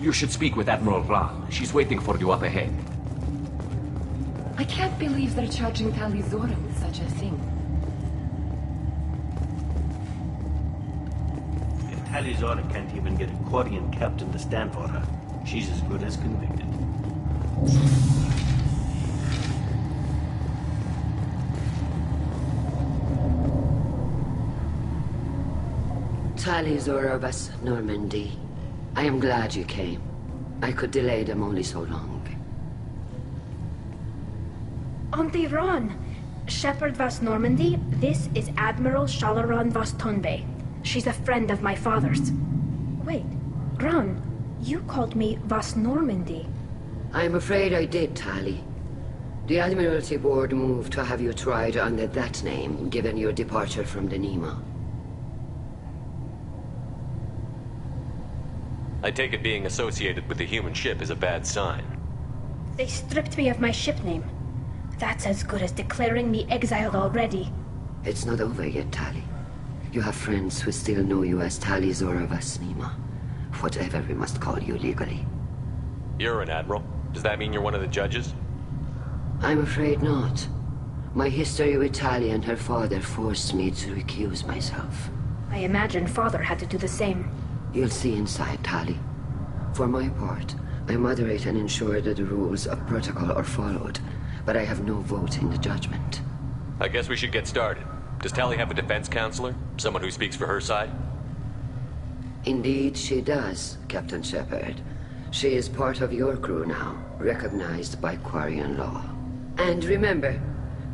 You should speak with Admiral Ran. She's waiting for you up ahead. I can't believe they're charging Talizora with such a thing. If Talizora can't even get a Quarian captain to stand for her, she's as good as convicted. Talizora of us, Normandy. I am glad you came. I could delay them only so long. Auntie Ron! Shepard vas Normandy, this is Admiral Shalaran vas Tonbe. She's a friend of my father's. Wait, Ron, you called me vas Normandy. I'm afraid I did, Tali. The Admiralty Board moved to have you tried under that name, given your departure from the Nima. I take it being associated with a human ship is a bad sign. They stripped me of my ship name. That's as good as declaring me exiled already. It's not over yet, Tali. You have friends who still know you as Talizora vas Nima. Whatever we must call you legally. You're an admiral. Does that mean you're one of the judges? I'm afraid not. My history with Tali and her father forced me to recuse myself. I imagine father had to do the same. You'll see inside, Tali. For my part, I moderate and ensure that the rules of protocol are followed, but I have no vote in the judgment. I guess we should get started. Does Tali have a defense counselor? Someone who speaks for her side? Indeed, she does, Captain Shepard. She is part of your crew now, recognized by Quarian law. And remember,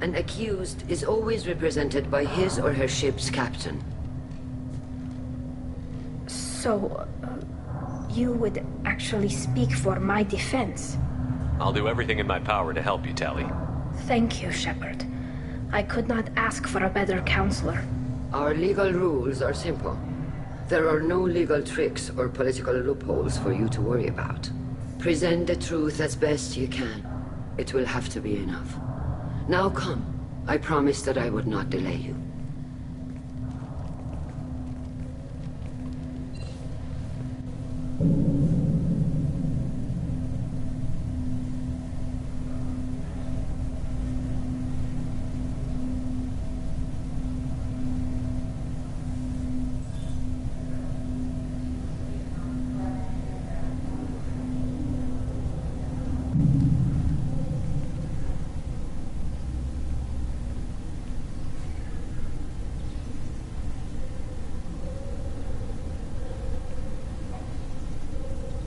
an accused is always represented by his or her ship's captain. So, you would actually speak for my defense? I'll do everything in my power to help you, Tali. Thank you, Shepard. I could not ask for a better counselor. Our legal rules are simple. There are no legal tricks or political loopholes for you to worry about. Present the truth as best you can. It will have to be enough. Now come. I promised that I would not delay you.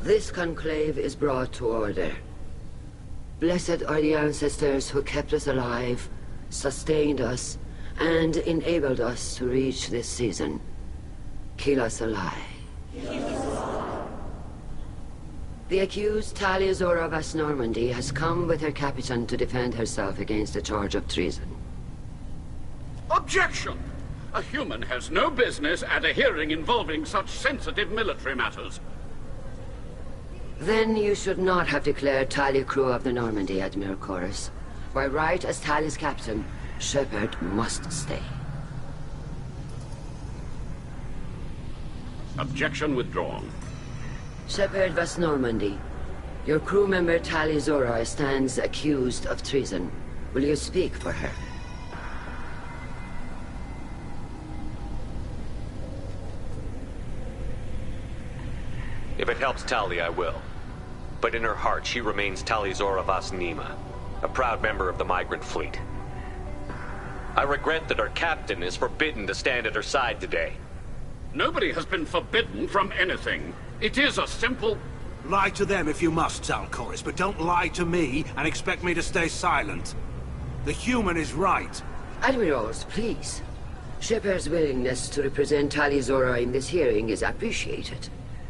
This conclave is brought to order. Blessed are the ancestors who kept us alive, sustained us, and enabled us to reach this season. Keep us alive. The accused Talizora vas Normandy has come with her captain to defend herself against a charge of treason. Objection! A human has no business at a hearing involving such sensitive military matters. Then you should not have declared Tali crew of the Normandy, Admiral Chorus. By right as Tali's captain, Shepard must stay. Objection withdrawn. Shepard vas Normandy. Your crew member Talizora stands accused of treason. Will you speak for her? If it helps Tali, I will. But in her heart, she remains Talizora vas Nima, a proud member of the migrant fleet. I regret that her captain is forbidden to stand at her side today. Nobody has been forbidden from anything. It is a simple... Lie to them if you must, Zalcoris, but don't lie to me and expect me to stay silent. The human is right. Admirals, please. Shepard's willingness to represent Talizora in this hearing is appreciated.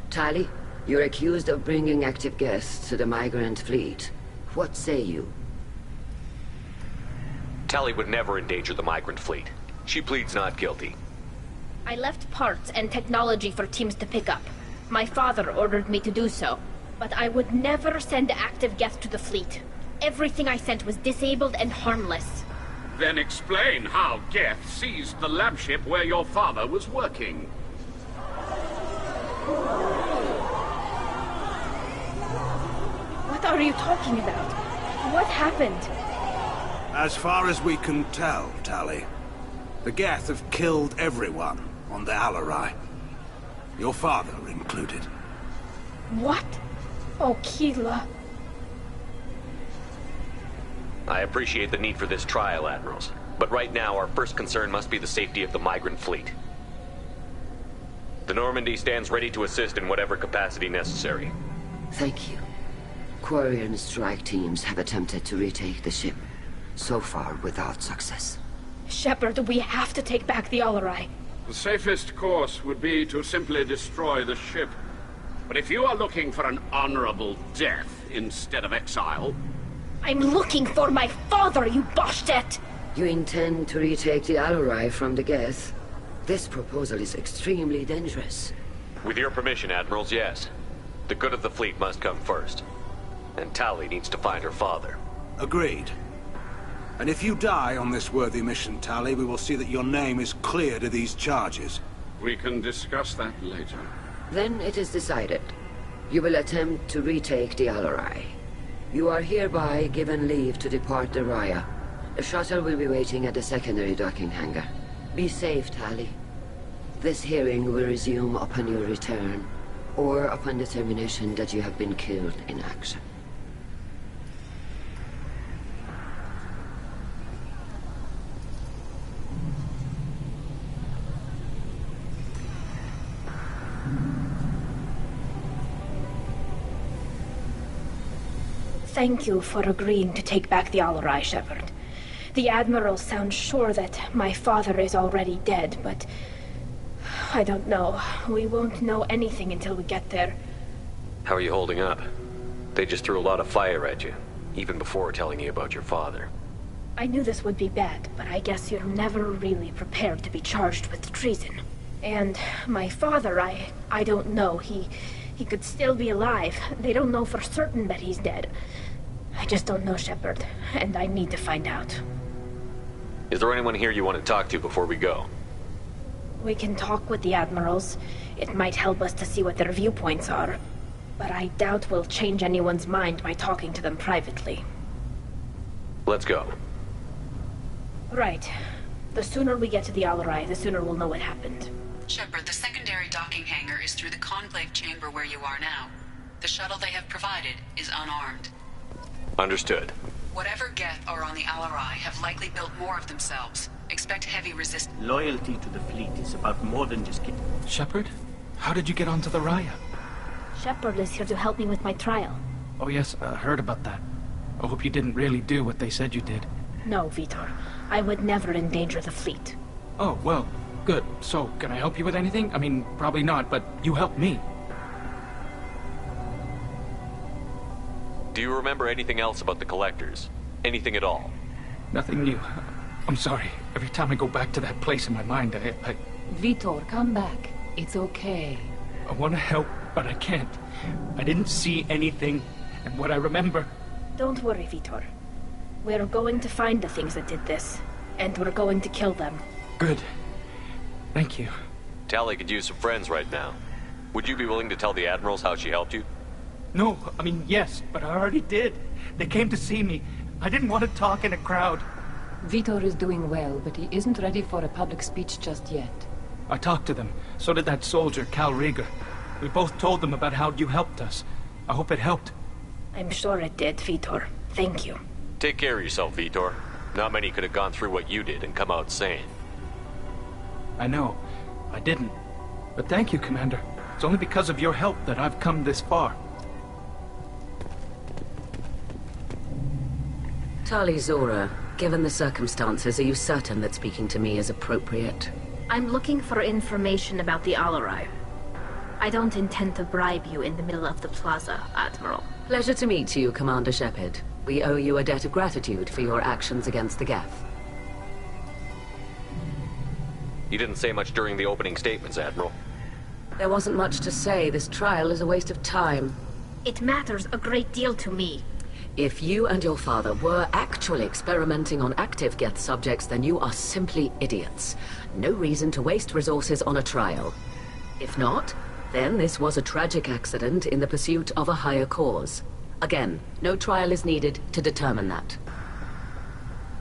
Tali, you're accused of bringing active guests to the migrant fleet. What say you? Tali would never endanger the migrant fleet. She pleads not guilty. I left parts and technology for teams to pick up. My father ordered me to do so. But I would never send active guests to the fleet. Everything I sent was disabled and harmless. Then explain how Geth seized the lab ship where your father was working. are you talking about? What happened? As far as we can tell, Tali, the Geth have killed everyone on the Alarai. Your father included. What? Oh, Keela. I appreciate the need for this trial, Admirals. But right now, our first concern must be the safety of the migrant fleet. The Normandy stands ready to assist in whatever capacity necessary. Thank you. Quarry and strike teams have attempted to retake the ship, so far without success. Shepard, we have to take back the Alarai. The safest course would be to simply destroy the ship. But if you are looking for an honorable death instead of exile... I'm looking for my father, you bastet! You intend to retake the Alarai from the Geth? This proposal is extremely dangerous. With your permission, Admirals, yes. The good of the fleet must come first. And Tali needs to find her father. Agreed. And if you die on this worthy mission, Tali, we will see that your name is cleared of these charges. We can discuss that later. Then it is decided. You will attempt to retake the Alarai. You are hereby given leave to depart the Raya. The shuttle will be waiting at the secondary docking hangar. Be safe, Tali. This hearing will resume upon your return, or upon determination that you have been killed in action. Thank you for agreeing to take back the Alarai, Shepard. The Admiral sounds sure that my father is already dead, but... I don't know. We won't know anything until we get there. How are you holding up? They just threw a lot of fire at you, even before telling you about your father. I knew this would be bad, but I guess you're never really prepared to be charged with treason. And my father, I don't know. He could still be alive. They don't know for certain that he's dead. I just don't know, Shepard, and I need to find out. Is there anyone here you want to talk to before we go? We can talk with the Admirals. It might help us to see what their viewpoints are. But I doubt we'll change anyone's mind by talking to them privately. Let's go. Right. The sooner we get to the Alarai, the sooner we'll know what happened. Shepard, the secondary docking hangar is through the conclave chamber where you are now. The shuttle they have provided is unarmed. Understood. Whatever Geth are on the Alarai have likely built more of themselves. Expect heavy resistance. Loyalty to the fleet is about more than just getting... Shepard? How did you get onto the Raya? Shepard is here to help me with my trial. Oh yes, I heard about that. I hope you didn't really do what they said you did. No, Vitor. I would never endanger the fleet. Oh, well, good. So, can I help you with anything? I mean, probably not, but you helped me. Do you remember anything else about the Collectors? Anything at all? Nothing new. I'm sorry. Every time I go back to that place in my mind, I Vitor, come back. It's okay. I want to help, but I can't. I didn't see anything, and what I remember... Don't worry, Vitor. We're going to find the things that did this, and we're going to kill them. Good. Thank you. Tali could use some friends right now. Would you be willing to tell the Admirals how she helped you? No, I mean, yes, but I already did. They came to see me. I didn't want to talk in a crowd. Vitor is doing well, but he isn't ready for a public speech just yet. I talked to them. So did that soldier, Cal Rieger. We both told them about how you helped us. I hope it helped. I'm sure it did, Vitor. Thank you. Take care of yourself, Vitor. Not many could have gone through what you did and come out sane. I know. I didn't. But thank you, Commander. It's only because of your help that I've come this far. Tali Zora, given the circumstances, are you certain that speaking to me is appropriate? I'm looking for information about the Alarai. I don't intend to bribe you in the middle of the plaza, Admiral. Pleasure to meet you, Commander Shepard. We owe you a debt of gratitude for your actions against the Geth. You didn't say much during the opening statements, Admiral. There wasn't much to say. This trial is a waste of time. It matters a great deal to me. If you and your father were actually experimenting on active Geth subjects, then you are simply idiots. No reason to waste resources on a trial. If not, then this was a tragic accident in the pursuit of a higher cause. Again, no trial is needed to determine that.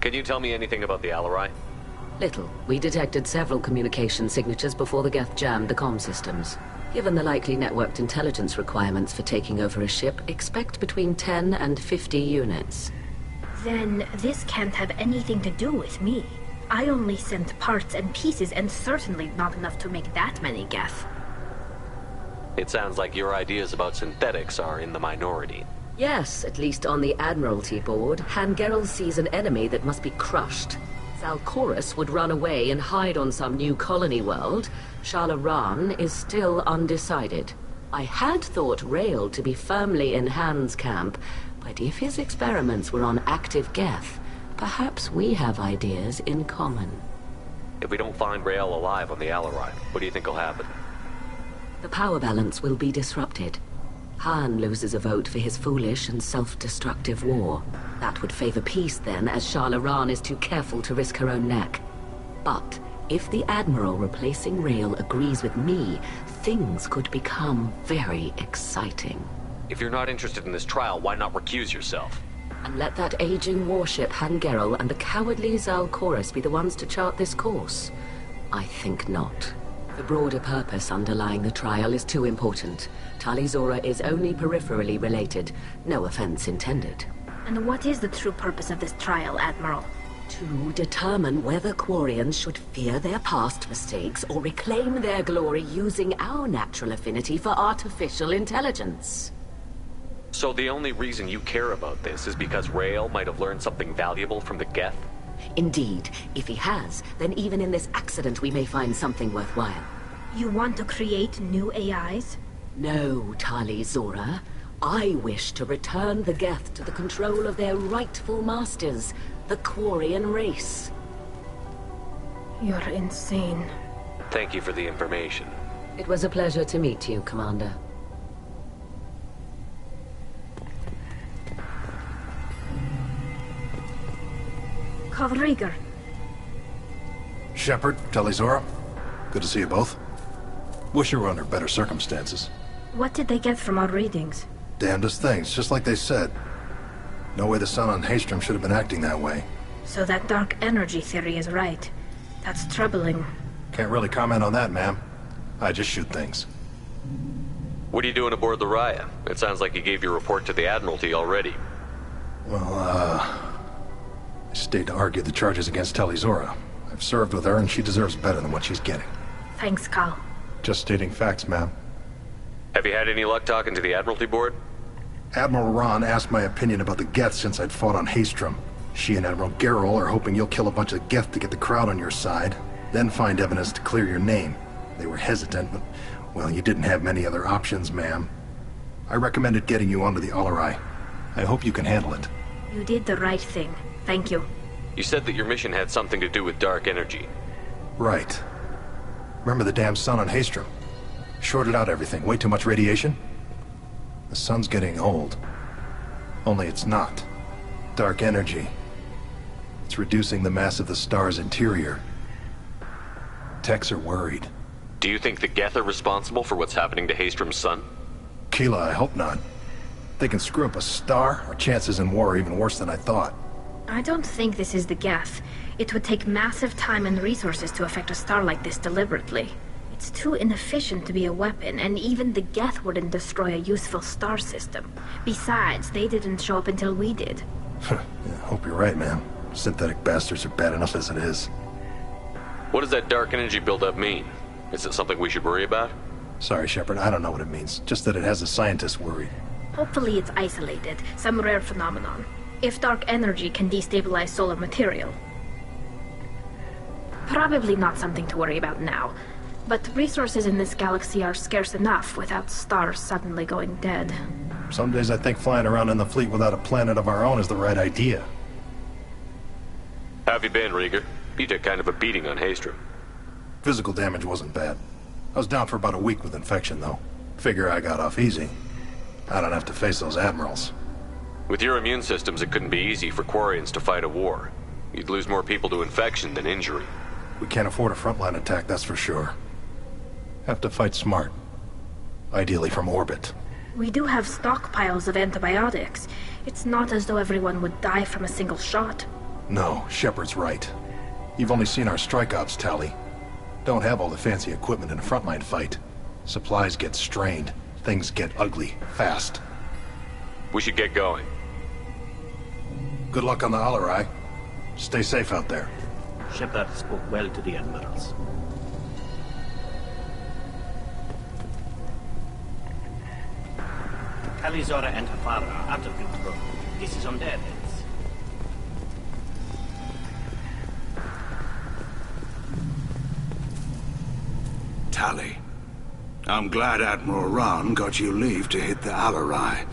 Can you tell me anything about the Alarai? Little. We detected several communication signatures before the Geth jammed the comm systems. Given the likely networked intelligence requirements for taking over a ship, expect between 10 and 50 units. Then this can't have anything to do with me. I only sent parts and pieces, and certainly not enough to make that many Geth. It sounds like your ideas about synthetics are in the minority. Yes, at least on the Admiralty board, Hangerel sees an enemy that must be crushed. Zalcorus would run away and hide on some new colony world. Shalaran is still undecided. I had thought Rael to be firmly in Han's camp, but if his experiments were on active Geth, perhaps we have ideas in common. If we don't find Rael alive on the Alarai, what do you think will happen? The power balance will be disrupted. Han loses a vote for his foolish and self-destructive war. That would favor peace then, as Shalaran is too careful to risk her own neck. But if the Admiral replacing Rael agrees with me, things could become very exciting. If you're not interested in this trial, why not recuse yourself? And let that aging warship Hangerel and the cowardly Zalcorus be the ones to chart this course? I think not. The broader purpose underlying the trial is too important. Talizora is only peripherally related. No offense intended. And what is the true purpose of this trial, Admiral? To determine whether Quarians should fear their past mistakes or reclaim their glory using our natural affinity for artificial intelligence. So the only reason you care about this is because Rael might have learned something valuable from the Geth? Indeed. If he has, then even in this accident we may find something worthwhile. You want to create new AIs? No, Talizora. I wish to return the Geth to the control of their rightful masters, the Quarian race. You're insane. Thank you for the information. It was a pleasure to meet you, Commander. Kavriger. Shepard, Talizora. Good to see you both. Wish you were under better circumstances. What did they get from our readings? Damnedest things, just like they said. No way the sun on Haystrom should have been acting that way. So that dark energy theory is right. That's troubling. Can't really comment on that, ma'am. I just shoot things. What are you doing aboard the Raya? It sounds like you gave your report to the Admiralty already. Well, I stayed to argue the charges against Talizora. I've served with her, and she deserves better than what she's getting. Thanks, Cal. Just stating facts, ma'am. Have you had any luck talking to the Admiralty board? Admiral Ron asked my opinion about the Geth since I'd fought on Haystrom. She and Admiral Gerrel are hoping you'll kill a bunch of Geth to get the crowd on your side, then find evidence to clear your name. They were hesitant, but, well, you didn't have many other options, ma'am. I recommended getting you onto the Alarai. I hope you can handle it. You did the right thing. Thank you. You said that your mission had something to do with dark energy. Right. Remember the damn sun on Haystrom? Shorted out everything. Way too much radiation? The sun's getting old. Only it's not. Dark energy. It's reducing the mass of the star's interior. Techs are worried. Do you think the Geth are responsible for what's happening to Haystrom's sun? Keela, I hope not. They can screw up a star. Our chances in war are even worse than I thought. I don't think this is the Geth. It would take massive time and resources to affect a star like this deliberately. It's too inefficient to be a weapon, and even the Geth wouldn't destroy a useful star system. Besides, they didn't show up until we did. Yeah, hope you're right, man. Synthetic bastards are bad enough as it is. What does that dark energy buildup mean? Is it something we should worry about? Sorry, Shepard, I don't know what it means. Just that it has the scientists worried. Hopefully it's isolated, some rare phenomenon. If dark energy can destabilize solar material. Probably not something to worry about now. But resources in this galaxy are scarce enough without stars suddenly going dead. Some days I think flying around in the fleet without a planet of our own is the right idea. How have you been, Rieger? You took kind of a beating on Haystrom. Physical damage wasn't bad. I was down for about a week with infection, though. Figure I got off easy. I don't have to face those admirals. With your immune systems, it couldn't be easy for Quarians to fight a war. You'd lose more people to infection than injury. We can't afford a frontline attack, that's for sure. Have to fight smart. Ideally from orbit. We do have stockpiles of antibiotics. It's not as though everyone would die from a single shot. No, Shepard's right. You've only seen our strike ops, Tally. Don't have all the fancy equipment in a frontline fight. Supplies get strained. Things get ugly, fast. We should get going. Good luck on the Alarai. Stay safe out there. Shepard spoke well to the admirals. Talizora and her father are out of control. This is on their heads. Tally, I'm glad Admiral Rahn got you leave to hit the Alarai.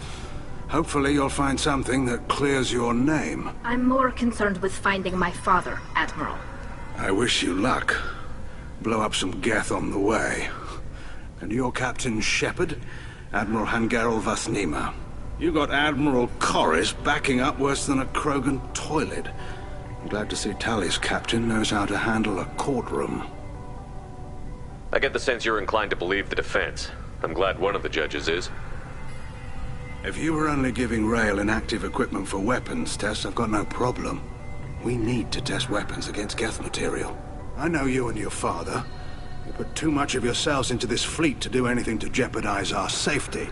Hopefully you'll find something that clears your name. I'm more concerned with finding my father, Admiral. I wish you luck. Blow up some Geth on the way. And your Captain Shepard? Admiral Hangerel Vasnima. You got Admiral Corris backing up worse than a Krogan toilet. I'm glad to see Tally's captain knows how to handle a courtroom. I get the sense you're inclined to believe the defense. I'm glad one of the judges is. If you were only giving Rail inactive equipment for weapons tests, I've got no problem. We need to test weapons against Geth material. I know you and your father. You put too much of yourselves into this fleet to do anything to jeopardize our safety.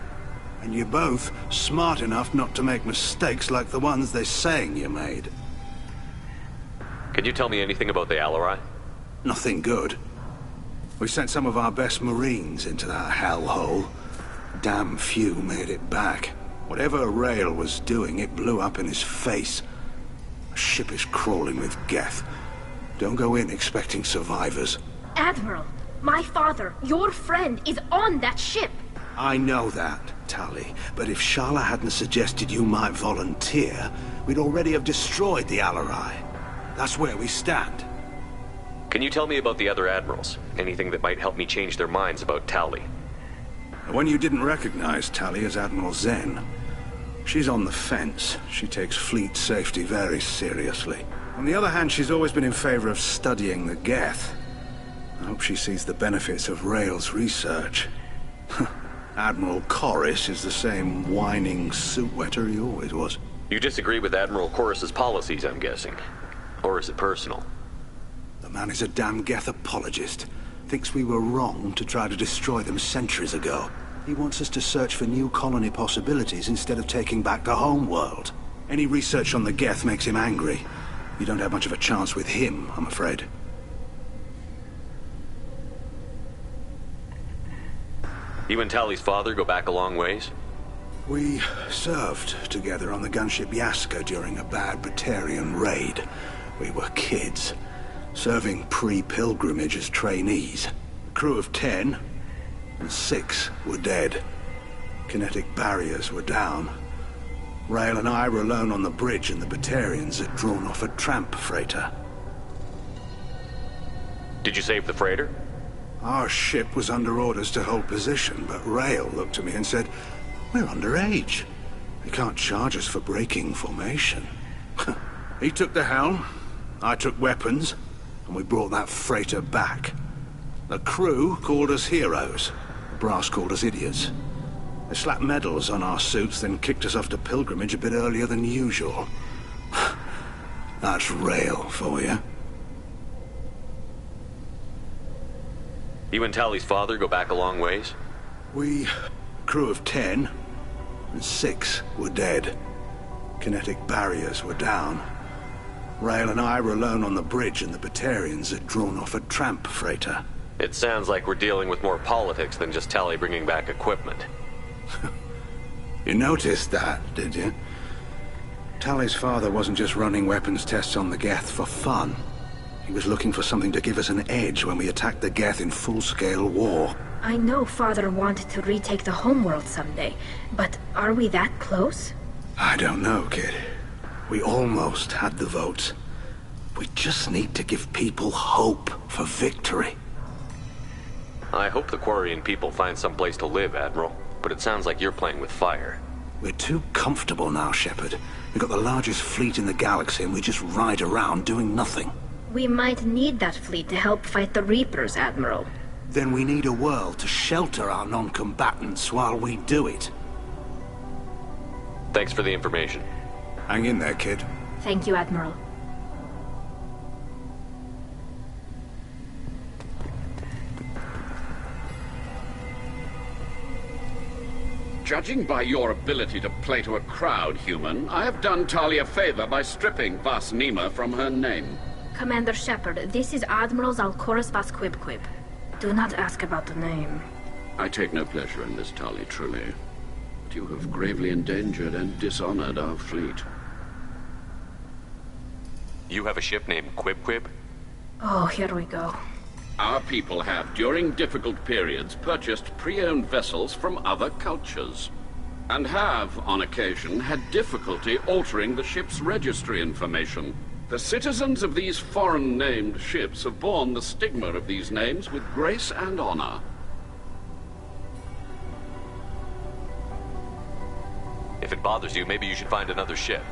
And you're both smart enough not to make mistakes like the ones they're saying you made. Can you tell me anything about the Alarai? Nothing good. We sent some of our best Marines into that hellhole. Damn few made it back. Whatever Rail was doing, it blew up in his face. A ship is crawling with Geth. Don't go in expecting survivors. Admiral, my father, your friend, is on that ship. I know that, Tally, but if Shala hadn't suggested you might volunteer, we'd already have destroyed the Alarai. That's where we stand. Can you tell me about the other admirals? Anything that might help me change their minds about Tally? The one you didn't recognize, Tally, is Admiral Zen. She's on the fence. She takes fleet safety very seriously. On the other hand, she's always been in favor of studying the Geth. I hope she sees the benefits of Rail's research. Admiral Corris is the same whining suit-wetter he always was. You disagree with Admiral Corris's policies, I'm guessing. Or is it personal? The man is a damn Geth apologist. Thinks we were wrong to try to destroy them centuries ago. He wants us to search for new colony possibilities instead of taking back the home world. Any research on the Geth makes him angry. You don't have much of a chance with him, I'm afraid. You and Tally's father go back a long ways? We served together on the gunship Yaska during a bad Batarian raid. We were kids, serving pre-pilgrimage as trainees. A crew of 10, and 6 were dead. Kinetic barriers were down. Rail and I were alone on the bridge, and the Batarians had drawn off a tramp freighter. Did you save the freighter? Our ship was under orders to hold position, but Rail looked at me and said, "We're underage. They can't charge us for breaking formation." He took the helm, I took weapons, and we brought that freighter back. The crew called us heroes. The brass called us idiots. They slapped medals on our suits, then kicked us off to pilgrimage a bit earlier than usual. That's Rail for you. You and Tally's father go back a long ways? We, crew of 10, and 6 were dead. Kinetic barriers were down. Rail and I were alone on the bridge, and the Batarians had drawn off a tramp freighter. It sounds like we're dealing with more politics than just Tally bringing back equipment. You noticed that, did you? Tally's father wasn't just running weapons tests on the Geth for fun. He was looking for something to give us an edge when we attacked the Geth in full-scale war. I know Father wanted to retake the homeworld someday, but are we that close? I don't know, kid. We almost had the votes. We just need to give people hope for victory. I hope the Quarian people find some place to live, Admiral, but it sounds like you're playing with fire. We're too comfortable now, Shepard. We've got the largest fleet in the galaxy, and we just ride around doing nothing. We might need that fleet to help fight the Reapers, Admiral. Then we need a world to shelter our non-combatants while we do it. Thanks for the information. Hang in there, kid. Thank you, Admiral. Judging by your ability to play to a crowd, human, I have done Tali a favor by stripping Vas Nima from her name. Commander Shepard, this is Admiral Zalkoris Vas Quib. Do not ask about the name. I take no pleasure in this, Tali, truly. But you have gravely endangered and dishonored our fleet. You have a ship named Quib? Oh, here we go. Our people have, during difficult periods, purchased pre-owned vessels from other cultures, and have, on occasion, had difficulty altering the ship's registry information. The citizens of these foreign-named ships have borne the stigma of these names with grace and honor. If it bothers you, maybe you should find another ship.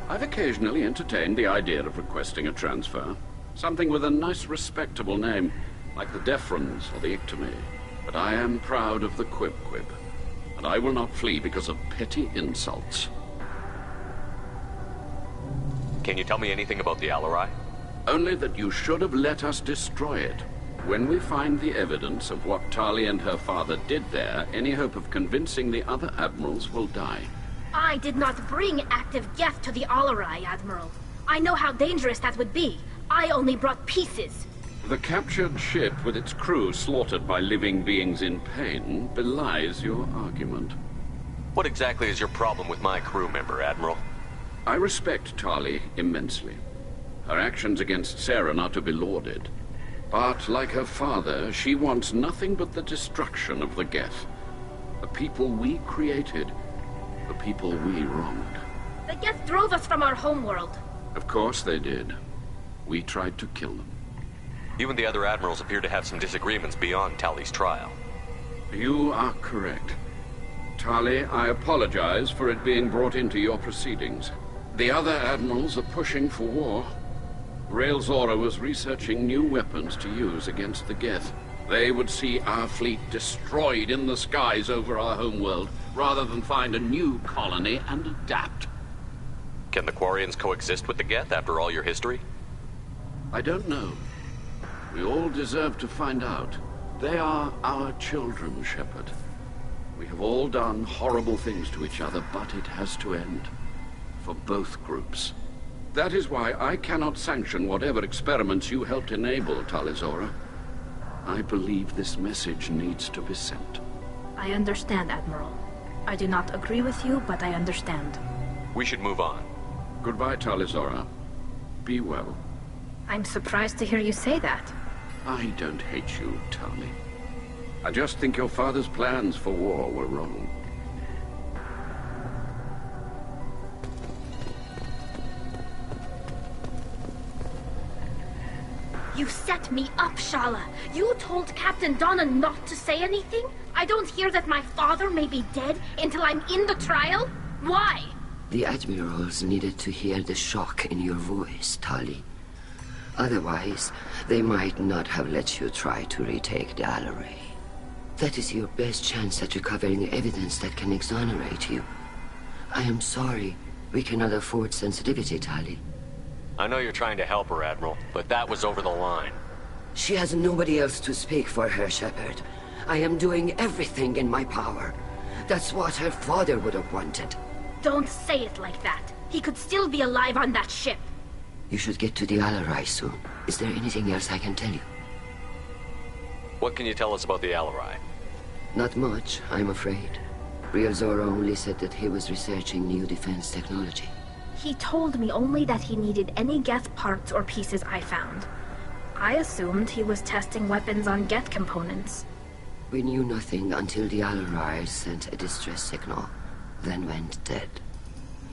I've occasionally entertained the idea of requesting a transfer. Something with a nice, respectable name, like the Defrons or the Ictomy. But I am proud of the Quib, and I will not flee because of petty insults. Can you tell me anything about the Alarai? Only that you should have let us destroy it. When we find the evidence of what Tali and her father did there, any hope of convincing the other admirals will die. I did not bring active Geth to the Alarai, Admiral. I know how dangerous that would be. I only brought pieces. The captured ship with its crew slaughtered by living beings in pain belies your argument. What exactly is your problem with my crew member, Admiral? I respect Tali immensely. Her actions against Saren are to be lauded. But, like her father, she wants nothing but the destruction of the Geth. The people we created, the people we wronged. The Geth drove us from our homeworld. Of course they did. We tried to kill them. You and the other admirals appear to have some disagreements beyond Tali's trial. You are correct. Tali, I apologize for it being brought into your proceedings. The other admirals are pushing for war. Rael Zora was researching new weapons to use against the Geth. They would see our fleet destroyed in the skies over our homeworld, rather than find a new colony and adapt. Can the Quarians coexist with the Geth after all your history? I don't know. We all deserve to find out. They are our children, Shepard. We have all done horrible things to each other, but it has to end. For both groups. That is why I cannot sanction whatever experiments you helped enable, Talizora. I believe this message needs to be sent. I understand, Admiral. I do not agree with you, but I understand. We should move on. Goodbye, Talizora. Be well. I'm surprised to hear you say that. I don't hate you, Tali. I just think your father's plans for war were wrong. You set me up, Shala. You told Captain Donna not to say anything? I don't hear that my father may be dead until I'm in the trial? Why? The admirals needed to hear the shock in your voice, Tali. Otherwise, they might not have let you try to retake the Alarai. That is your best chance at recovering evidence that can exonerate you. I am sorry. We cannot afford sensitivity, Tali. I know you're trying to help her, Admiral, but that was over the line. She has nobody else to speak for her, Shepard. I am doing everything in my power. That's what her father would have wanted. Don't say it like that. He could still be alive on that ship. You should get to the Alarai soon. Is there anything else I can tell you? What can you tell us about the Alarai? Not much, I'm afraid. Rael Zora only said that he was researching new defense technology. He told me only that he needed any Geth parts or pieces I found. I assumed he was testing weapons on Geth components. We knew nothing until the Alarai sent a distress signal, then went dead.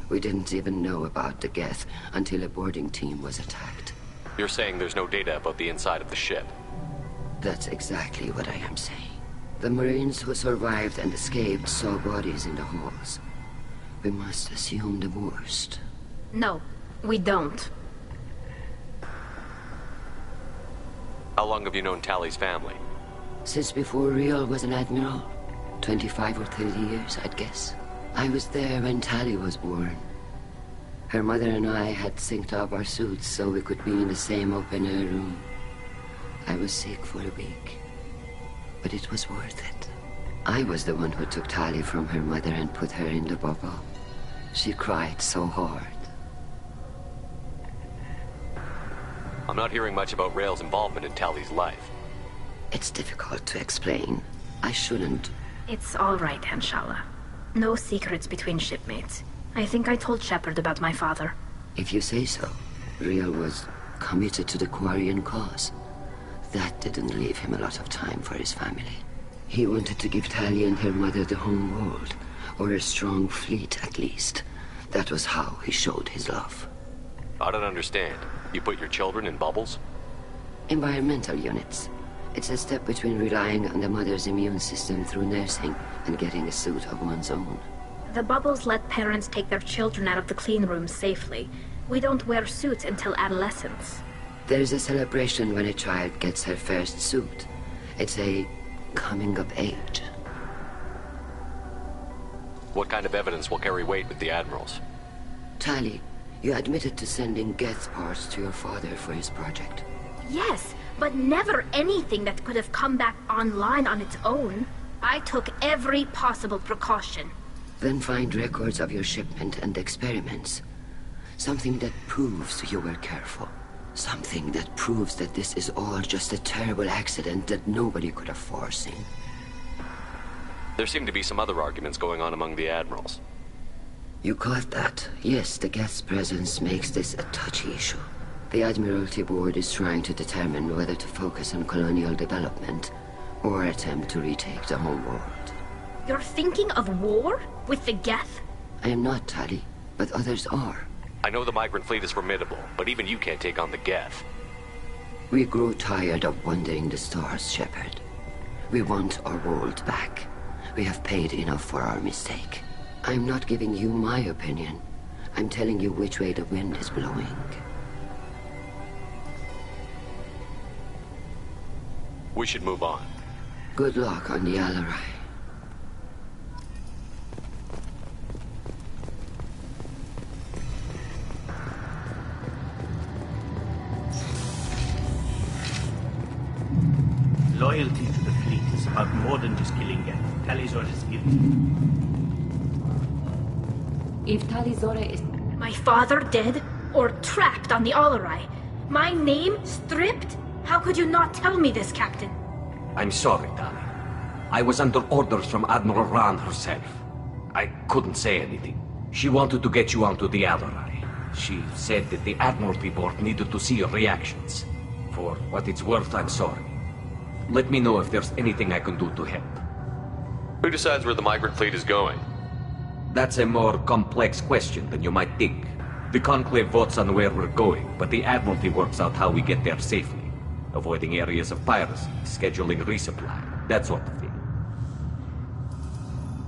We didn't even know about the Geth until a boarding team was attacked. You're saying there's no data about the inside of the ship? That's exactly what I am saying. The Marines who survived and escaped saw bodies in the halls. We must assume the worst. No, we don't. How long have you known Tali's family? Since before Rael was an admiral. 25 or 30 years, I'd guess. I was there when Tali was born. Her mother and I had synced up our suits so we could be in the same open-air room. I was sick for a week, but it was worth it. I was the one who took Tali from her mother and put her in the bubble. She cried so hard. I'm not hearing much about Rael's involvement in Tali's life. It's difficult to explain. I shouldn't. It's all right, Anshala. No secrets between shipmates. I think I told Shepard about my father. If you say so. Rael was committed to the Quarian cause. That didn't leave him a lot of time for his family. He wanted to give Tali and her mother the home world, or a strong fleet at least. That was how he showed his love. I don't understand. You put your children in bubbles? Environmental units. It's a step between relying on the mother's immune system through nursing and getting a suit of one's own. The bubbles let parents take their children out of the clean rooms safely. We don't wear suits until adolescence. There's a celebration when a child gets her first suit. It's a coming of age. What kind of evidence will carry weight with the Admirals? Tali, you admitted to sending Geth parts to your father for his project. Yes, but never anything that could have come back online on its own. I took every possible precaution. Then find records of your shipment and experiments. Something that proves you were careful. Something that proves that this is all just a terrible accident that nobody could have foreseen. There seem to be some other arguments going on among the Admirals. You caught that? Yes, the Geth's presence makes this a touchy issue. The Admiralty Board is trying to determine whether to focus on colonial development or attempt to retake the home world. You're thinking of war? With the Geth? I am not, Tali, but others are. I know the migrant fleet is formidable, but even you can't take on the Geth. We grow tired of wandering the stars, Shepard. We want our world back. We have paid enough for our mistake. I'm not giving you my opinion. I'm telling you which way the wind is blowing. We should move on. Good luck on the Alarai. Loyalty to the fleet is about more than just killing Geth. Talizor is guilty. If Talizora is... My father dead? Or trapped on the Alarai? My name stripped? How could you not tell me this, Captain? I'm sorry, Tali. I was under orders from Admiral Rand herself. I couldn't say anything. She wanted to get you onto the Alarai. She said that the Admiralty Board needed to see your reactions. For what it's worth, I'm sorry. Let me know if there's anything I can do to help. Who decides where the migrant fleet is going? That's a more complex question than you might think. The Conclave votes on where we're going, but the Admiralty works out how we get there safely. Avoiding areas of piracy, scheduling resupply, that sort of thing.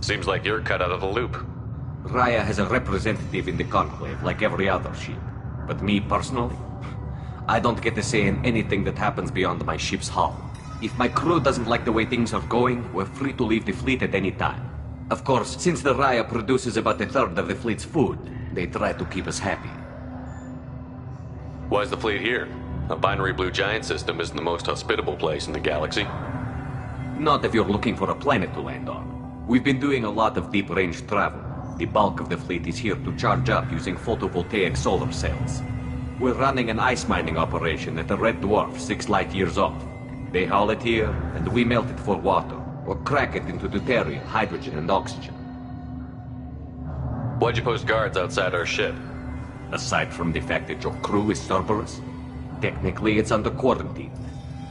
Seems like you're cut out of the loop. Raya has a representative in the Conclave, like every other ship. But me, personally? I don't get to say in anything that happens beyond my ship's hull. If my crew doesn't like the way things are going, we're free to leave the fleet at any time. Of course, since the Raya produces about a third of the fleet's food, they try to keep us happy. Why's the fleet here? A binary blue giant system isn't the most hospitable place in the galaxy. Not if you're looking for a planet to land on. We've been doing a lot of deep-range travel. The bulk of the fleet is here to charge up using photovoltaic solar cells. We're running an ice mining operation at the Red Dwarf 6 light years off. They haul it here, and we melt it for water, or crack it into deuterium, hydrogen, and oxygen. Why'd you post guards outside our ship? Aside from the fact that your crew is Cerberus, technically it's under quarantine.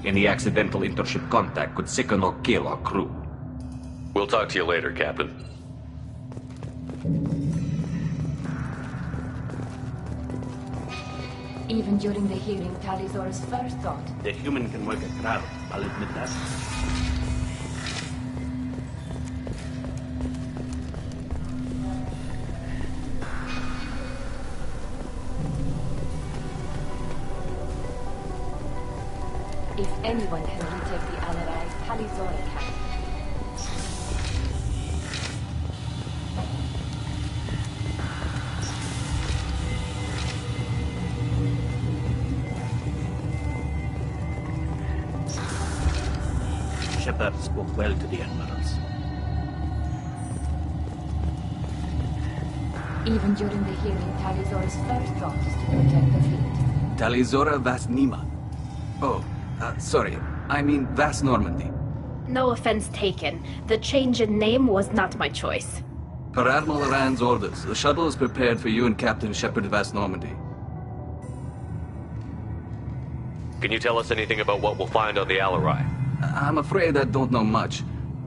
Any accidental intership contact could sicken or kill our crew. We'll talk to you later, Captain. Even during the hearing, Talizora's first thought. The human can work a crowd, I'll admit that. If anyone can retake the Alarai, Talizora can. Shepard spoke well to the admirals. Even during the hearing, Talizora's first thought is to protect the fleet. Talizora Vas Nima. Oh, sorry. I mean Vas Normandy. No offense taken. The change in name was not my choice. Per Admiral Rand's orders, the shuttle is prepared for you and Captain Shepard Vas Normandy. Can you tell us anything about what we'll find on the Alarai? I'm afraid I don't know much.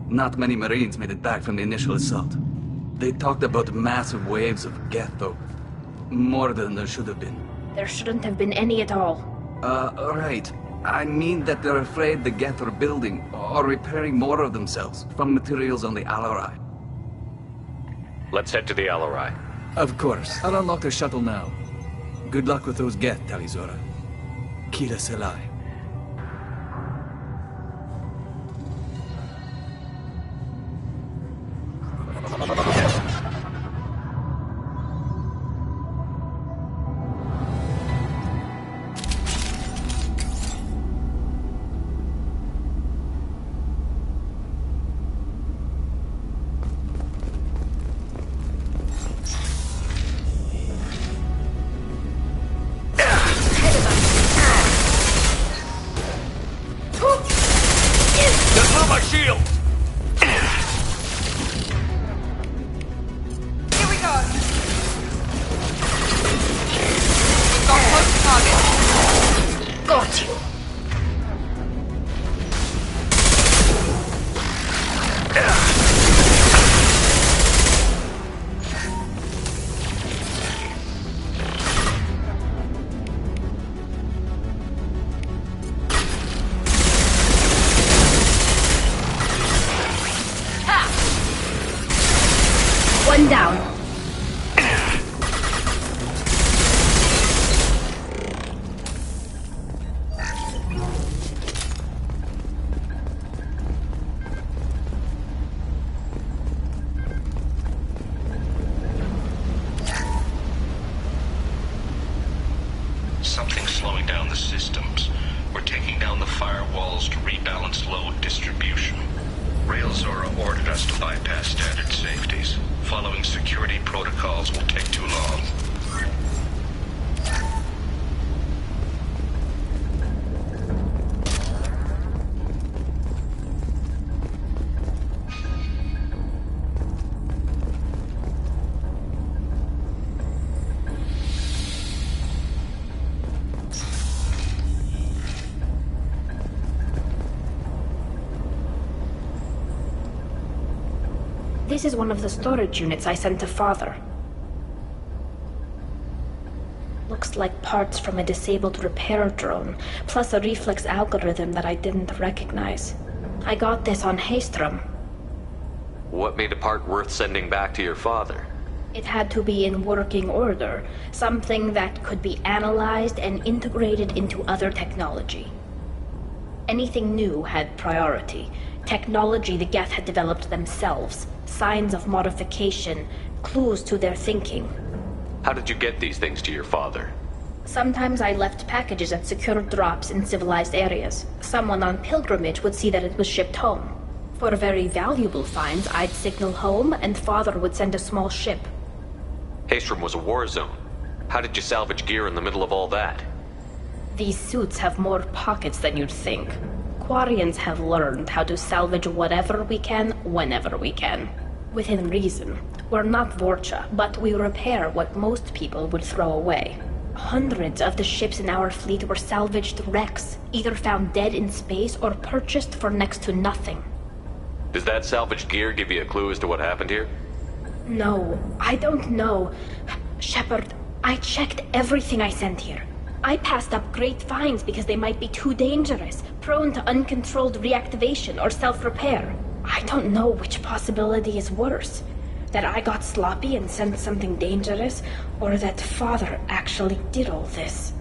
Not many Marines made it back from the initial assault. They talked about massive waves of Geth, though. More than there should have been. There shouldn't have been any at all. Right. I mean that they're afraid the Geth are building or repairing more of themselves from materials on the Alarai. Let's head to the Alarai. Of course. I'll unlock the shuttle now. Good luck with those Geth, Talizora. Kira Selai. One down. Something's slowing down the systems. We're taking down the firewalls to rebalance load distribution. Railzora ordered us to bypass standard safeties. Following security protocols will take too long. This is one of the storage units I sent to Father. Looks like parts from a disabled repair drone, plus a reflex algorithm that I didn't recognize. I got this on Haystrom. What made a part worth sending back to your father? It had to be in working order, something that could be analyzed and integrated into other technology. Anything new had priority. Technology the Geth had developed themselves, signs of modification, clues to their thinking. How did you get these things to your father? Sometimes I left packages at secure drops in civilized areas. Someone on pilgrimage would see that it was shipped home. For very valuable finds, I'd signal home, and Father would send a small ship. Haystrom was a war zone. How did you salvage gear in the middle of all that? These suits have more pockets than you'd think. Quarians have learned how to salvage whatever we can, whenever we can. Within reason. We're not Vorcha, but we repair what most people would throw away. Hundreds of the ships in our fleet were salvaged wrecks, either found dead in space or purchased for next to nothing. Does that salvaged gear give you a clue as to what happened here? No, I don't know. Shepard, I checked everything I sent here. I passed up great finds because they might be too dangerous, prone to uncontrolled reactivation or self-repair. I don't know which possibility is worse. That I got sloppy and sent something dangerous, or that Father actually did all this.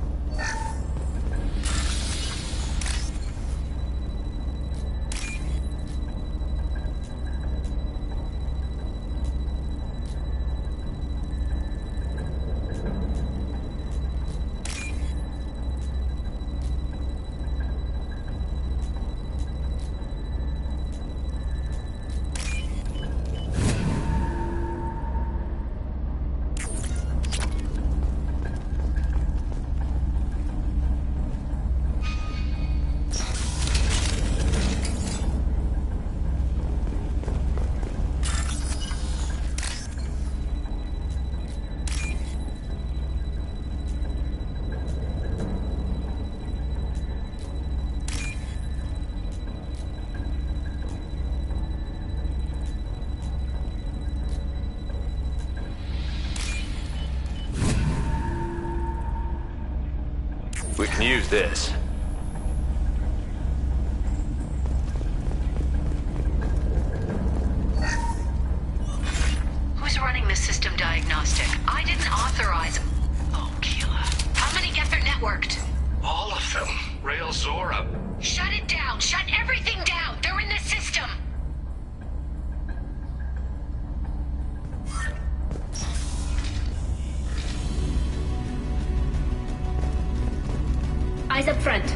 We can use this. Who's running the system diagnostic? I didn't authorize... Oh, Keela. How many Geth are networked? All of them. Rail Zora. Shut it down! Shut everything down! They're in the system! Eyes up front.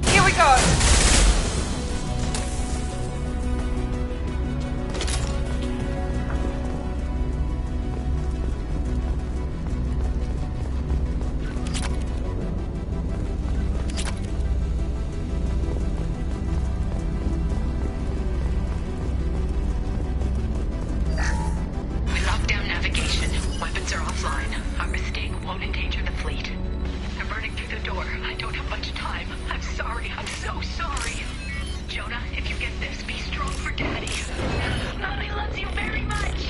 Here we go! We locked down navigation. Weapons are offline. Our mistake won't endanger the fleet. I'm burning through the door. I don't have much time. I'm sorry. I'm so sorry. Jonah, if you get this, be strong for Daddy. Mommy loves you very much.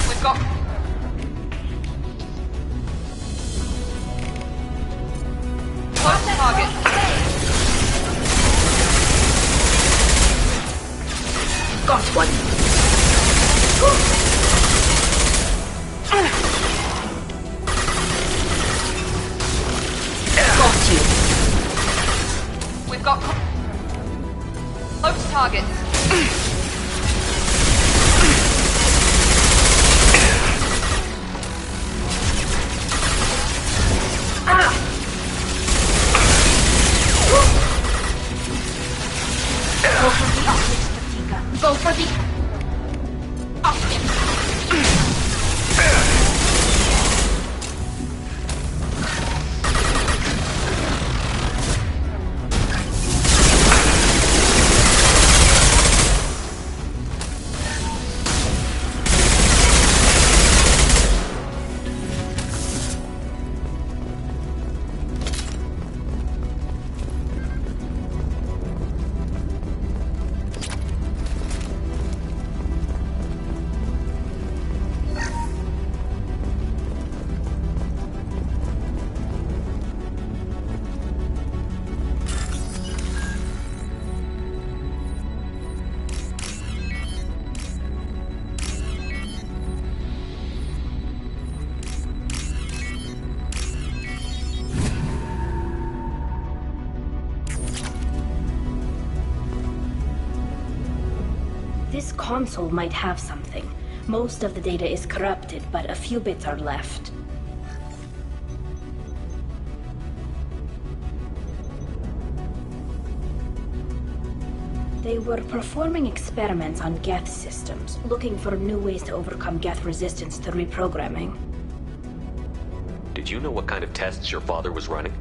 We've got... Close target. Got one. Got you. We've got... Close targets. Go for the optics. This console might have something. Most of the data is corrupted, but a few bits are left. They were performing experiments on Geth systems, looking for new ways to overcome Geth resistance to reprogramming. Did you know what kind of tests your father was running?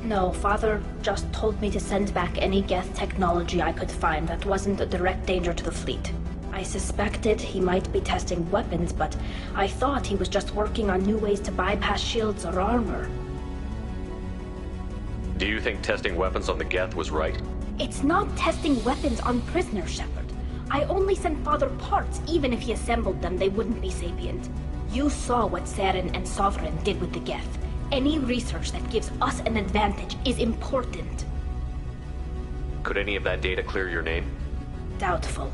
No, Father just told me to send back any Geth technology I could find that wasn't a direct danger to the fleet. I suspected he might be testing weapons, but I thought he was just working on new ways to bypass shields or armor. Do you think testing weapons on the Geth was right? It's not testing weapons on prisoners, Shepard. I only sent Father parts. Even if he assembled them, they wouldn't be sapient. You saw what Saren and Sovereign did with the Geth. Any research that gives us an advantage is important. Could any of that data clear your name? Doubtful.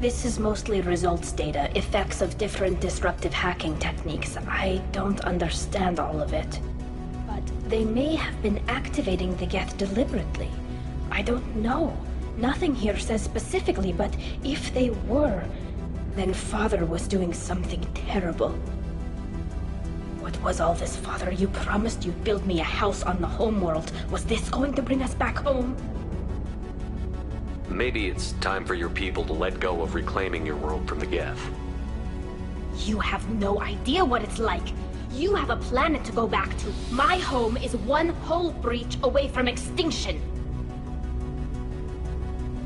This is mostly results data, effects of different disruptive hacking techniques. I don't understand all of it. But they may have been activating the Geth deliberately. I don't know. Nothing here says specifically, but if they were, then Father was doing something terrible. What was all this, Father? You promised you'd build me a house on the homeworld. Was this going to bring us back home? Maybe it's time for your people to let go of reclaiming your world from the Geth. You have no idea what it's like. You have a planet to go back to. My home is one hull breach away from extinction.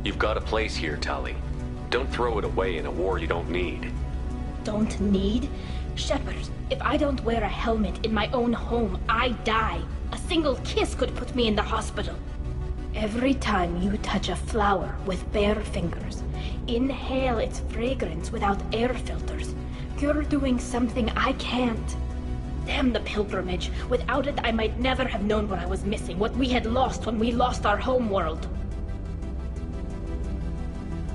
You've got a place here, Tali. Don't throw it away in a war you don't need. Don't need? Shepard, if I don't wear a helmet in my own home, I die. A single kiss could put me in the hospital. Every time you touch a flower with bare fingers, inhale its fragrance without air filters, you're doing something I can't. Damn the pilgrimage. Without it, I might never have known what I was missing, what we had lost when we lost our home world.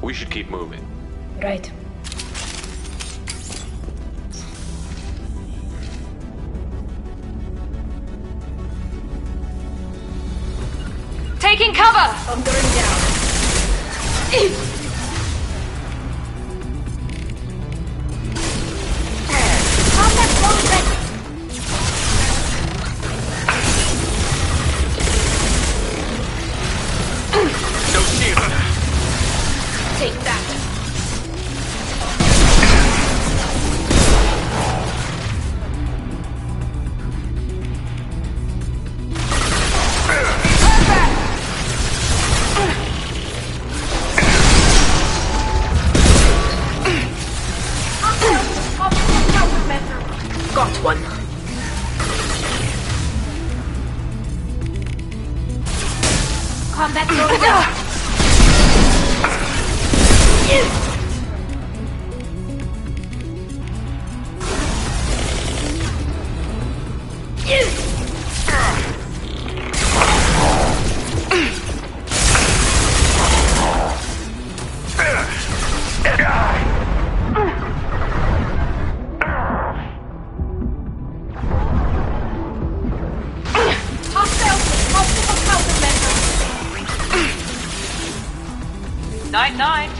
We should keep moving. Right. Taking cover! Bunkering down. No shield. Take that. Got one. Combat going down. Night-night.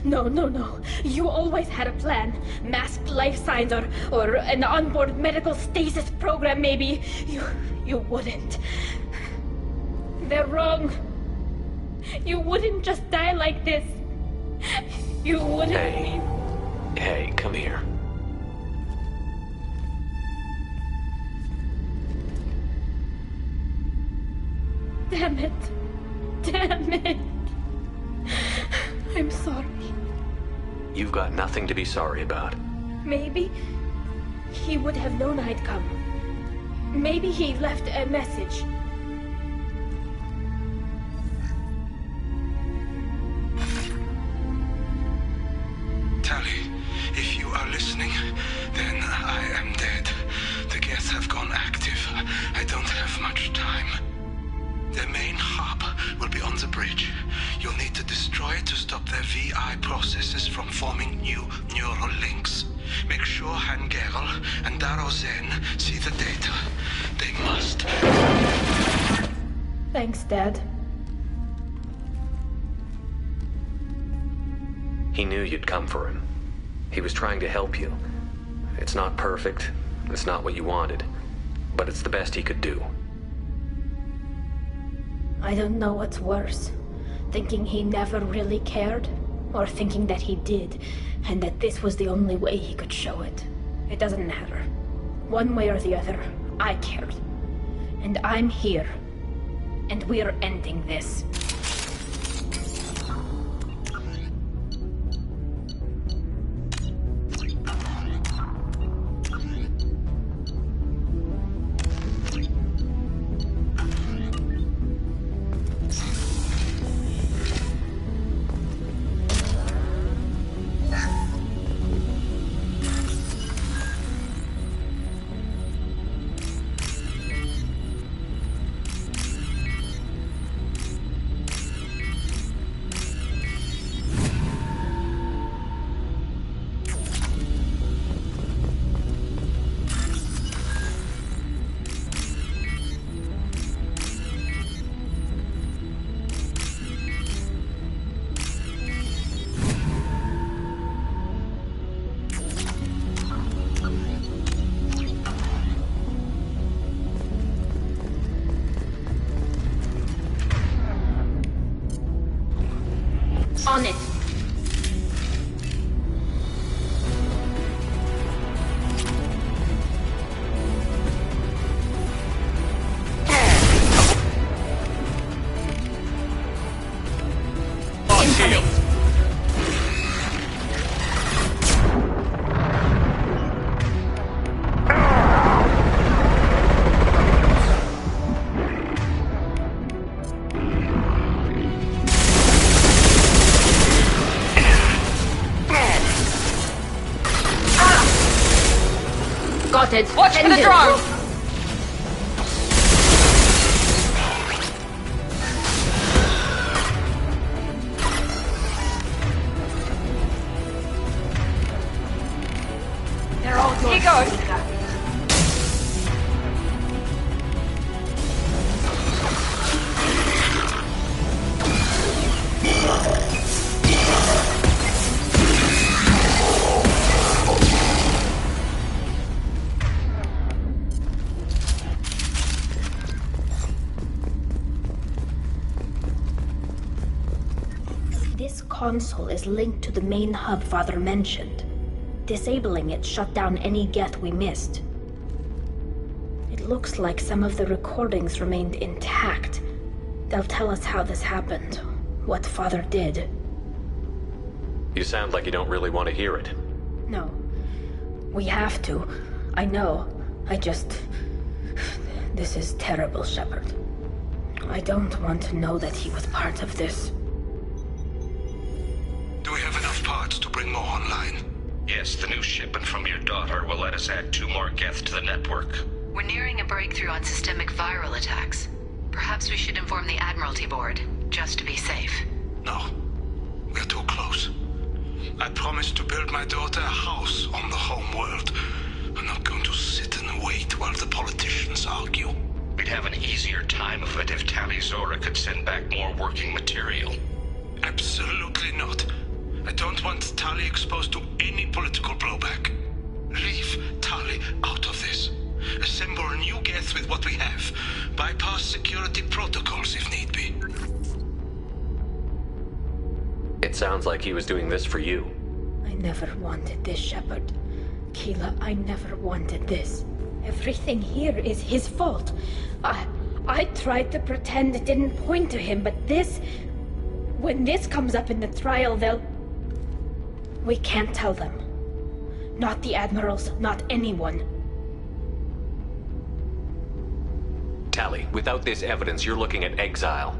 No. You always had a plan. Masked life signs or an onboard medical stasis program, maybe. You wouldn't. They're wrong. You wouldn't just die like this. You wouldn't. Hey, come here. Damn it. I'm sorry. You've got nothing to be sorry about. Maybe he would have known I'd come. Maybe he left a message. Tally, if you are listening, then I am dead. The Geth have gone active. I don't have much time. Their main hub will be on the bridge. You'll need to destroy it to stop their VI processes from forming new neural links. Make sure Hangerel and Daro Zen see the data. They must. Thanks, Dad. He knew you'd come for him. He was trying to help you. It's not perfect. It's not what you wanted. But it's the best he could do. I don't know what's worse. Thinking he never really cared, or thinking that he did, and that this was the only way he could show it. It doesn't matter. One way or the other, I cared. And I'm here. And we're ending this. On it. On shield. Got it. Watch for the drones! They're all yours. Here goes. Mika. This console is linked to the main hub Father mentioned. Disabling it shut down any Geth we missed. It looks like some of the recordings remained intact. They'll tell us how this happened, what Father did. You sound like you don't really want to hear it. No. We have to. I know. This is terrible, Shepard. I don't want to know that he was part of this. Do we have enough parts to bring more online? Yes, the new shipment from your daughter will let us add 2 more Geth to the network. We're nearing a breakthrough on systemic viral attacks. Perhaps we should inform the Admiralty Board, just to be safe. No. We're too close. I promised to build my daughter a house on the home world. I'm not going to sit and wait while the politicians argue. We'd have an easier time of it if Tali Zora could send back more working material. Absolutely not. I don't want Tali exposed to any political blowback. Leave Tali out of this. Assemble a new Geth with what we have. Bypass security protocols if need be. It sounds like he was doing this for you. I never wanted this, Shepard. Keela, I never wanted this. Everything here is his fault. I tried to pretend it didn't point to him, but this... When this comes up in the trial, they'll... We can't tell them. Not the Admirals, not anyone. Tali, without this evidence, you're looking at exile.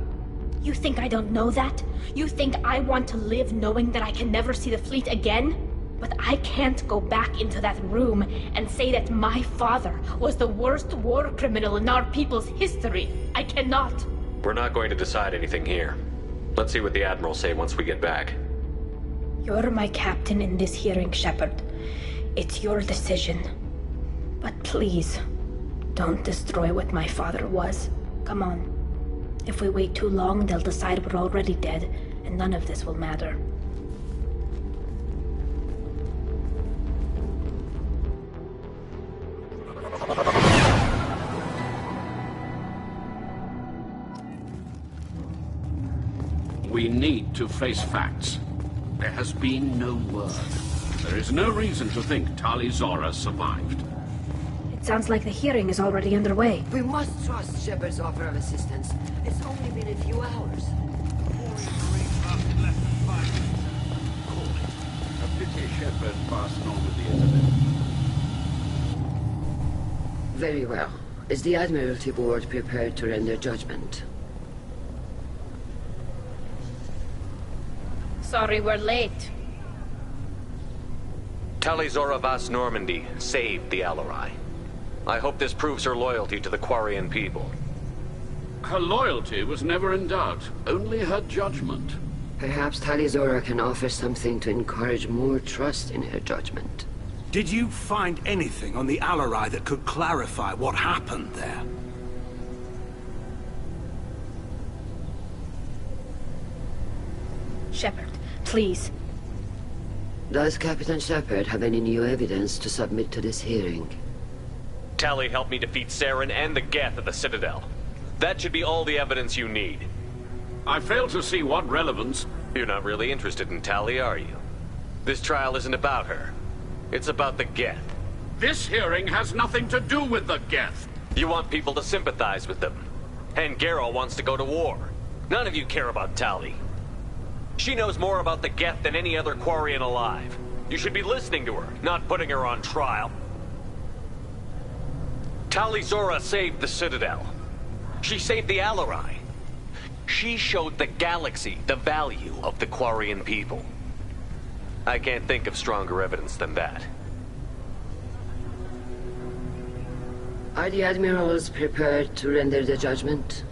You think I don't know that? You think I want to live knowing that I can never see the fleet again? But I can't go back into that room and say that my father was the worst war criminal in our people's history. I cannot. We're not going to decide anything here. Let's see what the Admirals say once we get back. You're my captain in this hearing, Shepard. It's your decision. But please, don't destroy what my father was. Come on. If we wait too long, they'll decide we're already dead, and none of this will matter. We need to face facts. There has been no word. There is no reason to think Tali Zora survived. Sounds like the hearing is already underway. We must trust Shepard's offer of assistance. It's only been a few hours. A pity Shepard passed Normandy, isn't it? Very well. Is the Admiralty Board prepared to render judgment? Sorry we're late. Talizora Vas Normandy saved the Alarai. I hope this proves her loyalty to the Quarian people. Her loyalty was never in doubt, only her judgment. Perhaps Talizora can offer something to encourage more trust in her judgment. Did you find anything on the Alarai that could clarify what happened there? Shepard, please. Does Captain Shepard have any new evidence to submit to this hearing? Tali helped me defeat Saren and the Geth at the Citadel. That should be all the evidence you need. I fail to see what relevance... You're not really interested in Tali, are you? This trial isn't about her. It's about the Geth. This hearing has nothing to do with the Geth. You want people to sympathize with them. And Geralt wants to go to war. None of you care about Tali. She knows more about the Geth than any other Quarian alive. You should be listening to her, not putting her on trial. Talizora saved the Citadel. She saved the Alarai. She showed the galaxy the value of the Quarian people. I can't think of stronger evidence than that. Are the Admirals prepared to render the judgment?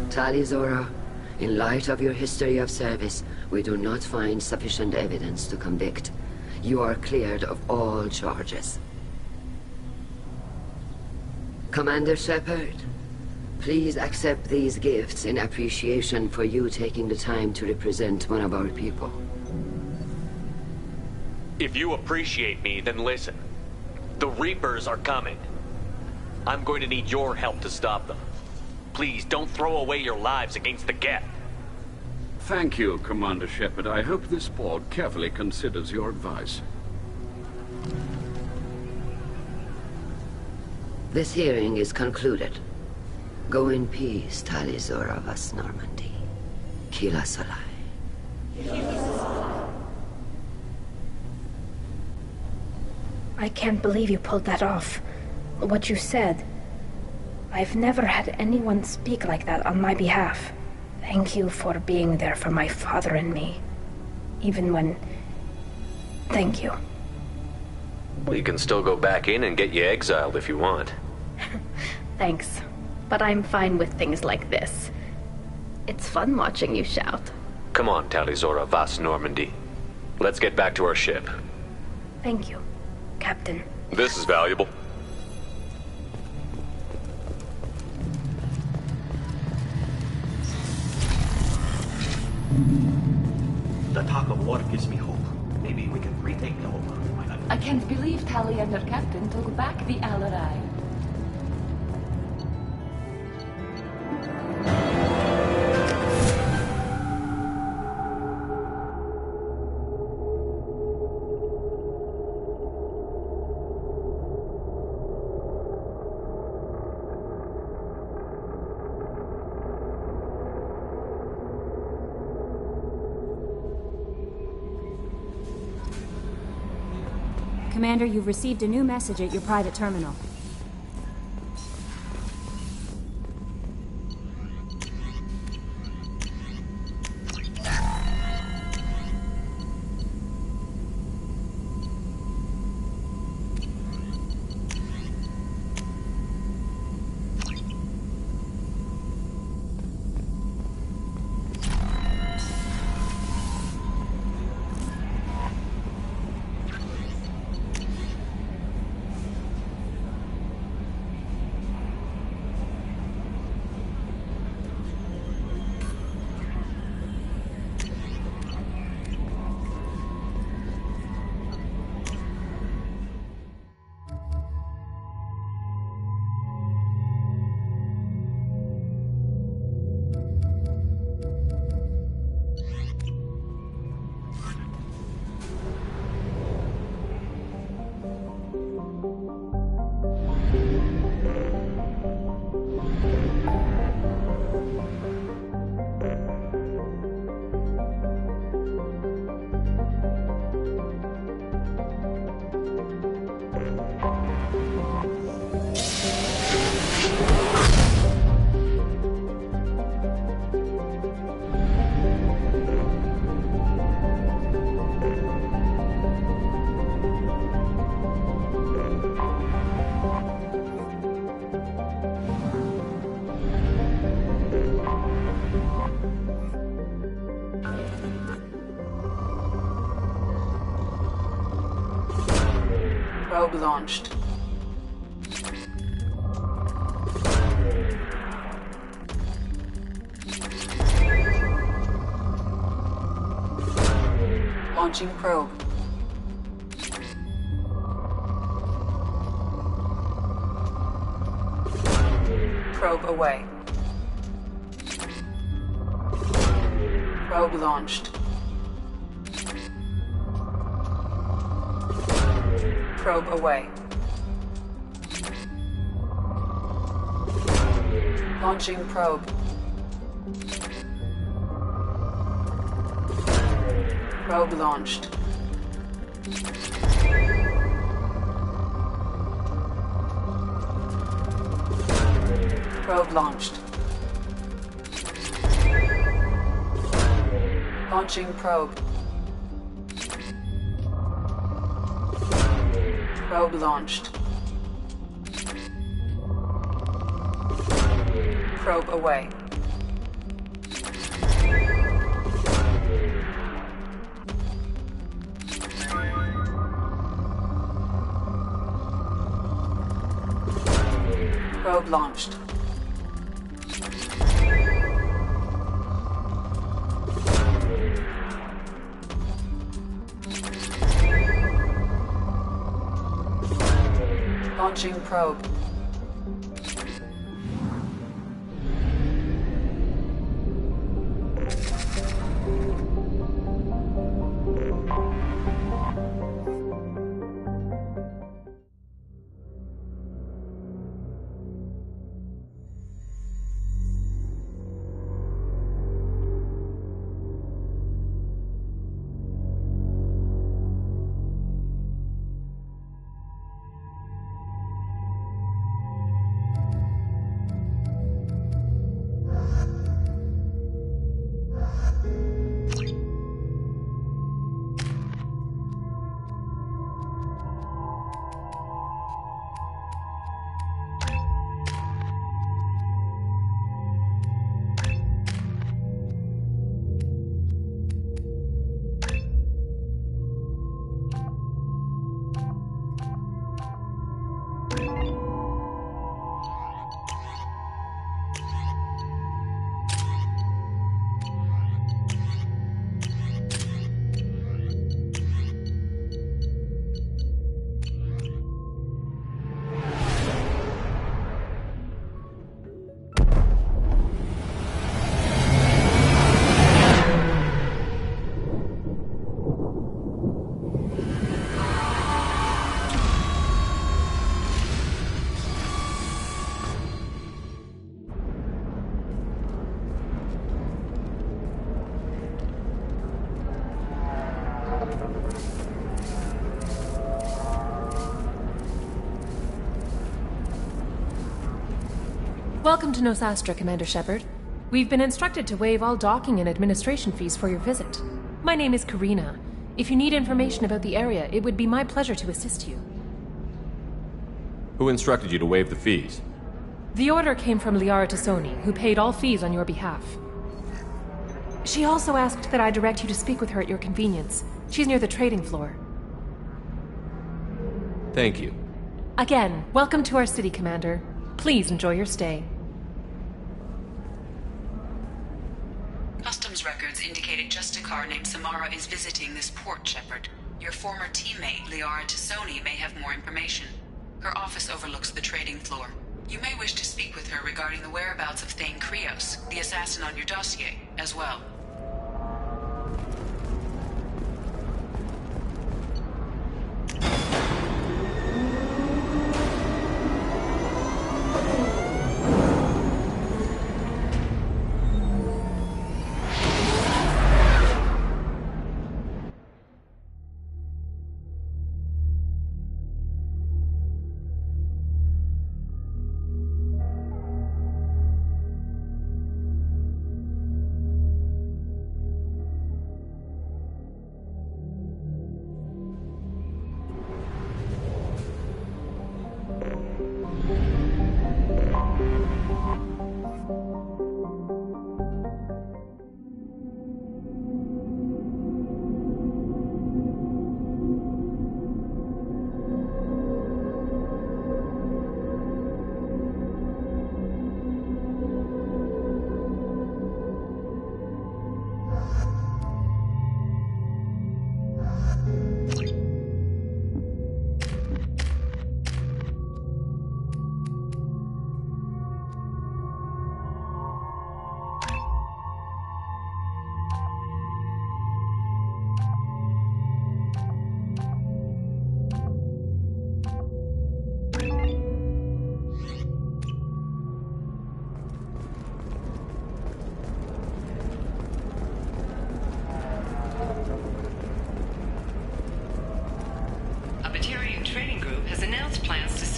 Talizora, in light of your history of service, we do not find sufficient evidence to convict. You are cleared of all charges. Commander Shepard, please accept these gifts in appreciation for you taking the time to represent one of our people. If you appreciate me, then listen. The Reapers are coming. I'm going to need your help to stop them. Please, don't throw away your lives against the Geth. Thank you, Commander Shepard. I hope this board carefully considers your advice. This hearing is concluded. Go in peace, Talizora Vas Normandy. Kila Salai. I can't believe you pulled that off. What you said. I've never had anyone speak like that on my behalf. Thank you for being there for my father and me. Even when... Thank you. We can still go back in and get you exiled if you want. Thanks. But I'm fine with things like this. It's fun watching you shout. Come on, Talizora Vas Normandy. Let's get back to our ship. Thank you, Captain. This is valuable. The talk of war gives me hope. Maybe we can retake Nova. I can't believe Tali and her captain took back the Alarai. Commander, you've received a new message at your private terminal. Probe launched. Launching probe. Probe away. Probe launched. Probe away. Launching probe. Probe launched. Probe launched. Launching probe. Probe launched. Probe away. Probe launched. Launching probe. Welcome to Nosastra, Commander Shepard. We've been instructed to waive all docking and administration fees for your visit. My name is Karina. If you need information about the area, it would be my pleasure to assist you. Who instructed you to waive the fees? The order came from Liara Tassoni, who paid all fees on your behalf. She also asked that I direct you to speak with her at your convenience. She's near the trading floor. Thank you. Again, welcome to our city, Commander. Please enjoy your stay. Customs records indicate a Justicar named Samara is visiting this port, Shepard. Your former teammate, Liara Tassoni, may have more information. Her office overlooks the trading floor. You may wish to speak with her regarding the whereabouts of Thane Krios, the assassin on your dossier, as well.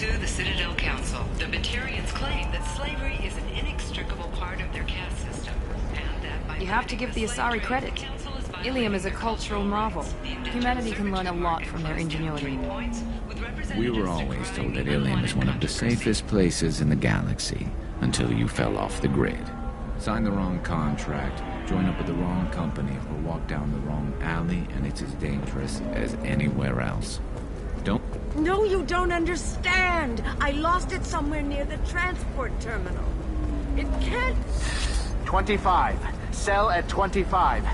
To the Citadel Council, the Batarians claim that slavery is an inextricable part of their caste system, and that by You have to give the Asari credit. Ilium is a cultural marvel. Humanity can learn a lot from their ingenuity. We were always told that Ilium is one of the safest places in the galaxy, until you fell off the grid. Sign the wrong contract, join up with the wrong company, or walk down the wrong alley, and it's as dangerous as anywhere else. Don't... No, you don't understand! I lost it somewhere near the transport terminal. It can't... 25. Cell at 25.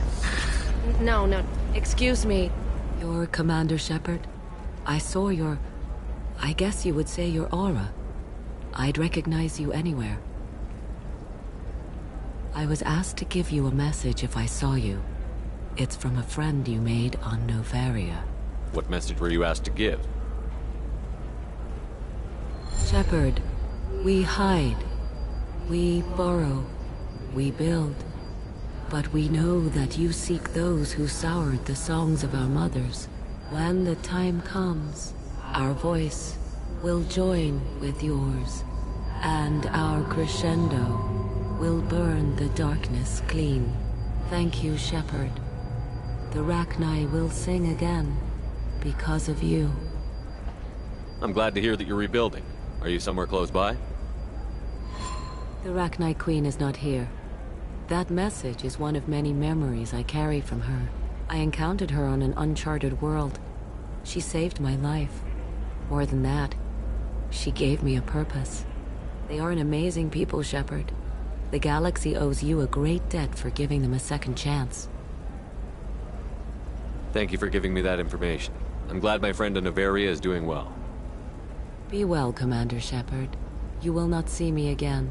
No. Excuse me. You're Commander Shepard? I saw your... I guess you would say your aura. I'd recognize you anywhere. I was asked to give you a message if I saw you. It's from a friend you made on Novaria. What message were you asked to give? Shepard, we hide. We borrow. We build. But we know that you seek those who soured the songs of our mothers. When the time comes, our voice will join with yours, and our crescendo will burn the darkness clean. Thank you, Shepard. The Rachni will sing again, because of you. I'm glad to hear that you're rebuilding. Are you somewhere close by? The Rachni Queen is not here. That message is one of many memories I carry from her. I encountered her on an uncharted world. She saved my life. More than that, she gave me a purpose. They are an amazing people, Shepard. The galaxy owes you a great debt for giving them a second chance. Thank you for giving me that information. I'm glad my friend in Novaria is doing well. Be well, Commander Shepard. You will not see me again.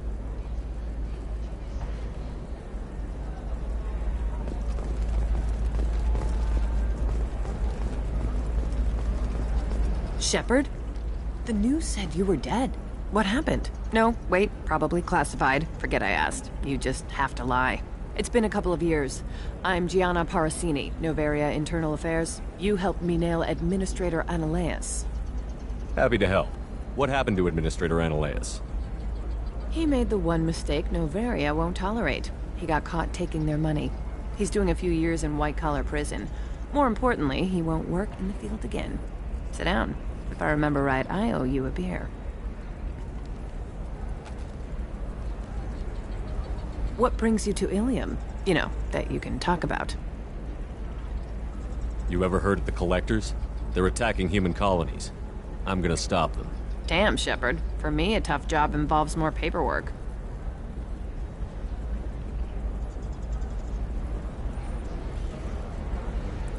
Shepard? The news said you were dead. What happened? No, wait, probably classified. Forget I asked. You just have to lie. It's been a couple of years. I'm Gianna Parasini, Novaria Internal Affairs. You helped me nail Administrator Analeus. Happy to help. What happened to Administrator Analeus? He made the one mistake Novaria won't tolerate. He got caught taking their money. He's doing a few years in white-collar prison. More importantly, he won't work in the field again. Sit down. If I remember right, I owe you a beer. What brings you to Ilium? You know, that you can talk about. You ever heard of the Collectors? They're attacking human colonies. I'm gonna stop them. Damn, Shepard. For me, a tough job involves more paperwork.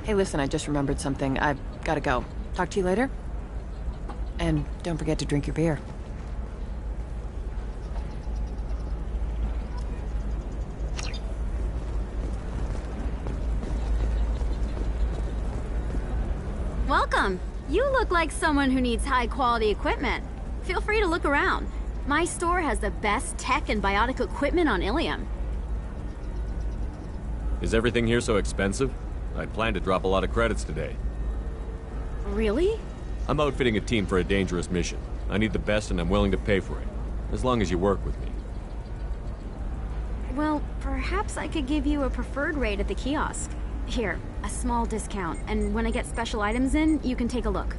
Hey, listen, I just remembered something. I've gotta go. Talk to you later? And don't forget to drink your beer. Welcome. You look like someone who needs high-quality equipment. Feel free to look around. My store has the best tech and biotic equipment on Ilium. Is everything here so expensive? I'd planned to drop a lot of credits today. Really? I'm outfitting a team for a dangerous mission. I need the best and I'm willing to pay for it. As long as you work with me. Well, perhaps I could give you a preferred rate at the kiosk. Here, a small discount, and when I get special items in, you can take a look.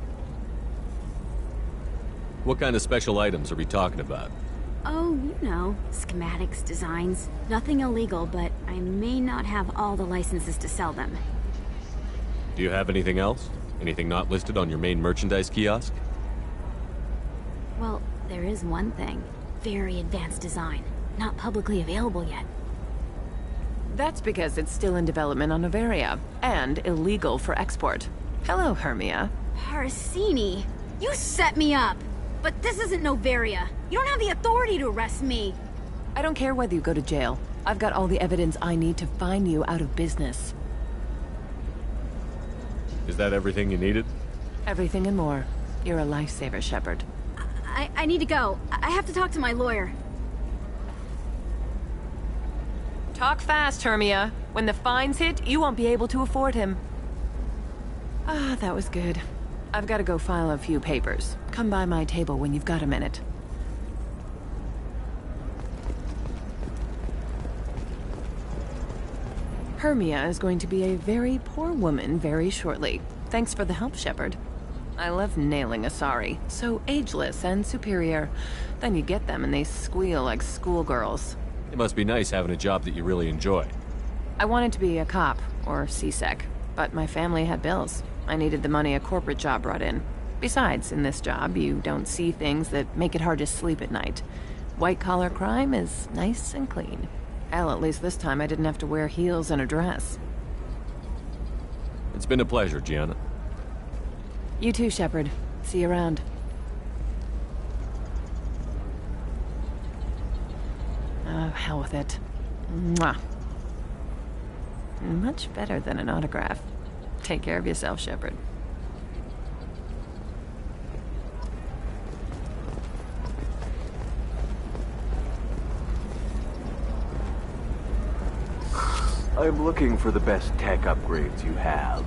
What kind of special items are we talking about? Oh, you know, schematics, designs. Nothing illegal, but I may not have all the licenses to sell them. Do you have anything else? Anything not listed on your main merchandise kiosk? Well, there is one thing. Very advanced design. Not publicly available yet. That's because it's still in development on Novaria, and illegal for export. Hello, Hermia. Parasini, you set me up! But this isn't Novaria. You don't have the authority to arrest me. I don't care whether you go to jail. I've got all the evidence I need to find you out of business. Is that everything you needed? Everything and more. You're a lifesaver, Shepard. I need to go. I have to talk to my lawyer. Talk fast, Hermia. When the fines hit, you won't be able to afford him. Ah, that was good. I've got to go file a few papers. Come by my table when you've got a minute. Hermia is going to be a very poor woman very shortly. Thanks for the help, Shepard. I love nailing Asari. So ageless and superior. Then you get them and they squeal like schoolgirls. It must be nice having a job that you really enjoy. I wanted to be a cop, or CSEC, but my family had bills. I needed the money a corporate job brought in. Besides, in this job, you don't see things that make it hard to sleep at night. White-collar crime is nice and clean. Hell, at least this time I didn't have to wear heels and a dress. It's been a pleasure, Gianna. You too, Shepard. See you around. Oh, hell with it. Mwah. Much better than an autograph. Take care of yourself, Shepard. I'm looking for the best tech upgrades you have.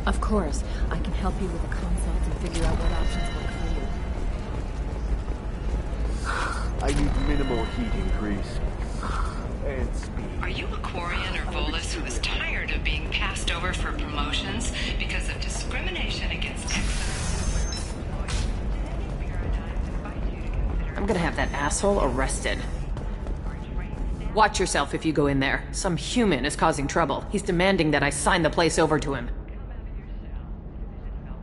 Of course, I can help you with the consults and figure out what options work for you. I need minimal heat increase. And speed. Are you a Quarian or Volus who is tired of being passed over for promotions because of discrimination against excellence? I'm gonna have that asshole arrested. Watch yourself if you go in there. Some human is causing trouble. He's demanding that I sign the place over to him.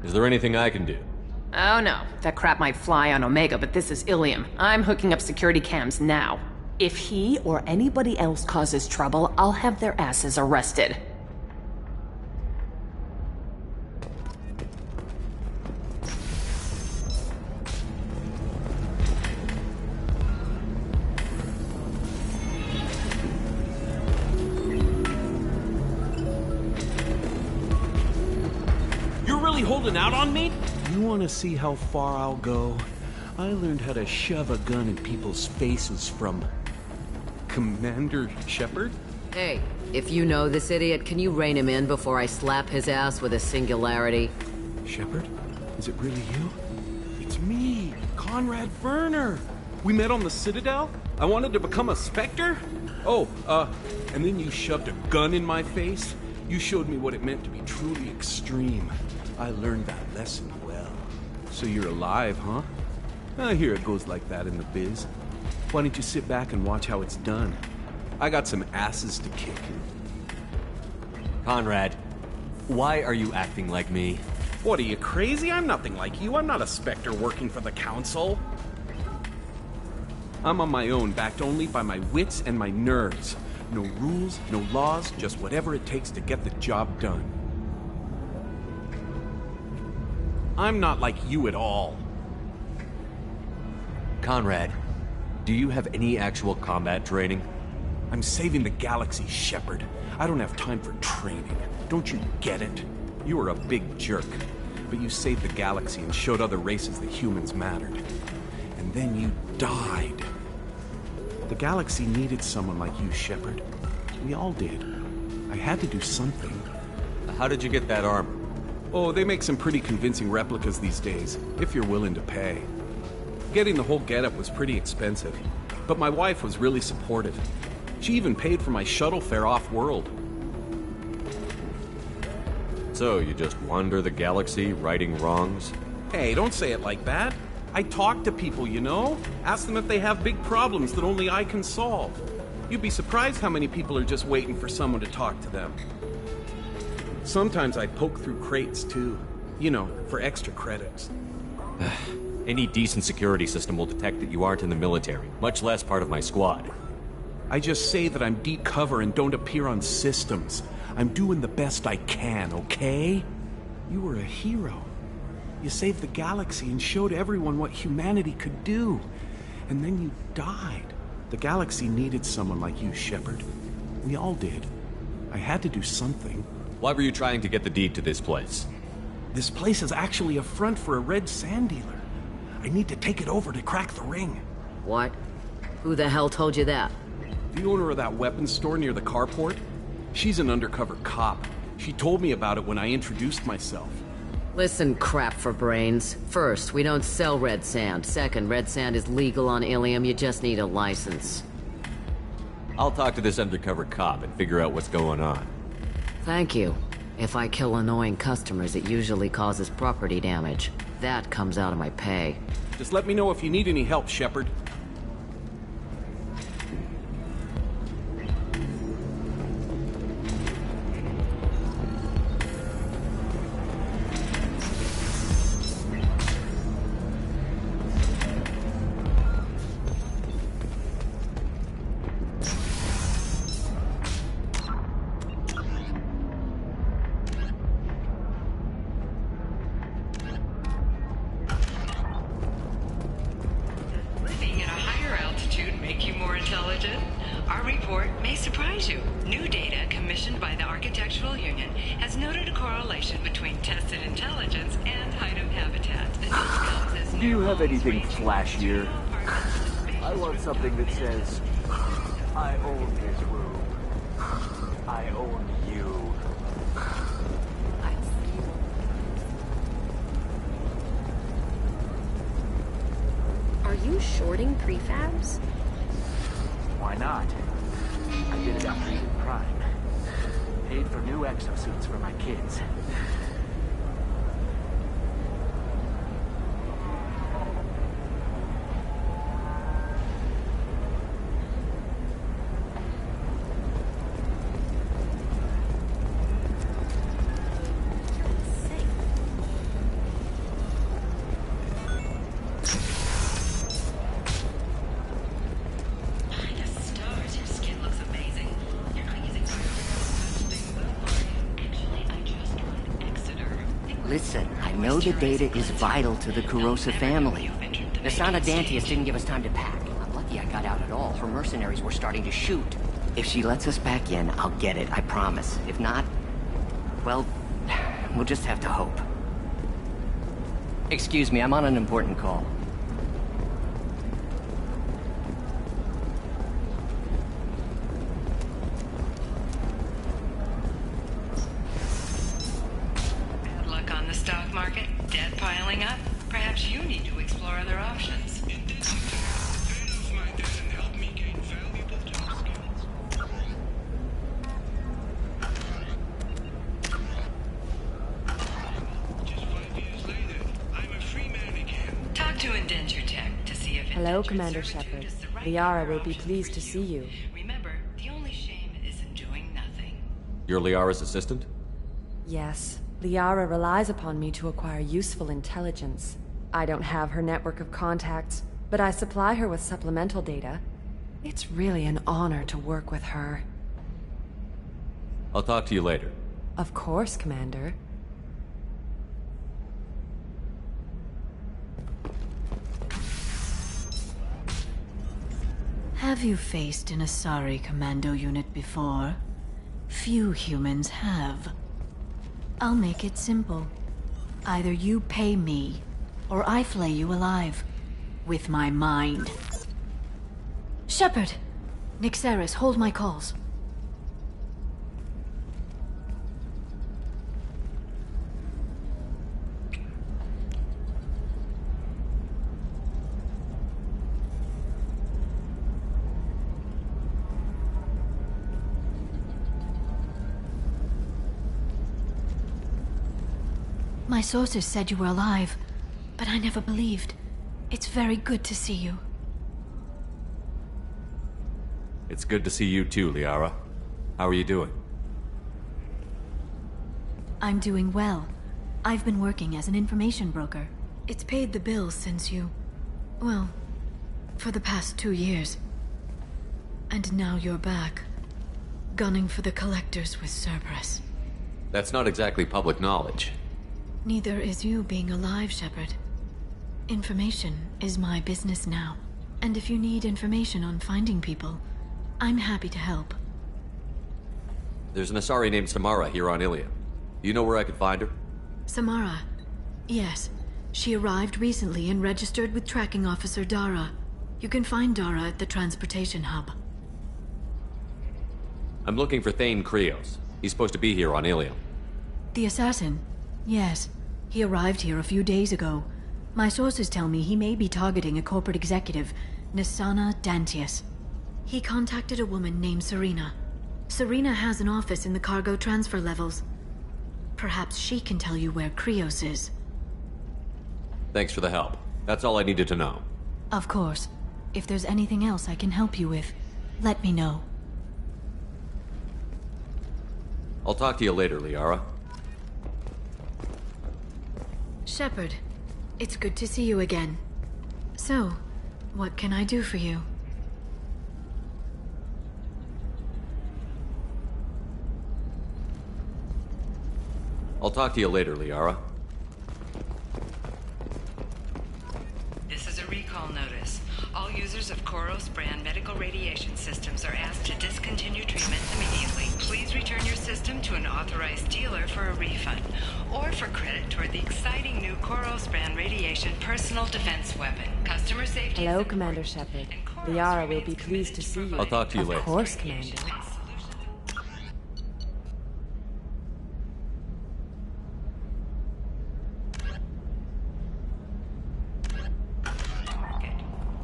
Is there anything I can do? Oh no, that crap might fly on Omega, but this is Ilium. I'm hooking up security cams now. If he or anybody else causes trouble, I'll have their asses arrested. Holding out on me? You want to see how far I'll go? I learned how to shove a gun in people's faces from... Commander Shepard? Hey, if you know this idiot, can you rein him in before I slap his ass with a singularity? Shepard? Is it really you? It's me, Conrad Werner. We met on the Citadel? I wanted to become a Spectre? Oh, and then you shoved a gun in my face? You showed me what it meant to be truly extreme. I learned that lesson well. So you're alive, huh? I hear it goes like that in the biz. Why don't you sit back and watch how it's done? I got some asses to kick. Conrad, why are you acting like me? What, are you crazy? I'm nothing like you. I'm not a Spectre working for the Council. I'm on my own, backed only by my wits and my nerves. No rules, no laws, just whatever it takes to get the job done. I'm not like you at all. Conrad, do you have any actual combat training? I'm saving the galaxy, Shepard. I don't have time for training. Don't you get it? You were a big jerk, but you saved the galaxy and showed other races that humans mattered. And then you died. The galaxy needed someone like you, Shepard. We all did. I had to do something. How did you get that armor? Oh, they make some pretty convincing replicas these days, if you're willing to pay. Getting the whole getup was pretty expensive, but my wife was really supportive. She even paid for my shuttle fare off-world. So, you just wander the galaxy, righting wrongs? Hey, don't say it like that. I talk to people, you know? Ask them if they have big problems that only I can solve. You'd be surprised how many people are just waiting for someone to talk to them. Sometimes I poke through crates, too. You know, for extra credits. Any decent security system will detect that you aren't in the military, much less part of my squad. I just say that I'm deep cover and don't appear on systems. I'm doing the best I can, okay? You were a hero. You saved the galaxy and showed everyone what humanity could do. And then you died. The galaxy needed someone like you, Shepard. We all did. I had to do something. Why were you trying to get the deed to this place? This place is actually a front for a red sand dealer. I need to take it over to crack the ring. What? Who the hell told you that? The owner of that weapons store near the carport? She's an undercover cop. She told me about it when I introduced myself. Listen, crap for brains. First, we don't sell red sand. Second, red sand is legal on Ilium. You just need a license. I'll talk to this undercover cop and figure out what's going on. Thank you. If I kill annoying customers, it usually causes property damage. That comes out of my pay. Just let me know if you need any help, Shepard. Anything flashier? I want something that says, I own this room. I own you. Are you shorting prefabs? Why not? I did it after Eden Prime. Paid for new exosuits for my kids. Listen, I know the data is vital to the Kurosa family. Nasana Dantius didn't give us time to pack. I'm lucky I got out at all. Her mercenaries were starting to shoot. If she lets us back in, I'll get it, I promise. If not, well, we'll just have to hope. Excuse me, I'm on an important call. Hello, Commander Shepard. Liara will be pleased to see you. Remember, the only shame is in doing nothing. You're Liara's assistant? Yes. Liara relies upon me to acquire useful intelligence. I don't have her network of contacts, but I supply her with supplemental data. It's really an honor to work with her. I'll talk to you later. Of course, Commander. Have you faced an Asari commando unit before? Few humans have. I'll make it simple. Either you pay me, or I flay you alive. With my mind. Shepard! Nixeris, hold my calls. My sources said you were alive, but I never believed. It's very good to see you. It's good to see you too, Liara. How are you doing? I'm doing well. I've been working as an information broker. It's paid the bills since you... well, for the past 2 years. And now you're back, gunning for the Collectors with Cerberus. That's not exactly public knowledge. Neither is you being alive, Shepard. Information is my business now. And if you need information on finding people, I'm happy to help. There's an Asari named Samara here on Ilium. You know where I could find her? Samara. Yes. She arrived recently and registered with Tracking Officer Dara. You can find Dara at the transportation hub. I'm looking for Thane Krios. He's supposed to be here on Ilium. The assassin? Yes. He arrived here a few days ago. My sources tell me he may be targeting a corporate executive, Nisana Dantius. He contacted a woman named Serena. Serena has an office in the cargo transfer levels. Perhaps she can tell you where Krios is. Thanks for the help. That's all I needed to know. Of course. If there's anything else I can help you with, let me know. I'll talk to you later, Liara. Shepard, it's good to see you again. So, what can I do for you? I'll talk to you later, Liara. This is a recall notice. All users of Koros brand medical radiation systems are asked to discontinue treatment immediately. Please return your system to an authorized dealer for a refund, or for credit toward the exciting new Koros brand radiation personal defense weapon. Customer safety. Hello, Commander Shepard. Liara will be pleased to see you. I'll talk to you later. Of course, Commander.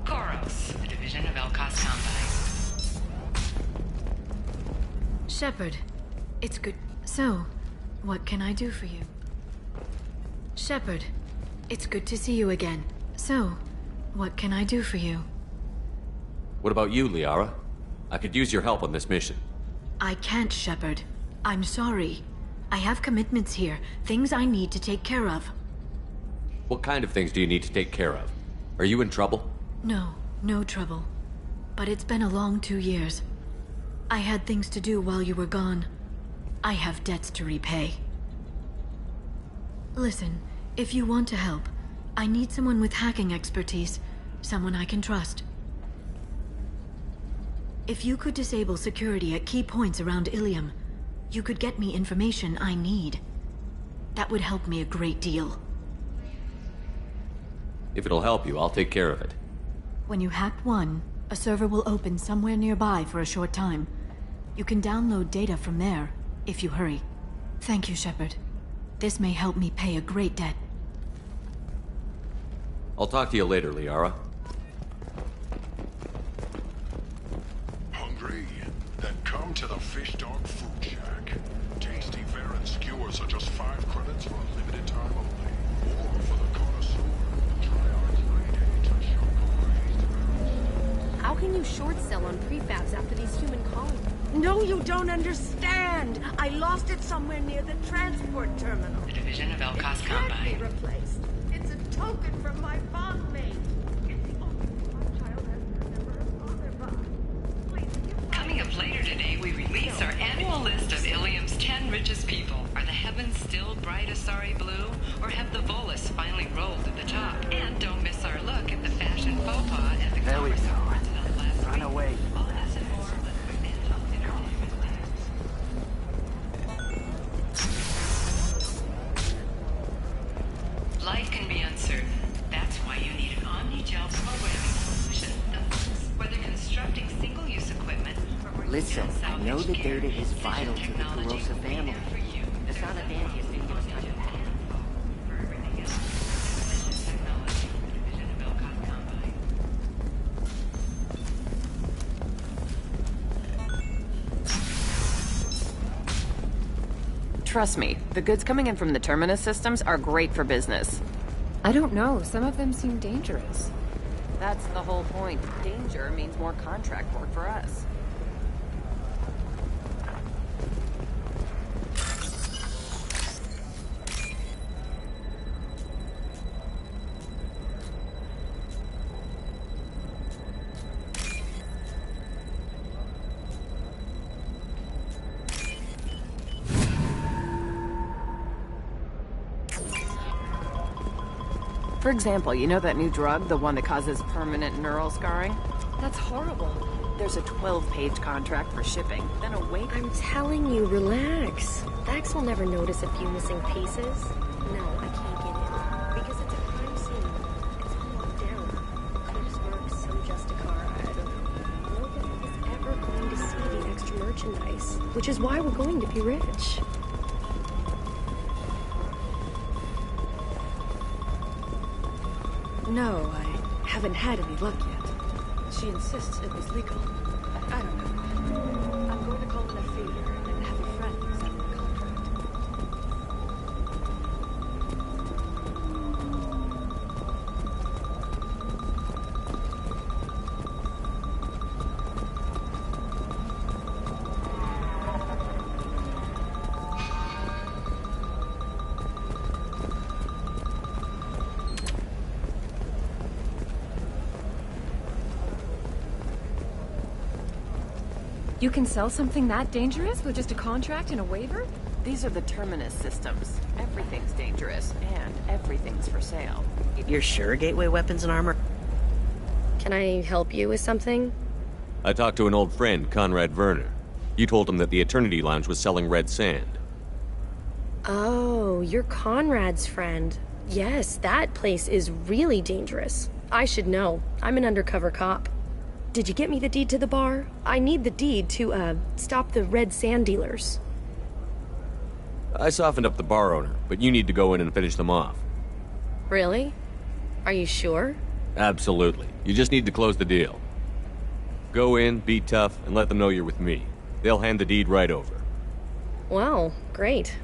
Koros, a division of Elkos Combine. Shepard, it's good. So, what can I do for you? Shepard, it's good to see you again. So, what can I do for you? What about you, Liara? I could use your help on this mission. I can't, Shepard. I'm sorry. I have commitments here, things I need to take care of. What kind of things do you need to take care of? Are you in trouble? No, no trouble. But it's been a long 2 years. I had things to do while you were gone. I have debts to repay. Listen, if you want to help, I need someone with hacking expertise. Someone I can trust. If you could disable security at key points around Ilium, you could get me information I need. That would help me a great deal. If it'll help you, I'll take care of it. When you hack one, a server will open somewhere nearby for a short time. You can download data from there, if you hurry. Thank you, Shepard. This may help me pay a great debt. I'll talk to you later, Liara. Hungry? Then come to the Fish Dog Food Shack. Tasty Varen skewers are just 5 credits for a limited time only. Or for the connoisseur, try our 3-day to How can you short sell on prefabs after these human colonies? No, you don't understand. I lost it somewhere near the transport terminal. The division of Elkos It can't be Combine. replaced. It's a token from my bondmate. It's the only thing my child has to remember her father by. Please, if you Coming up later today, we release our annual list of Ilium's 10 richest people. Are the heavens still bright Asari blue, or have the Volus finally rolled at the top? And don't miss our look at the fashion faux pas at the There we Commerce go. Awards held last Run week. away. All this and more with Phantom Entertainment. Life can be uncertain. That's why you need an omni-gel programming solution that works whether constructing single-use equipment or working Listen, on I know salvage the gear. data is Precision vital to the technology Kurosa will be family. there for you. Nisana Dantius didn't give us time to pack. For everything else, precision technology, division of Elkos Combine. Trust me, the goods coming in from the Terminus systems are great for business. I don't know. Some of them seem dangerous. That's the whole point. Danger means more contract work for us. For example, you know that new drug, the one that causes permanent neural scarring? That's horrible. There's a 12-page contract for shipping, then a wait. I'm telling you, relax. Vax will never notice a few missing pieces. No, I can't get in. Because it's a crime scene. It's all locked down. Cliff's marks, some Justicar, I don't know. Nobody is ever going to see the extra merchandise. Which is why we're going to be rich. No, I haven't had any luck yet. She insists it was legal. I don't know. I'm going to call in a favor and have a friend sign the contract. You can sell something that dangerous with just a contract and a waiver? These are the Terminus systems. Everything's dangerous, and everything's for sale. You're sure gateway weapons and armor? Can I help you with something? I talked to an old friend, Conrad Werner. You told him that the Eternity Lounge was selling red sand. Oh, you're Conrad's friend. Yes, that place is really dangerous. I should know. I'm an undercover cop. Did you get me the deed to the bar? I need the deed to, stop the red sand dealers. I softened up the bar owner, but you need to go in and finish them off. Really? Are you sure? Absolutely. You just need to close the deal. Go in, be tough, and let them know you're with me. They'll hand the deed right over. Well, great.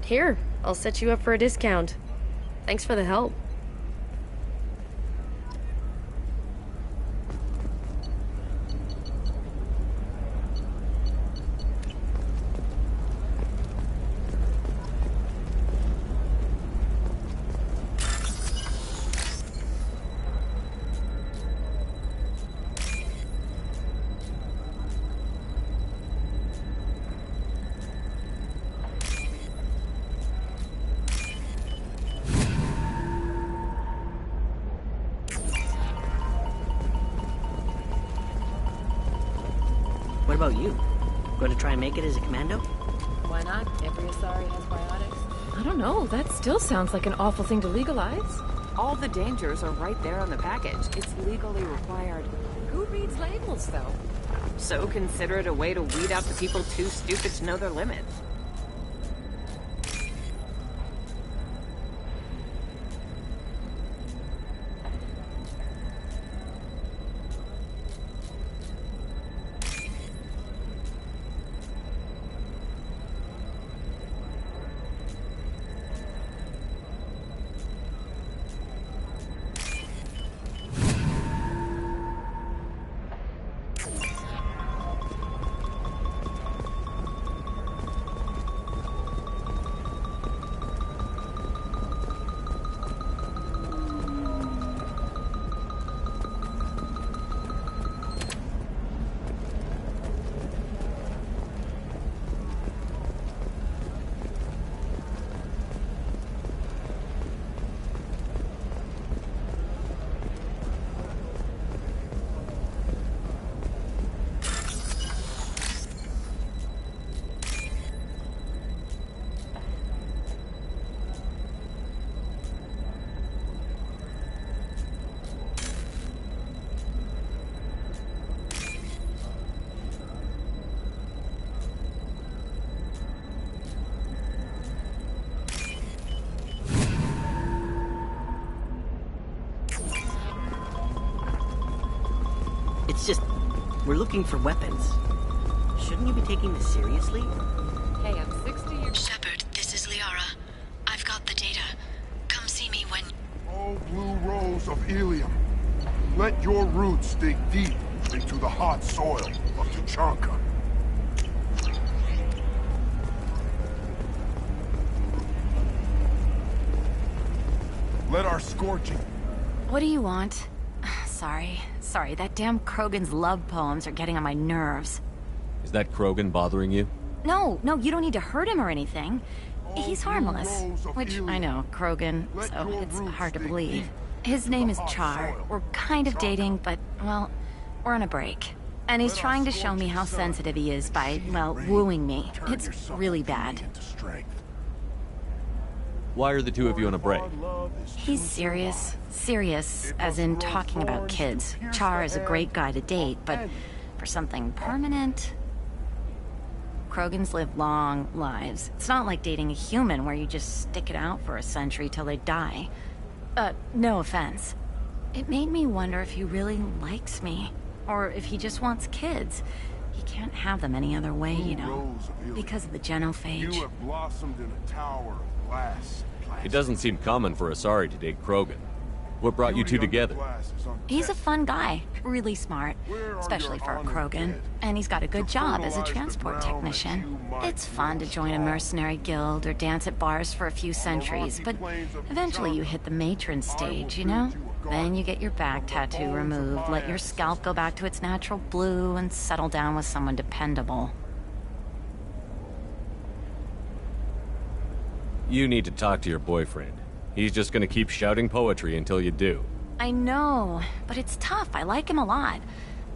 Here, I'll set you up for a discount. Thanks for the help. What about you? Going to try and make it as a commando? Why not? Every Asari has biotics. I don't know. That still sounds like an awful thing to legalize. All the dangers are right there on the package. It's legally required. Who reads labels, though? So consider it a way to weed out the people too stupid to know their limits. It's just, we're looking for weapons. Shouldn't you be taking this seriously? Hey, I'm 60 years... Shepard, this is Liara. I've got the data. Come see me when... Oh, blue rose of Ilium. Let your roots dig deep into the hot soil of Tuchanka. Let our scorching... What do you want? Sorry, that damn Krogan's love poems are getting on my nerves. Is that Krogan bothering you? No, you don't need to hurt him or anything. He's harmless. Which, I know, Krogan, so it's hard to believe. His name is Char. We're kind of dating, but, well, we're on a break. And he's trying to show me how sensitive he is by, well, wooing me. It's really bad. Why are the two of you on a break? He's serious. Serious, as in talking about kids. Char is a great guy to date, but for something permanent... Krogans live long lives. It's not like dating a human where you just stick it out for a century till they die. No offense. It made me wonder if he really likes me. Or if he just wants kids. He can't have them any other way, you know. Because of the genophage. You have blossomed in a tower of glass. It doesn't seem common for Asari to date Krogan. What brought you two together? He's a fun guy. Really smart. Especially for a Krogan. And he's got a good job as a transport technician. It's fun to join a mercenary guild or dance at bars for a few centuries, but eventually you hit the matron stage, you know? Then you get your back tattoo removed, let your scalp go back to its natural blue, and settle down with someone dependable. You need to talk to your boyfriend. He's just gonna keep shouting poetry until you do. I know, but it's tough. I like him a lot.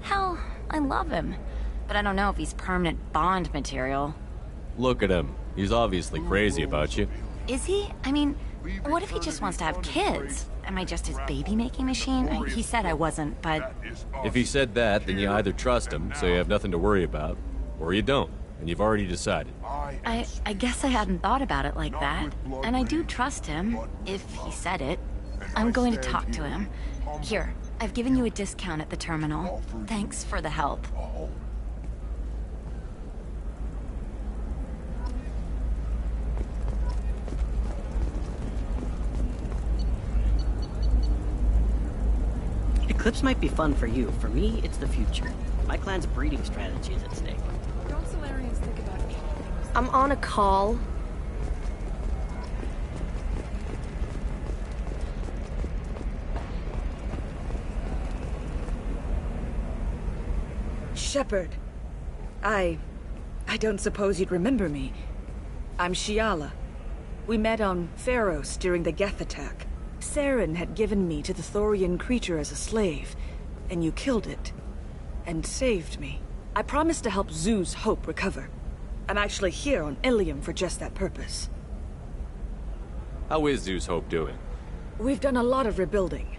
Hell, I love him. But I don't know if he's permanent Bond material. Look at him. He's obviously crazy about you. Is he? I mean, what if he just wants to have kids? Am I just his baby-making machine? He said I wasn't, but... If he said that, then you either trust him, so you have nothing to worry about, or you don't, and you've already decided. I guess I hadn't thought about it like that. And I do trust him, if he said it. I'm going to talk to him. Here, I've given you a discount at the terminal. Thanks for the help. Eclipse might be fun for you. For me, it's the future. My clan's breeding strategy is at stake. Don't Solarians think about anything? I'm on a call. Shepard. I don't suppose you'd remember me. I'm Shiala. We met on Pharos during the Geth attack. Saren had given me to the Thorian creature as a slave, and you killed it. And saved me. I promised to help Zeus Hope recover. I'm actually here on Ilium for just that purpose. How is Zeus Hope doing? We've done a lot of rebuilding.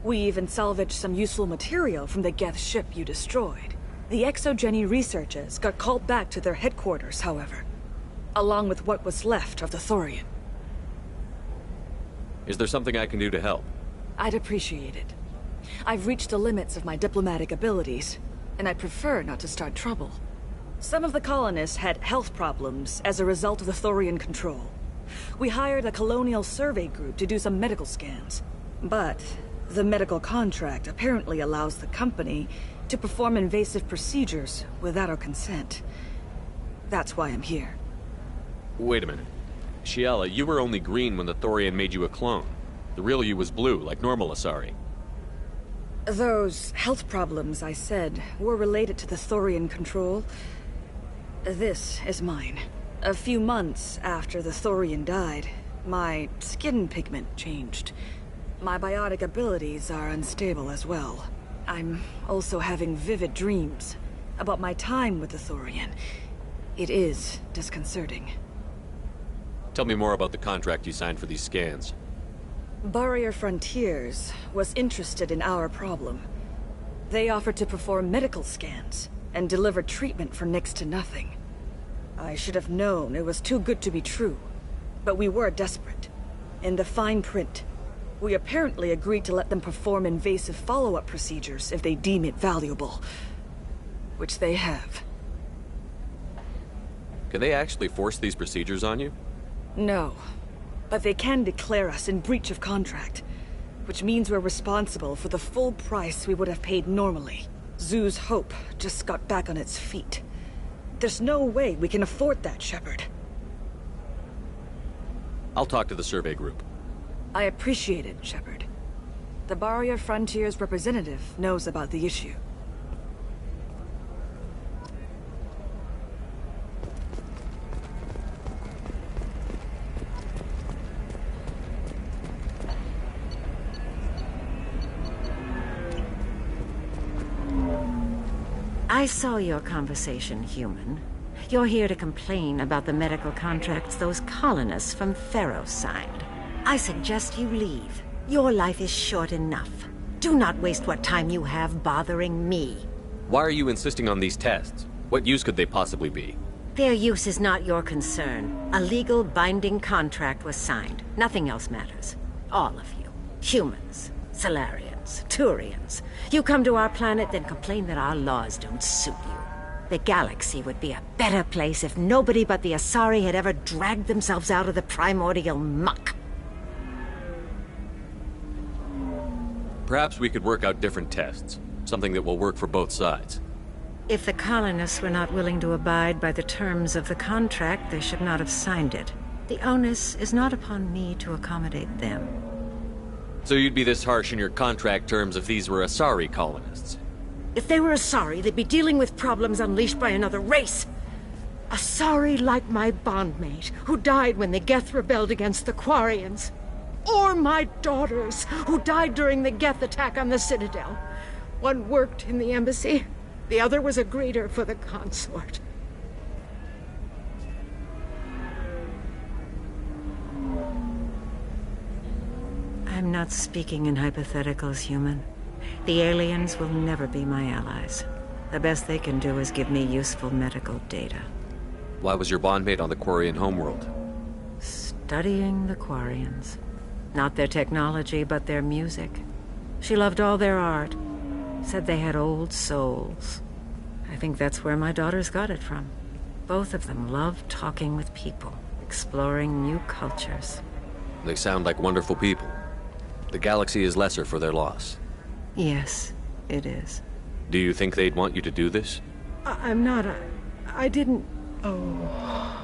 We even salvaged some useful material from the Geth ship you destroyed. The Exogeny researchers got called back to their headquarters, however, along with what was left of the Thorian. Is there something I can do to help? I'd appreciate it. I've reached the limits of my diplomatic abilities, and I prefer not to start trouble. Some of the colonists had health problems as a result of the Thorian control. We hired a colonial survey group to do some medical scans. But the medical contract apparently allows the company to perform invasive procedures without our consent. That's why I'm here. Wait a minute. Shiala, you were only green when the Thorian made you a clone. The real you was blue, like normal Asari. Those health problems I said were related to the Thorian control. This is mine. A few months after the Thorian died, my skin pigment changed. My biotic abilities are unstable as well. I'm also having vivid dreams about my time with the Thorian. It is disconcerting. Tell me more about the contract you signed for these scans. Barrier Frontiers was interested in our problem. They offered to perform medical scans and deliver treatment for next to nothing. I should have known it was too good to be true, but we were desperate. In the fine print, we apparently agreed to let them perform invasive follow-up procedures if they deem it valuable. Which they have. Can they actually force these procedures on you? No, but they can declare us in breach of contract, which means we're responsible for the full price we would have paid normally. Zeus Hope just got back on its feet. There's no way we can afford that, Shepard. I'll talk to the survey group. I appreciate it, Shepard. The Barrier Frontiers representative knows about the issue. I saw your conversation, human. You're here to complain about the medical contracts those colonists from Theros signed. I suggest you leave. Your life is short enough. Do not waste what time you have bothering me. Why are you insisting on these tests? What use could they possibly be? Their use is not your concern. A legal binding contract was signed. Nothing else matters. All of you. Humans, Solarians, Turians. You come to our planet, then complain that our laws don't suit you. The galaxy would be a better place if nobody but the Asari had ever dragged themselves out of the primordial muck. Perhaps we could work out different tests. Something that will work for both sides. If the colonists were not willing to abide by the terms of the contract, they should not have signed it. The onus is not upon me to accommodate them. So you'd be this harsh in your contract terms if these were Asari colonists? If they were Asari, they'd be dealing with problems unleashed by another race. Asari like my bondmate, who died when the Geth rebelled against the Quarians. Or my daughters, who died during the Geth attack on the Citadel. One worked in the embassy, the other was a greeter for the consort. I'm not speaking in hypotheticals, human. The aliens will never be my allies. The best they can do is give me useful medical data. Why was your bondmate on the Quarian homeworld? Studying the Quarians. Not their technology, but their music. She loved all their art. Said they had old souls. I think that's where my daughters got it from. Both of them loved talking with people, exploring new cultures. They sound like wonderful people. The galaxy is lesser for their loss. Yes, it is. Do you think they'd want you to do this? I'm not. I didn't. Oh.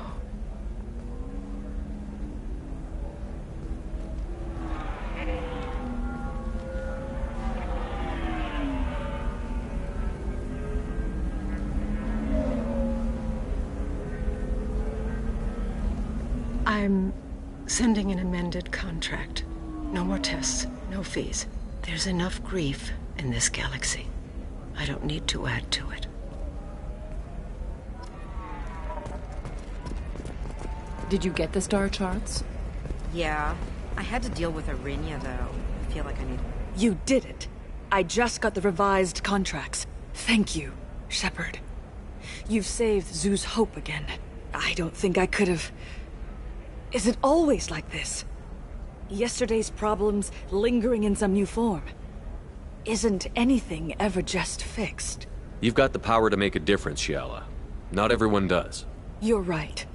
I'm sending an amended contract. No more tests, no fees. There's enough grief in this galaxy. I don't need to add to it. Did you get the star charts? Yeah. I had to deal with Arinia, though. I feel like I need... You did it. I just got the revised contracts. Thank you, Shepard. You've saved Zoo's hope again. I don't think I could have... Is it always like this? Yesterday's problems lingering in some new form. Isn't anything ever just fixed? You've got the power to make a difference, Shiala. Not everyone does. You're right.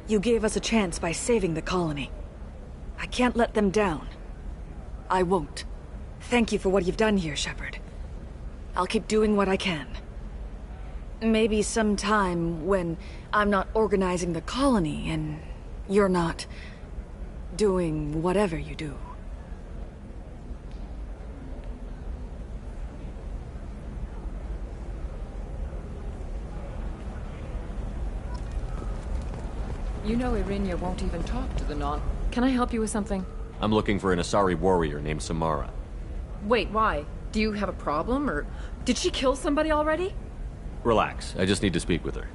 You gave us a chance by saving the colony. I can't let them down. I won't. Thank you for what you've done here, Shepard. I'll keep doing what I can. Maybe sometime when I'm not organizing the colony and you're not doing whatever you do. You know Irinia won't even talk to the non... Can I help you with something? I'm looking for an Asari warrior named Samara. Wait, why? Do you have a problem, or... Did she kill somebody already? Relax, I just need to speak with her.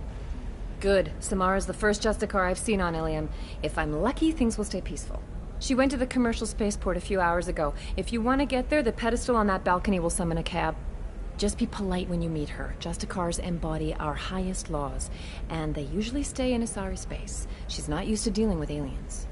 Good. Samara's the first Justicar I've seen on Ilium. If I'm lucky, things will stay peaceful. She went to the commercial spaceport a few hours ago. If you want to get there, the pedestal on that balcony will summon a cab. Just be polite when you meet her. Justicars embody our highest laws, and they usually stay in Asari space. She's not used to dealing with aliens.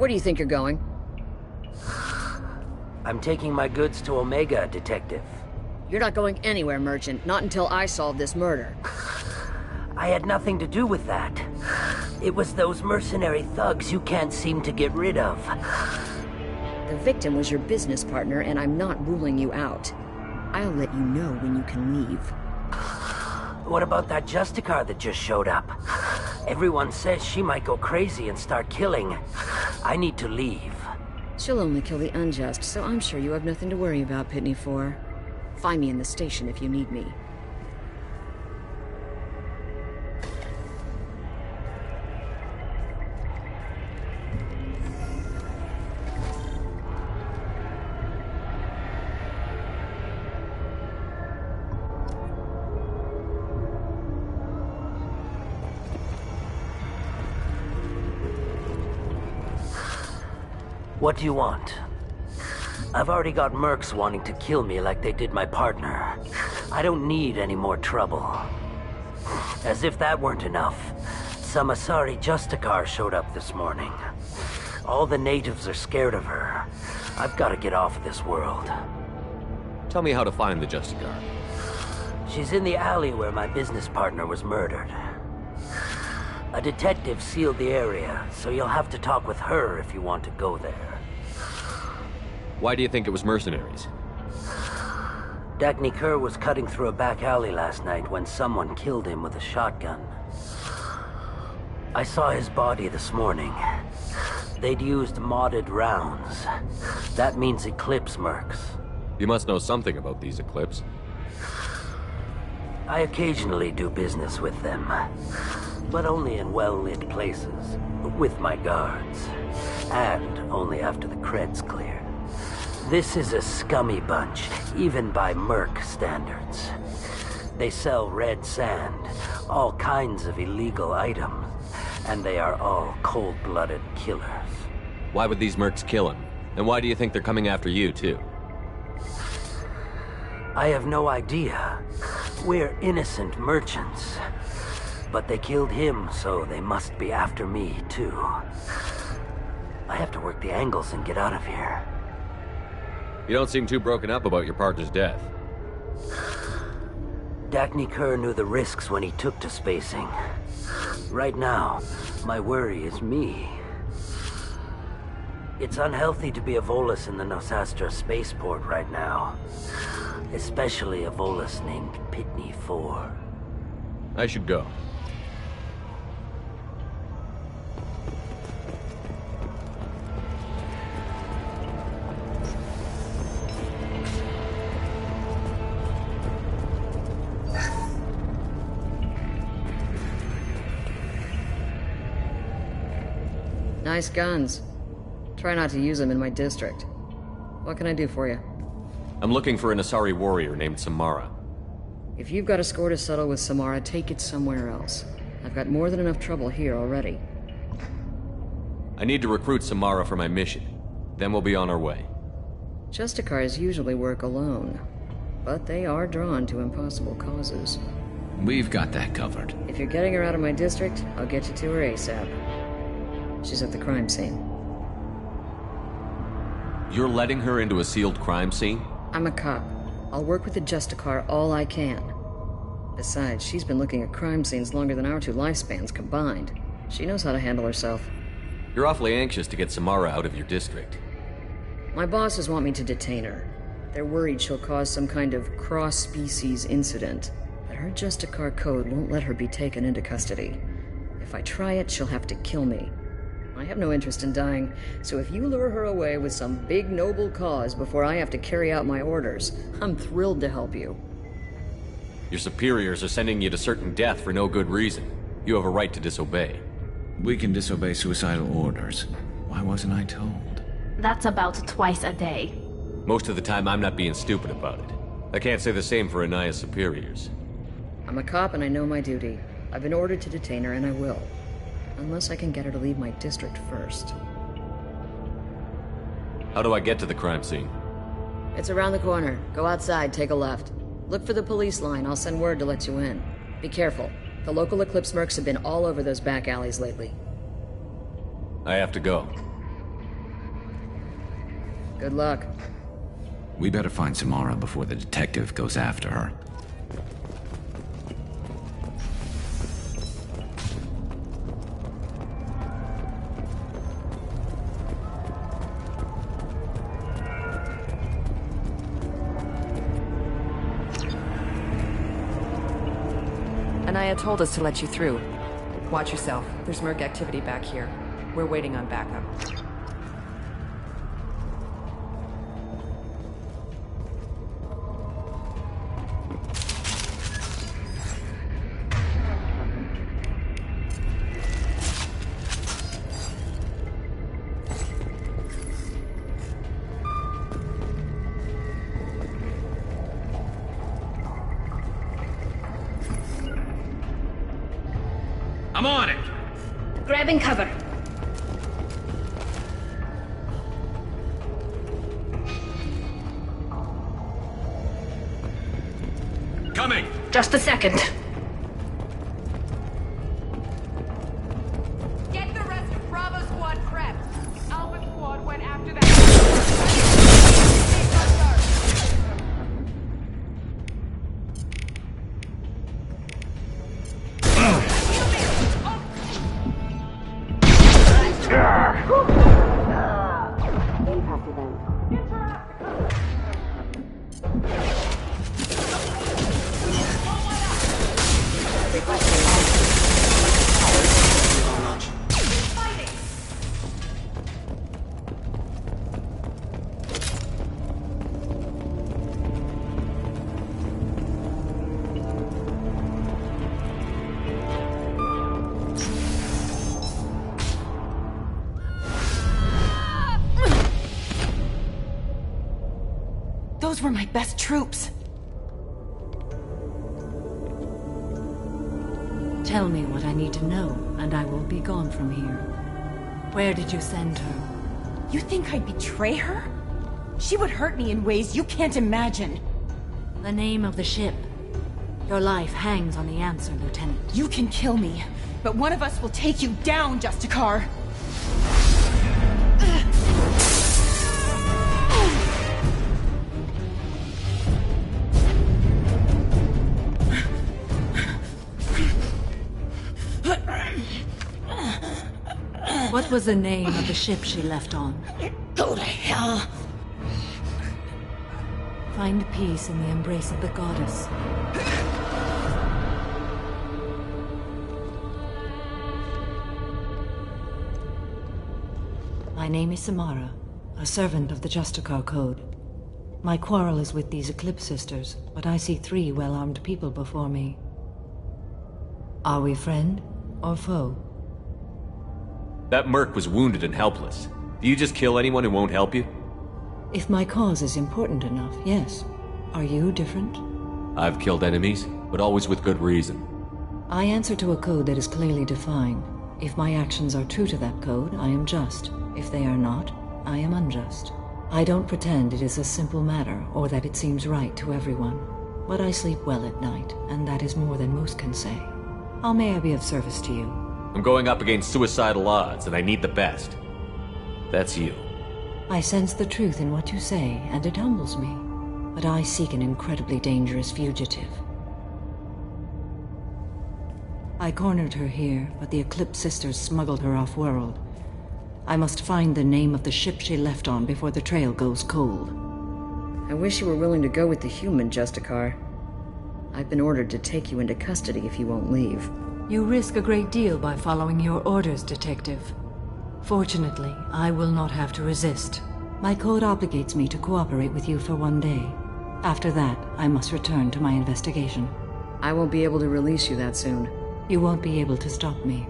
Where do you think you're going? I'm taking my goods to Omega, Detective. You're not going anywhere, Merchant. Not until I solve this murder. I had nothing to do with that. It was those mercenary thugs you can't seem to get rid of. The victim was your business partner, and I'm not ruling you out. I'll let you know when you can leave. What about that Justicar that just showed up? Everyone says she might go crazy and start killing. I need to leave. She'll only kill the unjust, so I'm sure you have nothing to worry about, Pitney 4. Find me in the station if you need me. What do you want? I've already got mercs wanting to kill me like they did my partner. I don't need any more trouble. As if that weren't enough, some Asari Justicar showed up this morning. All the natives are scared of her. I've got to get off of this world. Tell me how to find the Justicar. She's in the alley where my business partner was murdered. A detective sealed the area, so you'll have to talk with her if you want to go there. Why do you think it was mercenaries? Dagny Kerr was cutting through a back alley last night when someone killed him with a shotgun. I saw his body this morning. They'd used modded rounds. That means Eclipse mercs. You must know something about these Eclipse. I occasionally do business with them, but only in well-lit places, with my guards, and only after the cred's cleared. This is a scummy bunch, even by merc standards. They sell red sand, all kinds of illegal items, and they are all cold-blooded killers. Why would these mercs kill him? And why do you think they're coming after you, too? I have no idea. We're innocent merchants. But they killed him, so they must be after me, too. I have to work the angles and get out of here. You don't seem too broken up about your partner's death. Dagny Kerr knew the risks when he took to spacing. Right now, my worry is me. It's unhealthy to be a Volus in the Nosastra spaceport right now. Especially a Volus named Pitney 4. I should go. Nice guns. Try not to use them in my district. What can I do for you? I'm looking for an Asari warrior named Samara. If you've got a score to settle with Samara, take it somewhere else. I've got more than enough trouble here already. I need to recruit Samara for my mission. Then we'll be on our way. Justicars usually work alone, but they are drawn to impossible causes. We've got that covered. If you're getting her out of my district, I'll get you to her ASAP. She's at the crime scene. You're letting her into a sealed crime scene? I'm a cop. I'll work with the Justicar all I can. Besides, she's been looking at crime scenes longer than our two lifespans combined. She knows how to handle herself. You're awfully anxious to get Samara out of your district. My bosses want me to detain her. They're worried she'll cause some kind of cross-species incident, but her Justicar code won't let her be taken into custody. If I try it, she'll have to kill me. I have no interest in dying, so if you lure her away with some big noble cause before I have to carry out my orders, I'm thrilled to help you. Your superiors are sending you to certain death for no good reason. You have a right to disobey. We can disobey suicidal orders. Why wasn't I told? That's about twice a day. Most of the time I'm not being stupid about it. I can't say the same for Anaya's superiors. I'm a cop and I know my duty. I've been ordered to detain her and I will. Unless I can get her to leave my district first. How do I get to the crime scene? It's around the corner. Go outside, take a left. Look for the police line. I'll send word to let you in. Be careful. The local Eclipse mercs have been all over those back alleys lately. I have to go. Good luck. We better find Samara before the detective goes after her. Anaya told us to let you through. Watch yourself. There's Merc activity back here. We're waiting on backup. I'm on it! Grabbing cover. Coming! Just a second. Get the rest of Bravo Squad prepped. Alpha Squad went after that. Those were my best troops. Tell me what I need to know, and I will be gone from here. Where did you send her? You think I'd betray her? She would hurt me in ways you can't imagine. The name of the ship. Your life hangs on the answer, Lieutenant. You can kill me, but one of us will take you down, Justicar. What was the name of the ship she left on? Go to hell. Find peace in the embrace of the goddess. My name is Samara, a servant of the Justicar Code. My quarrel is with these Eclipse Sisters, but I see 3 well-armed people before me. Are we friend or foe? That merc was wounded and helpless. Do you just kill anyone who won't help you? If my cause is important enough, yes. Are you different? I've killed enemies, but always with good reason. I answer to a code that is clearly defined. If my actions are true to that code, I am just. If they are not, I am unjust. I don't pretend it is a simple matter, or that it seems right to everyone. But I sleep well at night, and that is more than most can say. How may I be of service to you? I'm going up against suicidal odds, and I need the best. That's you. I sense the truth in what you say, and it humbles me. But I seek an incredibly dangerous fugitive. I cornered her here, but the Eclipse Sisters smuggled her off-world. I must find the name of the ship she left on before the trail goes cold. I wish you were willing to go with the human, Justicar. I've been ordered to take you into custody if you won't leave. You risk a great deal by following your orders, Detective. Fortunately, I will not have to resist. My code obligates me to cooperate with you for 1 day. After that, I must return to my investigation. I won't be able to release you that soon. You won't be able to stop me.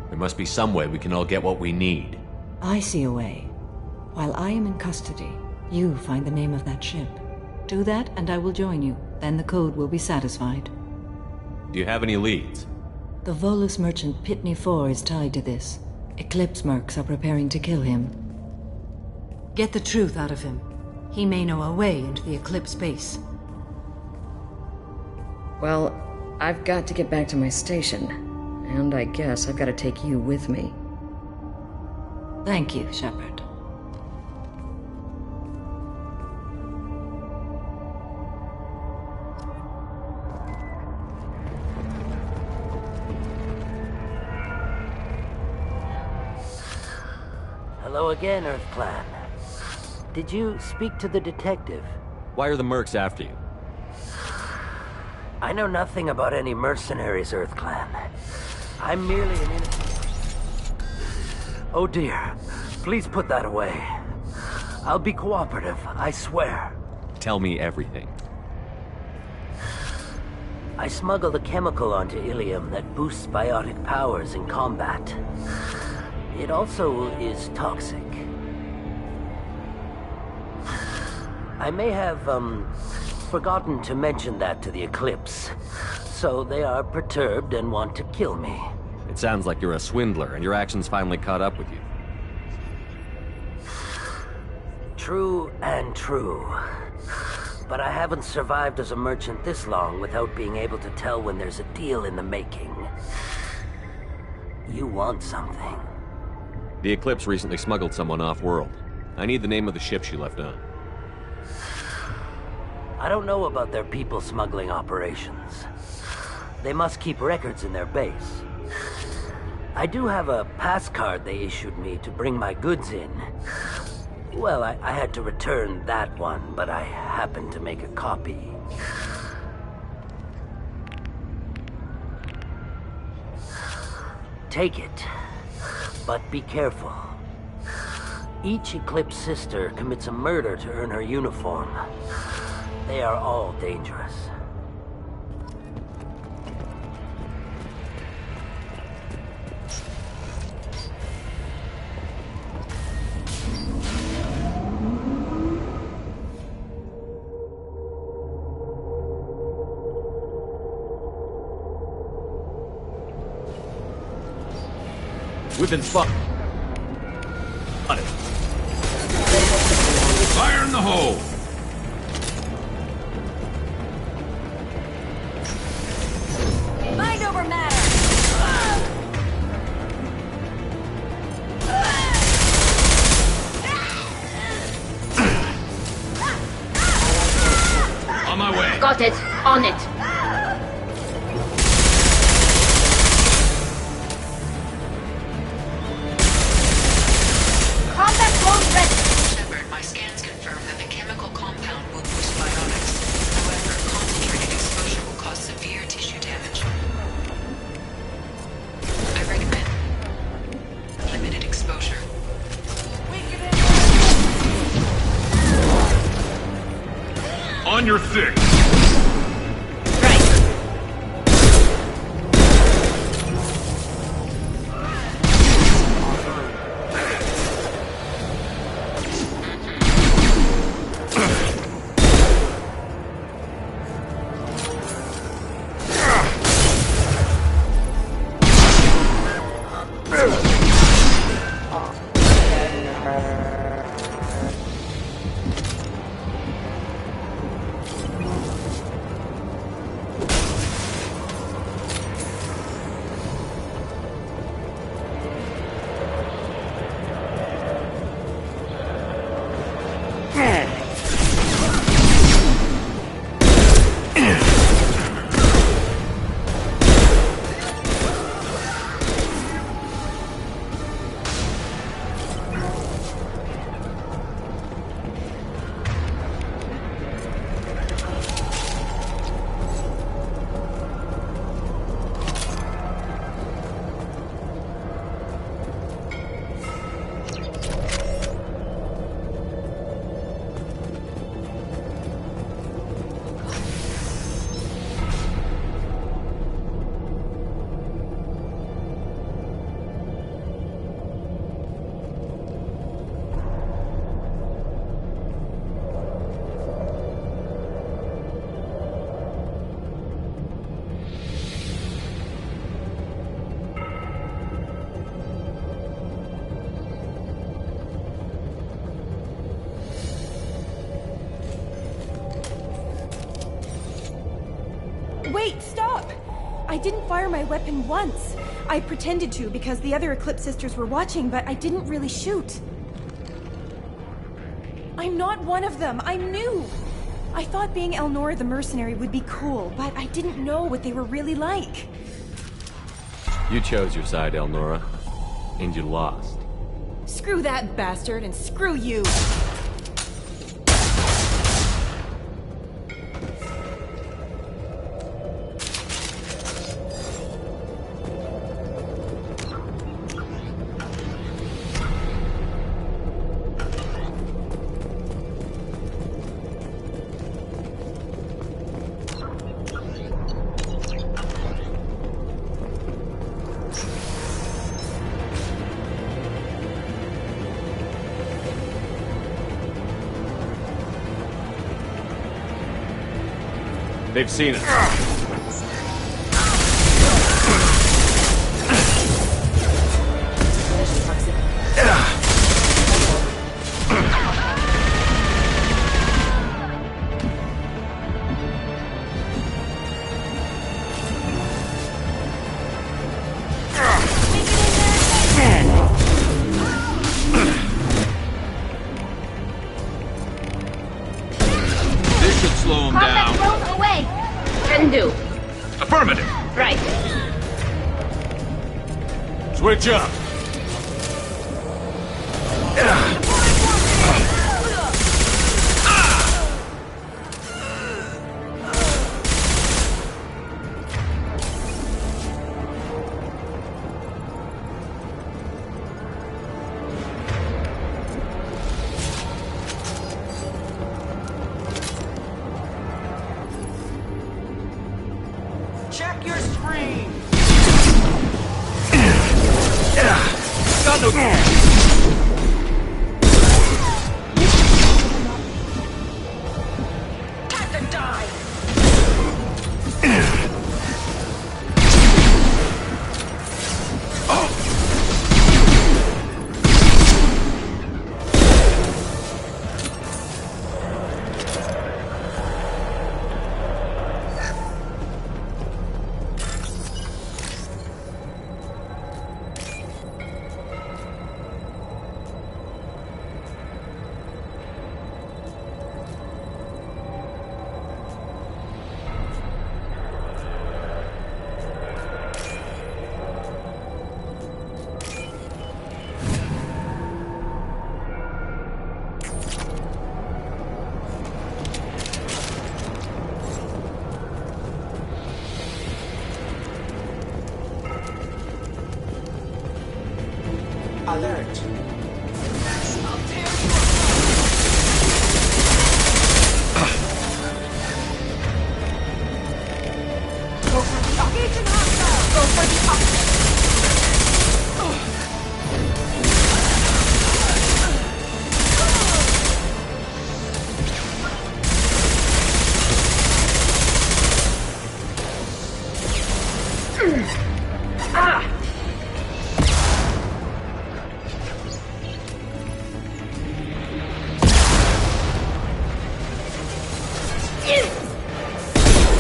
There must be some way we can all get what we need. I see a way. While I am in custody, you find the name of that ship. Do that, and I will join you. Then the code will be satisfied. Do you have any leads? The Volus merchant Pitney 4 is tied to this. Eclipse mercs are preparing to kill him. Get the truth out of him. He may know a way into the Eclipse base. Well, I've got to get back to my station. And I guess I've got to take you with me. Thank you, Shepard. Hello again, Earth Clan. Did you speak to the detective? Why are the mercs after you? I know nothing about any mercenaries, Earth Clan. I'm merely an innocent... Oh dear. Please put that away. I'll be cooperative, I swear. Tell me everything. I smuggled a chemical onto Ilium that boosts biotic powers in combat. It also is toxic. I may have, forgotten to mention that to the Eclipse. So they are perturbed and want to kill me. It sounds like you're a swindler, and your actions finally caught up with you. True and true. But I haven't survived as a merchant this long without being able to tell when there's a deal in the making. You want something. The Eclipse recently smuggled someone off-world. I need the name of the ship she left on. I don't know about their people smuggling operations. They must keep records in their base. I do have a pass card they issued me to bring my goods in. Well, I had to return that one, but I happened to make a copy. Take it, but be careful. Each Eclipse sister commits a murder to earn her uniform. They are all dangerous. We've been spotted. On it. Fire in the hole! Mind over matter! On my way! Got it. On it. Combat mode ready. Shepard, my scans confirm that the chemical compound will boost biotics. However, concentrated exposure will cause severe tissue damage. I recommend limited exposure. On your six! Wait, stop! I didn't fire my weapon once. I pretended to because the other Eclipse sisters were watching, but I didn't really shoot. I'm not one of them. I'm new. I thought being Elnora the mercenary would be cool, but I didn't know what they were really like. You chose your side, Elnora, and you lost. Screw that bastard, and screw you! They've seen us. This should slow him down. Roll away. Can do. Affirmative. Right. Switch up. Check your screen! Got no... Have to die! Alert!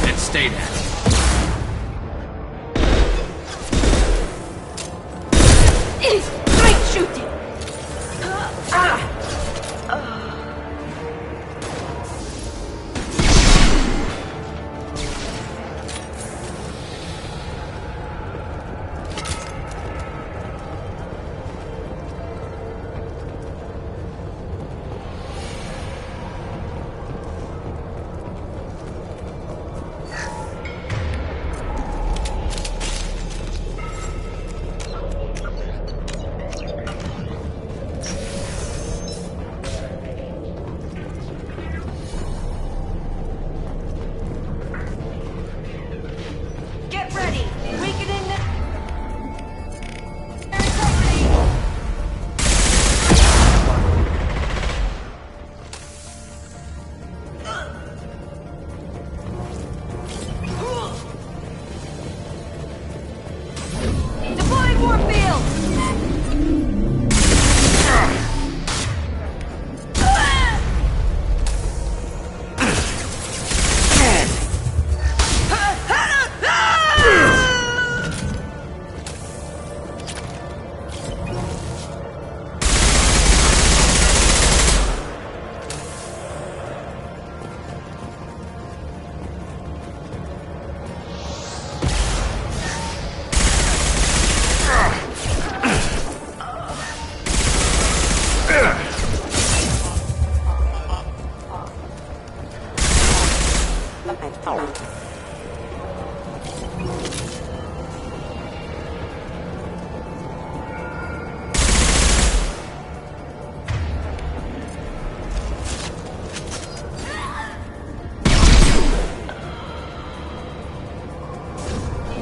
Let's stay there. Great shooting! Get ready! Weakening the... Deploying warfield!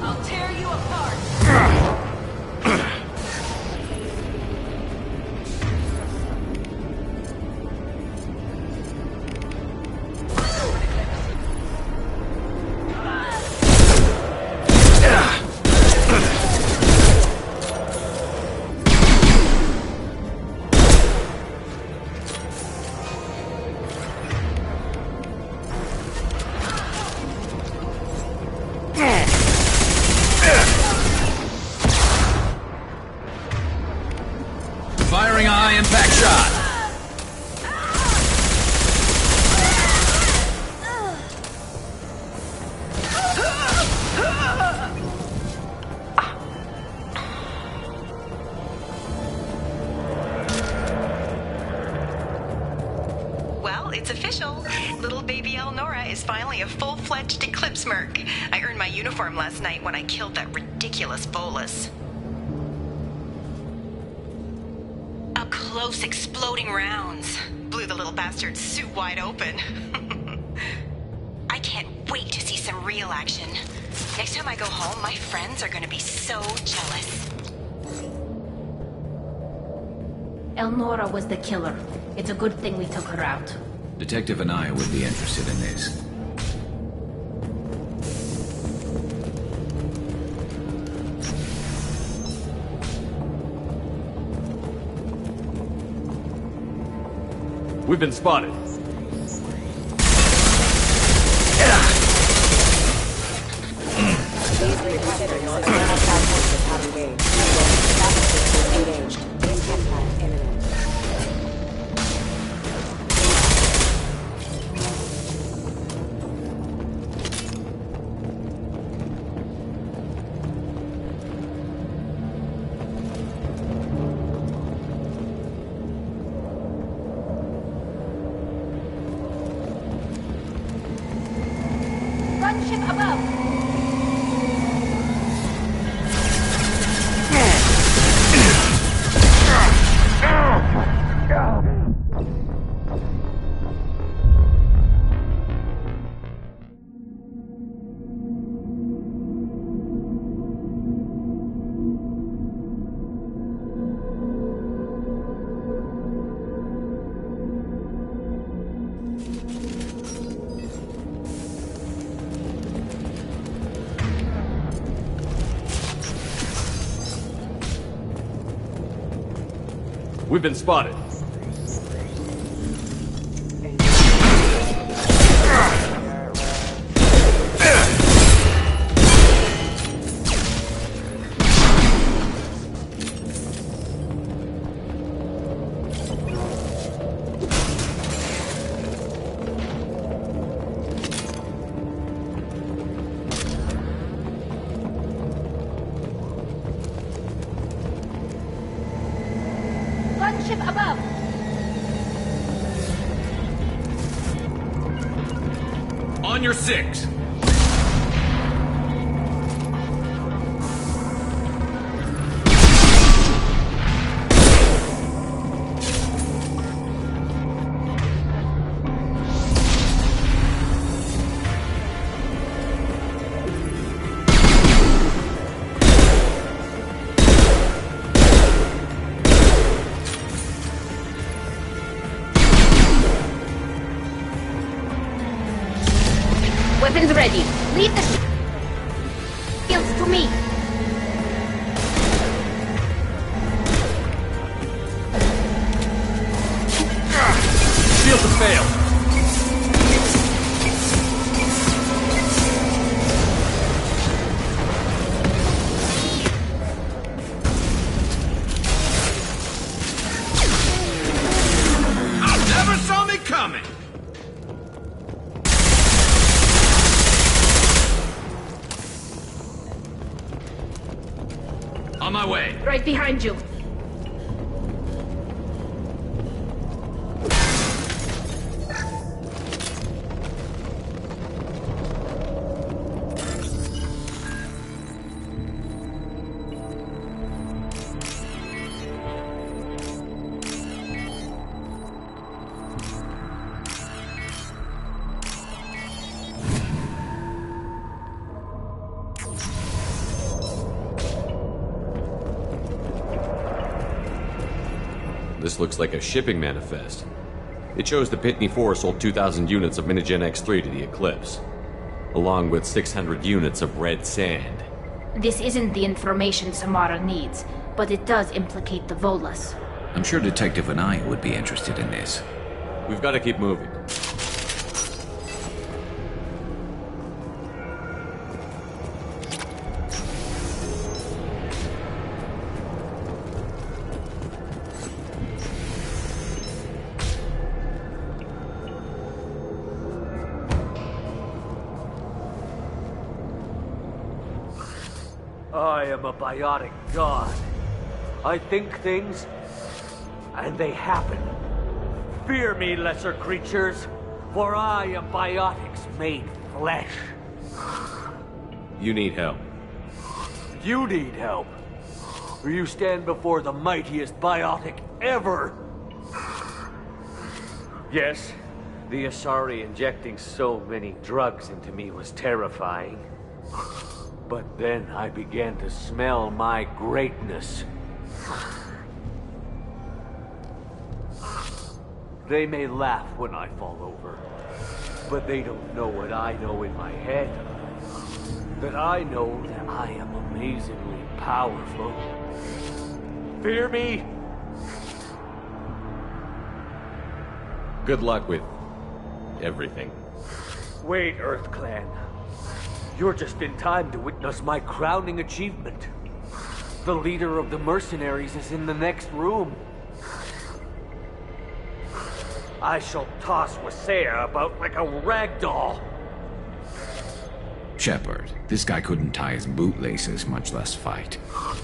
I'll tear you apart! Well, it's official. Little baby Elnora is finally a full-fledged Eclipse merc. I earned my uniform last night when I killed that ridiculous bolus. Up close, exploding rounds. Blew the little bastard's suit wide open. I can't wait to see some real action. Next time I go home, my friends are gonna be so jealous. Elnora was the killer. It's a good thing we took her out. Detective and I would be interested in this. We've been spotted. Gunship above! We've been spotted. Gunship above! On your six. Weapons ready. Lead the shields to me. Shields have failed. Never saw me coming. On my way. Right behind you. This looks like a shipping manifest. It shows the Pitney 4 sold 2,000 units of Minigen X3 to the Eclipse, along with 600 units of red sand. This isn't the information Samara needs, but it does implicate the Volas. I'm sure Detective and I would be interested in this. We've got to keep moving. I am a biotic god. I think things, and they happen. Fear me, lesser creatures, for I am biotics made flesh. You need help. You need help, or you stand before the mightiest biotic ever. Yes, the Asari injecting so many drugs into me was terrifying. But then I began to smell my greatness. They may laugh when I fall over, but they don't know what I know in my head. That I know that I am amazingly powerful. Fear me? Good luck with everything. Wait, Earth Clan. You're just in time to witness my crowning achievement. The leader of the mercenaries is in the next room. I shall toss Wasea about like a rag doll. Shepard, this guy couldn't tie his bootlaces, much less fight.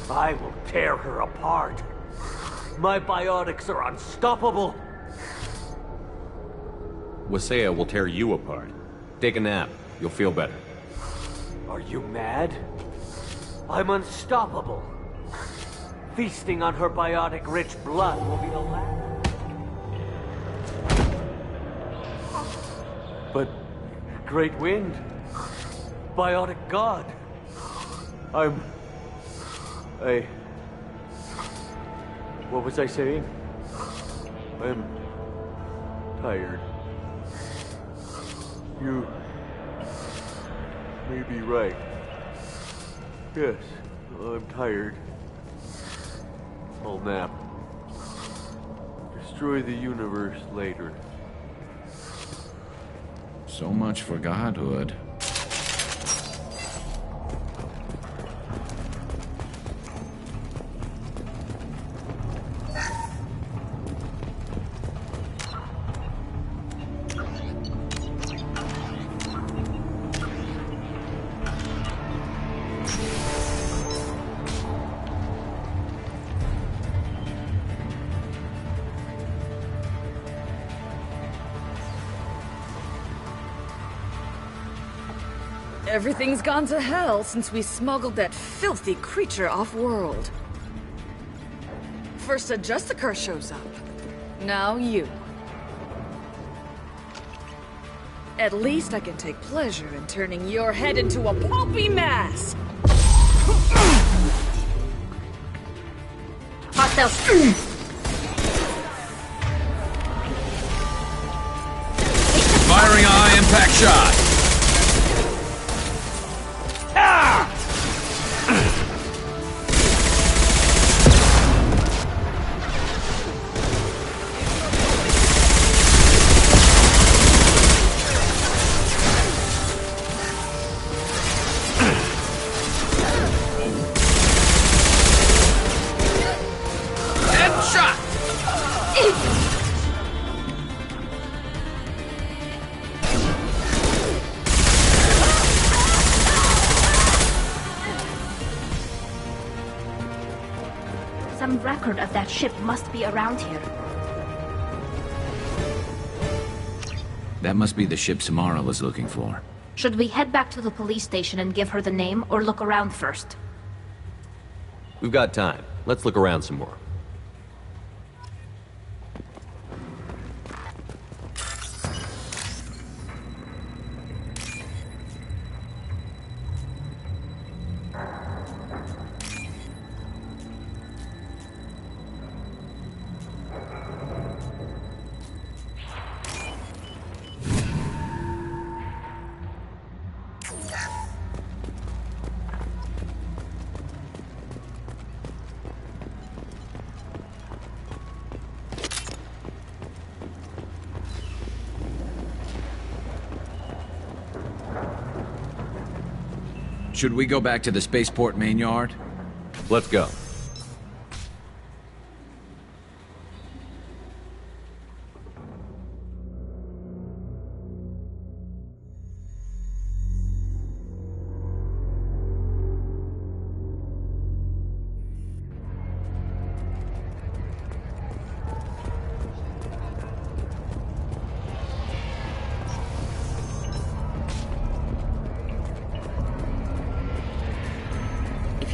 I will tear her apart. My biotics are unstoppable. Wasea will tear you apart. Take a nap. You'll feel better. Are you mad? I'm unstoppable. Feasting on her biotic-rich blood will be the last. But, Great Wind, biotic god, what was I saying? I'm tired. You may be right. Yes, I'm tired. I'll nap. Destroy the universe later. So much for godhood. Everything's gone to hell since we smuggled that filthy creature off-world. First a Justicar shows up. Now you. At least I can take pleasure in turning your head into a pulpy mass! Hostile. Firing a high-impact shot! Some record of that ship must be around here. That must be the ship Samara was looking for. Should we head back to the police station and give her the name, or look around first? We've got time. Let's look around some more. Should we go back to the spaceport main yard? Let's go.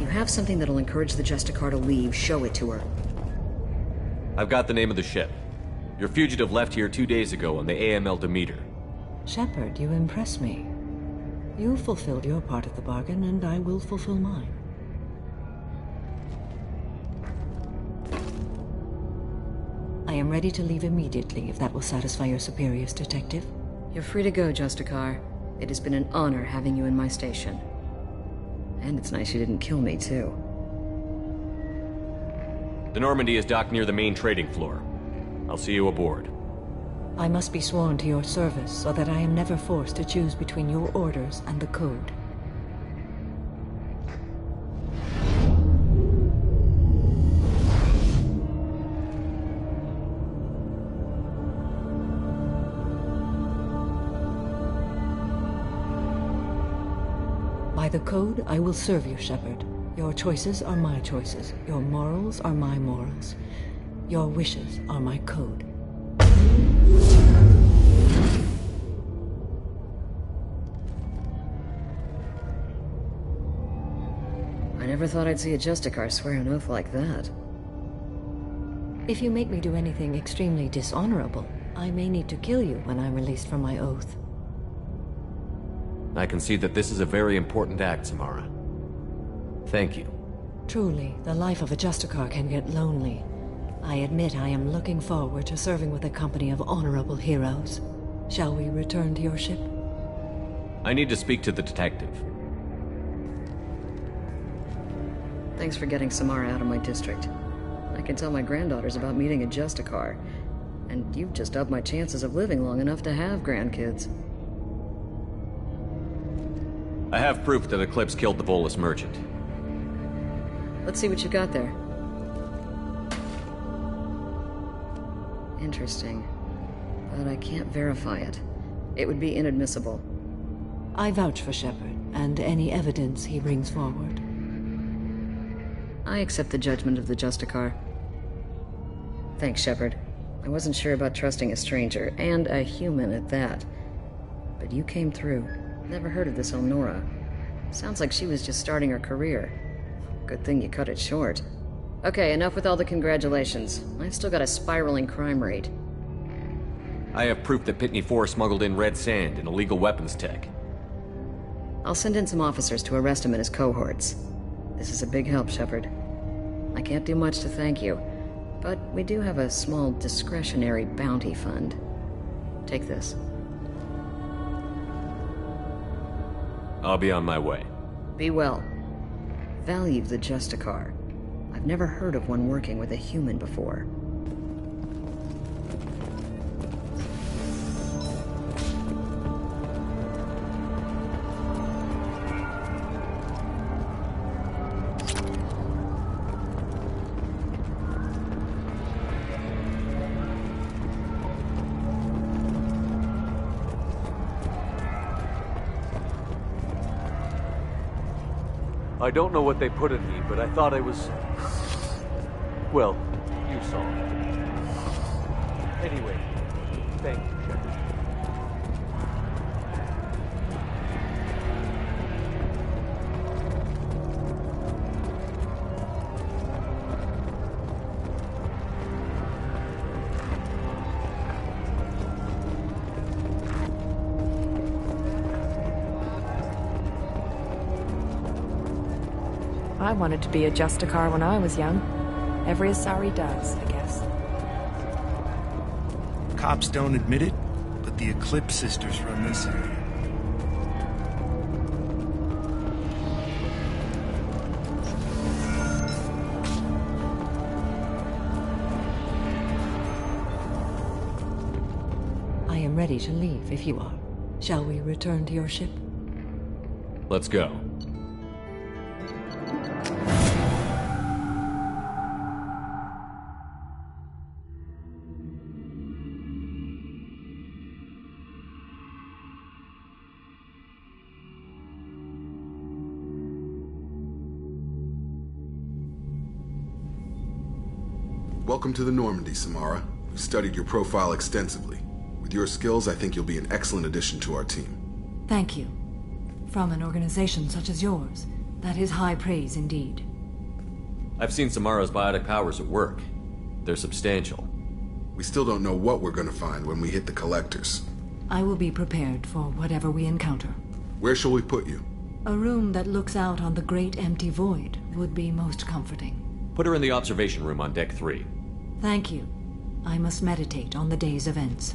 If you have something that'll encourage the Justicar to leave, show it to her. I've got the name of the ship. Your fugitive left here 2 days ago on the AML Demeter. Shepard, you impress me. You fulfilled your part of the bargain, and I will fulfill mine. I am ready to leave immediately, if that will satisfy your superiors, Detective. You're free to go, Justicar. It has been an honor having you in my station. And it's nice you didn't kill me, too. The Normandy is docked near the main trading floor. I'll see you aboard. I must be sworn to your service so that I am never forced to choose between your orders and the Code. By the Code, I will serve you, Shepard. Your choices are my choices. Your morals are my morals. Your wishes are my code. I never thought I'd see a Justicar swear an oath like that. If you make me do anything extremely dishonorable, I may need to kill you when I'm released from my oath. I can see that this is a very important act, Samara. Thank you. Truly, the life of a Justicar can get lonely. I admit I am looking forward to serving with a company of honorable heroes. Shall we return to your ship? I need to speak to the detective. Thanks for getting Samara out of my district. I can tell my granddaughters about meeting a Justicar. And you've just upped my chances of living long enough to have grandkids. I have proof that Eclipse killed the Volus merchant. Let's see what you got there. Interesting. But I can't verify it. It would be inadmissible. I vouch for Shepard, and any evidence he brings forward. I accept the judgment of the Justicar. Thanks, Shepard. I wasn't sure about trusting a stranger, and a human at that. But you came through. Never heard of this Elnora. Sounds like she was just starting her career. Good thing you cut it short. Okay, enough with all the congratulations. I've still got a spiraling crime rate. I have proof that Pitney 4 smuggled in red sand and illegal weapons tech. I'll send in some officers to arrest him and his cohorts. This is a big help, Shepard. I can't do much to thank you, but we do have a small discretionary bounty fund. Take this. I'll be on my way. Be well. Value the Justicar. I've never heard of one working with a human before. I don't know what they put in me, but I thought I was... Well, you saw. Anyway, thank you, Shepard. I wanted to be a Justicar when I was young. Every Asari does, I guess. Cops don't admit it, but the Eclipse sisters run this area. I am ready to leave if you are. Shall we return to your ship? Let's go. Welcome to the Normandy, Samara. We've studied your profile extensively. With your skills, I think you'll be an excellent addition to our team. Thank you. From an organization such as yours, That is high praise indeed. I've seen Samara's biotic powers at work. They're substantial. We still don't know what we're gonna find when we hit the collectors. I will be prepared for whatever we encounter. Where shall we put you? A room that looks out on the great empty void would be most comforting. Put her in the observation room on Deck 3. Thank you. I must meditate on the day's events.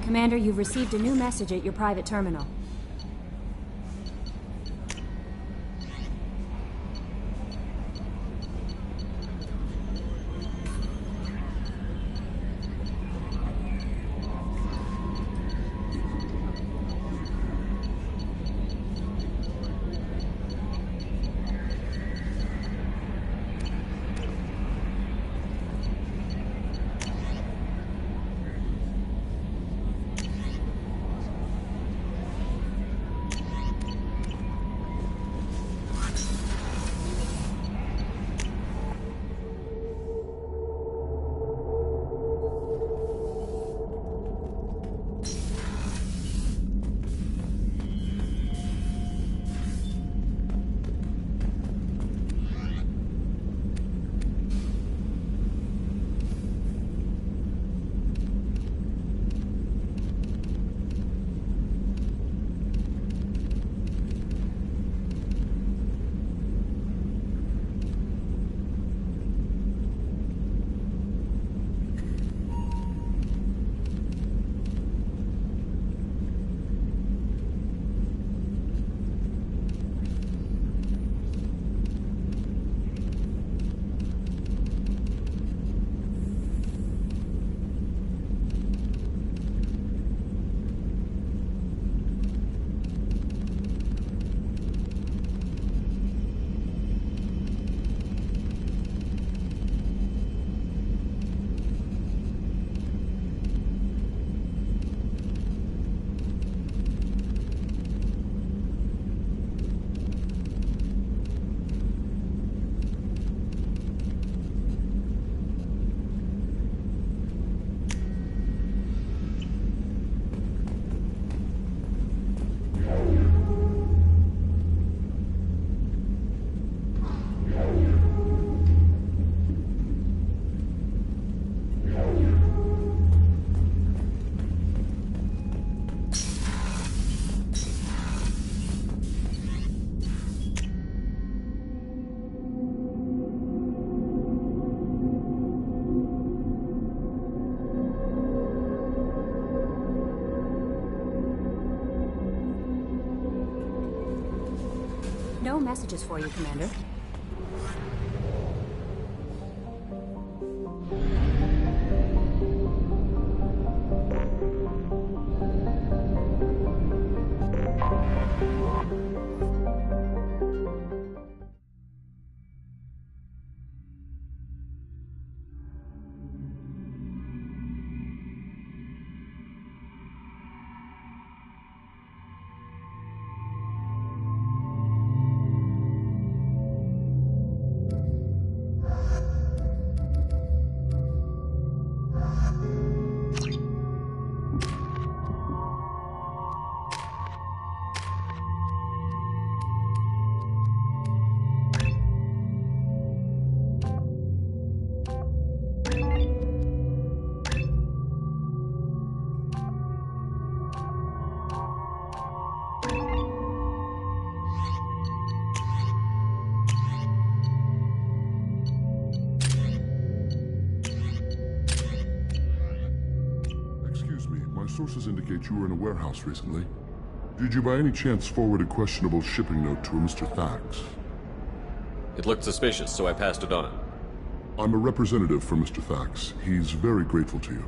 Commander, you've received a new message at your private terminal. No messages for you, Commander. Sources indicate you were in a warehouse recently. Did you by any chance forward a questionable shipping note to a Mr. Thax? It looked suspicious, so I passed it on. I'm a representative for Mr. Thax. He's very grateful to you.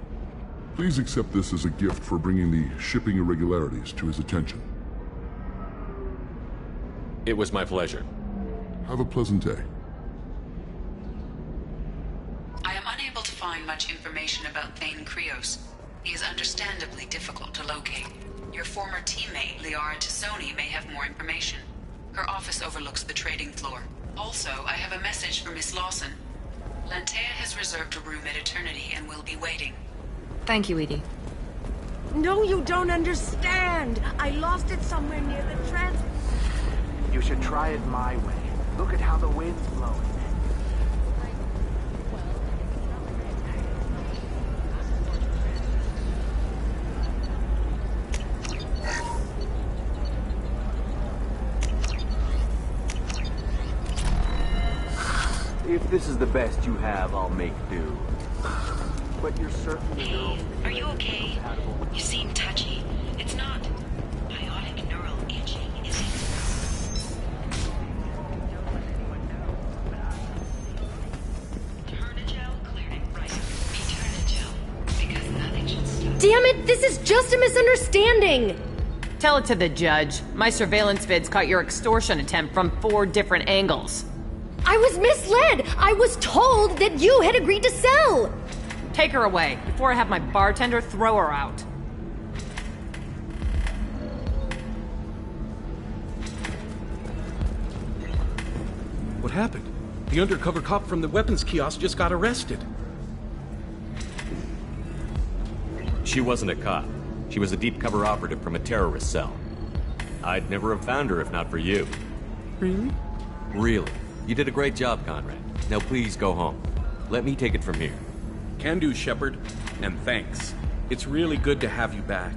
Please accept this as a gift for bringing the shipping irregularities to his attention. It was my pleasure. Have a pleasant day. I am unable to find much information about Thane Krios. He is understandably difficult to locate. Your former teammate, Liara Tassoni, may have more information. Her office overlooks the trading floor. Also, I have a message for Miss Lawson. Lantea has reserved a room at Eternity and will be waiting. Thank you, Edie. No, you don't understand. I lost it somewhere near the trans... You should try it my way. Look at how the wind's blowing. If this is the best you have, I'll make do. But you're certainly... Hey, are you okay? You seem touchy. It's not biotic neural itching, is it? Damn it, this is just a misunderstanding! Tell it to the judge. My surveillance vids caught your extortion attempt from 4 different angles. I was misled! I was told that you had agreed to sell! Take her away, before I have my bartender throw her out. What happened? The undercover cop from the weapons kiosk just got arrested. She wasn't a cop. She was a deep cover operative from a terrorist cell. I'd never have found her if not for you. Really? Really. You did a great job, Conrad. Now please go home. Let me take it from here. Can do, Shepard. And thanks. It's really good to have you back.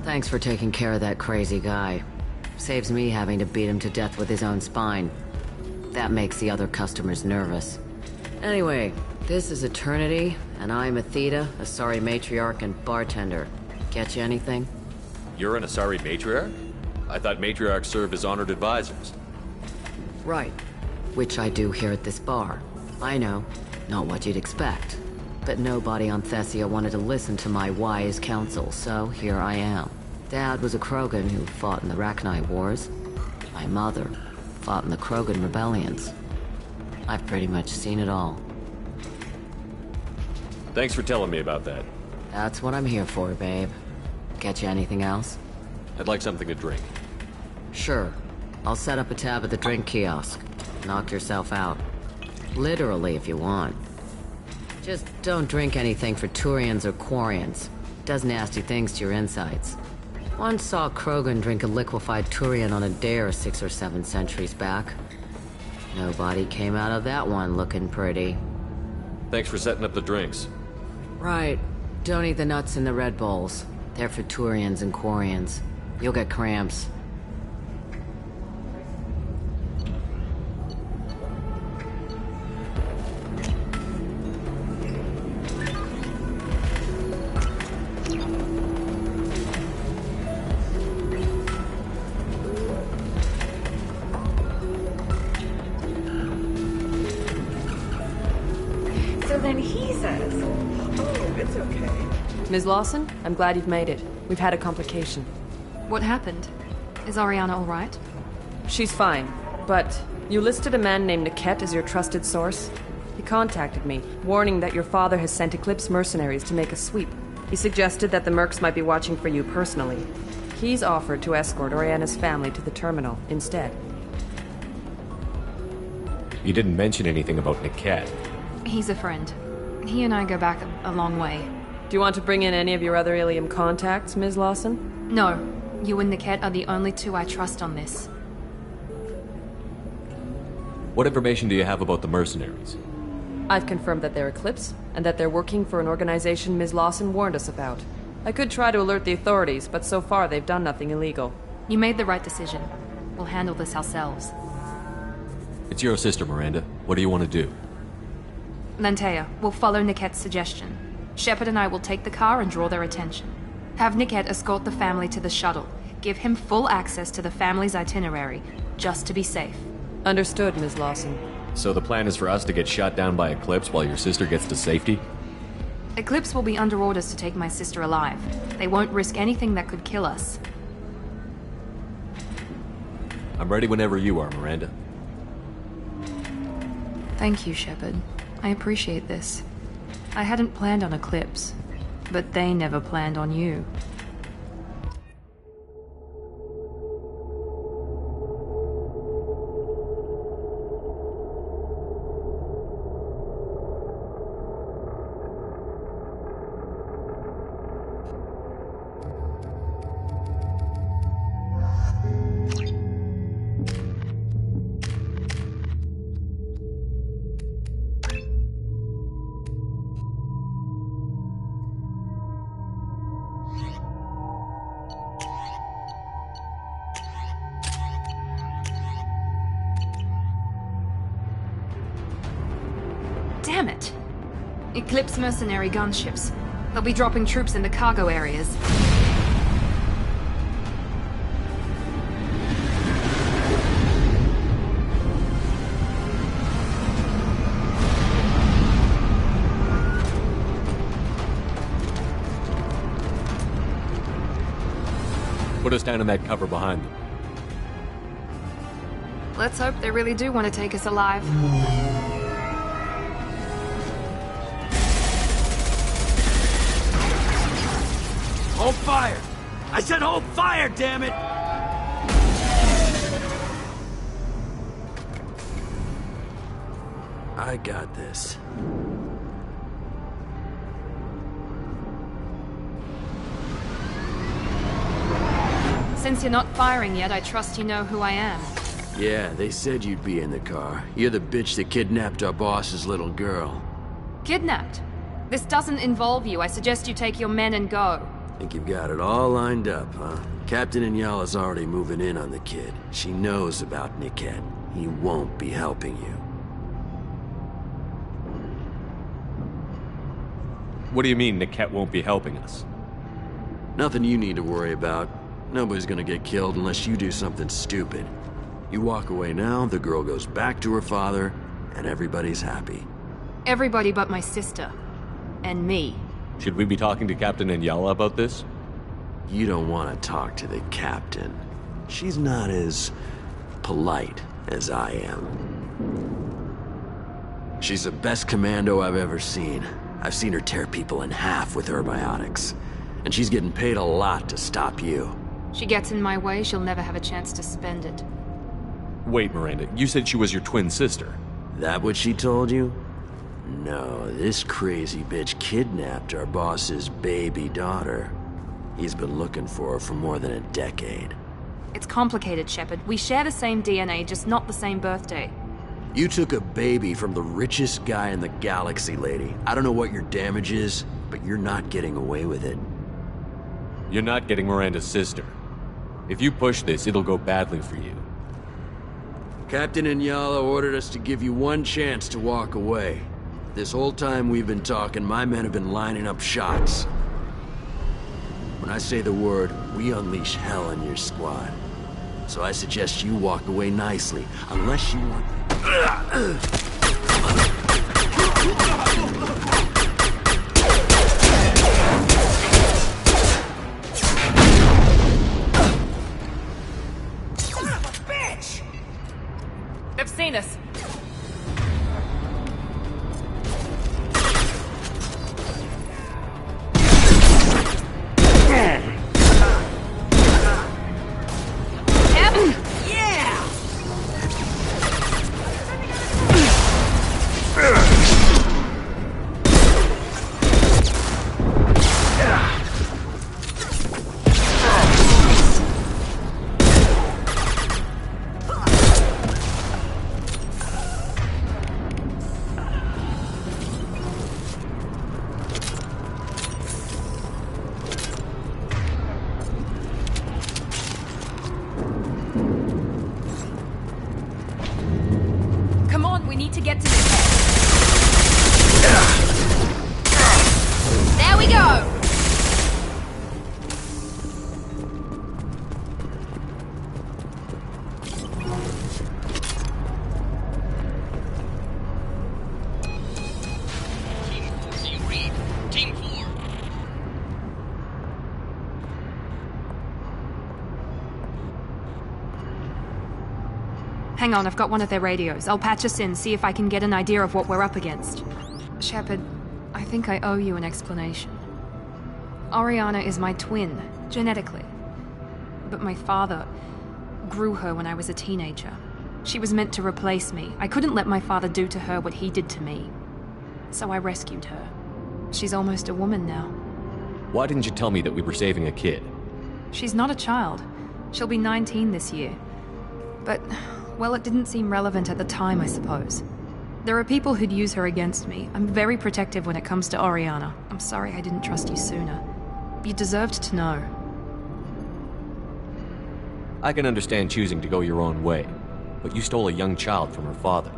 Thanks for taking care of that crazy guy. Saves me having to beat him to death with his own spine. That makes the other customers nervous. Anyway, this is Eternity, and I'm Athena, Asari matriarch and bartender. Get you anything? You're an Asari matriarch? I thought matriarchs serve as honored advisors. Right. Which I do here at this bar. I know. Not what you'd expect. But nobody on Thessia wanted to listen to my wise counsel, so here I am. Dad was a Krogan who fought in the Rachni Wars. My mother fought in the Krogan rebellions. I've pretty much seen it all. Thanks for telling me about that. That's what I'm here for, babe. Get you anything else? I'd like something to drink. Sure. I'll set up a tab at the drink kiosk. Knock yourself out. Literally, if you want. Just don't drink anything for Turians or Quarians. Does nasty things to your insides. Once saw Krogan drink a liquefied Turian on a dare 6 or 7 centuries back. Nobody came out of that one looking pretty. Thanks for setting up the drinks. Right. Don't eat the nuts in the Red Bowls. They're for Turians and Quarians. You'll get cramps. So then he says, oh, it's okay. Ms. Lawson, I'm glad you've made it. We've had a complication. What happened? Is Ariana all right? She's fine, but you listed a man named Niket as your trusted source. He contacted me, warning that your father has sent Eclipse mercenaries to make a sweep. He suggested that the Mercs might be watching for you personally. He's offered to escort Oriana's family to the terminal instead. You didn't mention anything about Niket. He's a friend. He and I go back a long way. Do you want to bring in any of your other Ilium contacts, Ms. Lawson? No. You and Niket are the only two I trust on this. What information do you have about the mercenaries? I've confirmed that they're Eclipse, and that they're working for an organization Ms. Lawson warned us about. I could try to alert the authorities, but so far they've done nothing illegal. You made the right decision. We'll handle this ourselves. It's your sister, Miranda. What do you want to do? Lantea, we'll follow Niket's suggestion. Shepard and I will take the car and draw their attention. Have Niket escort the family to the shuttle. Give him full access to the family's itinerary, just to be safe. Understood, Ms. Lawson. So the plan is for us to get shot down by Eclipse while your sister gets to safety? Eclipse will be under orders to take my sister alive. They won't risk anything that could kill us. I'm ready whenever you are, Miranda. Thank you, Shepard. I appreciate this. I hadn't planned on Eclipse, but they never planned on you. Damn it! Eclipse mercenary gunships. They'll be dropping troops in the cargo areas. Put us down in that cover behind them. Let's hope they really do want to take us alive. Hold fire! I said hold fire, damn it! I got this. Since you're not firing yet, I trust you know who I am. Yeah, they said you'd be in the car. You're the bitch that kidnapped our boss's little girl. Kidnapped? This doesn't involve you. I suggest you take your men and go. Think you've got it all lined up, huh? Captain Inyala's already moving in on the kid. She knows about Niket. He won't be helping you. What do you mean Niket won't be helping us? Nothing you need to worry about. Nobody's gonna get killed unless you do something stupid. You walk away now, the girl goes back to her father, and everybody's happy. Everybody but my sister. And me. Should we be talking to Captain Inyala about this? You don't want to talk to the captain. She's not as polite as I am. She's the best commando I've ever seen. I've seen her tear people in half with her biotics. And she's getting paid a lot to stop you. She gets in my way, she'll never have a chance to spend it. Wait, Miranda, you said she was your twin sister. That what she told you? No, this crazy bitch kidnapped our boss's baby daughter. He's been looking for her for more than a decade. It's complicated, Shepard. We share the same DNA, just not the same birthday. You took a baby from the richest guy in the galaxy, lady. I don't know what your damage is, but you're not getting away with it. You're not getting Miranda's sister. If you push this, it'll go badly for you. Captain Inyala ordered us to give you one chance to walk away. This whole time we've been talking, my men have been lining up shots. When I say the word, we unleash hell on your squad. So I suggest you walk away nicely, unless you want... Bitch! They've seen us. We need to get to the head. There we go! Team Hang on, I've got one of their radios. I'll patch us in, see if I can get an idea of what we're up against. Shepard, I think I owe you an explanation. Oriana is my twin, genetically. But my father grew her when I was a teenager. She was meant to replace me. I couldn't let my father do to her what he did to me. So I rescued her. She's almost a woman now. Why didn't you tell me that we were saving a kid? She's not a child. She'll be 19 this year. But, well, it didn't seem relevant at the time, I suppose. There are people who'd use her against me. I'm very protective when it comes to Oriana. I'm sorry I didn't trust you sooner. You deserved to know. I can understand choosing to go your own way, but you stole a young child from her father.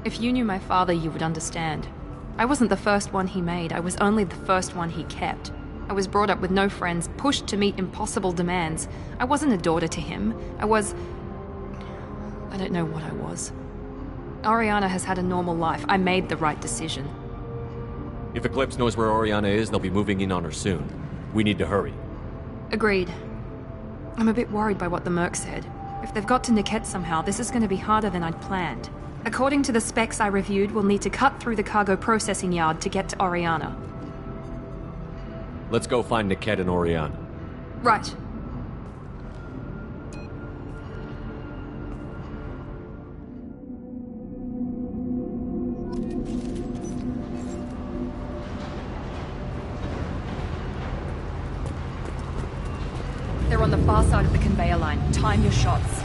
If you knew my father, you would understand. I wasn't the first one he made. I was only the first one he kept. I was brought up with no friends, pushed to meet impossible demands. I wasn't a daughter to him. I don't know what I was. Oriana has had a normal life. I made the right decision. If Eclipse knows where Oriana is, they'll be moving in on her soon. We need to hurry. Agreed. I'm a bit worried by what the Merc said. If they've got to Niket somehow, this is going to be harder than I'd planned. According to the specs I reviewed, we'll need to cut through the cargo processing yard to get to Oriana. Let's go find Niket and Oriana. Right. They're on the far side of the conveyor line. Time your shots.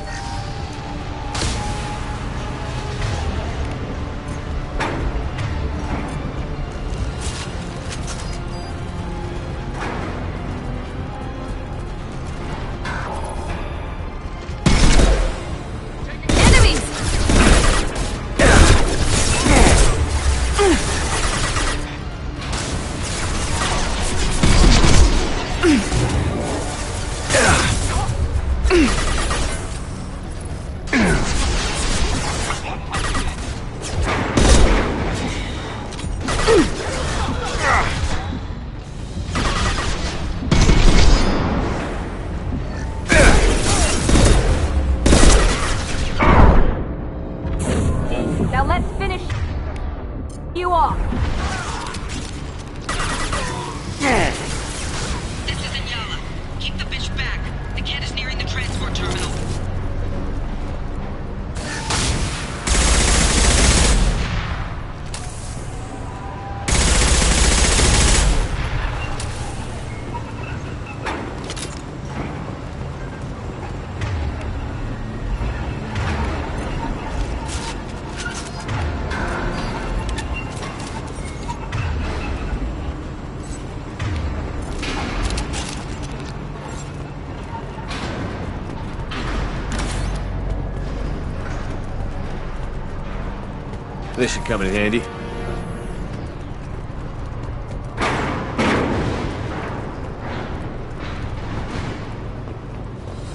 This should come in handy.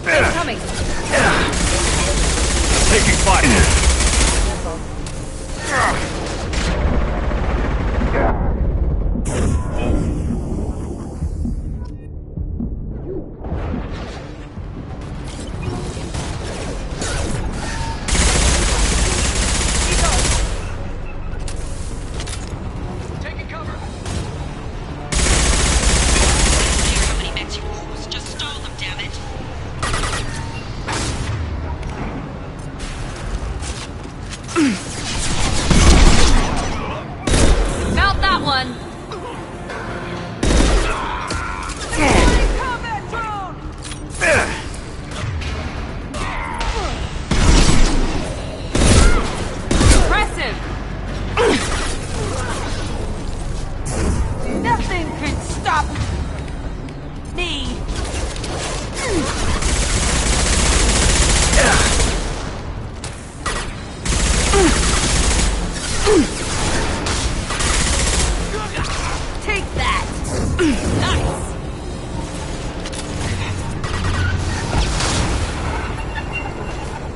It's coming. Taking fire.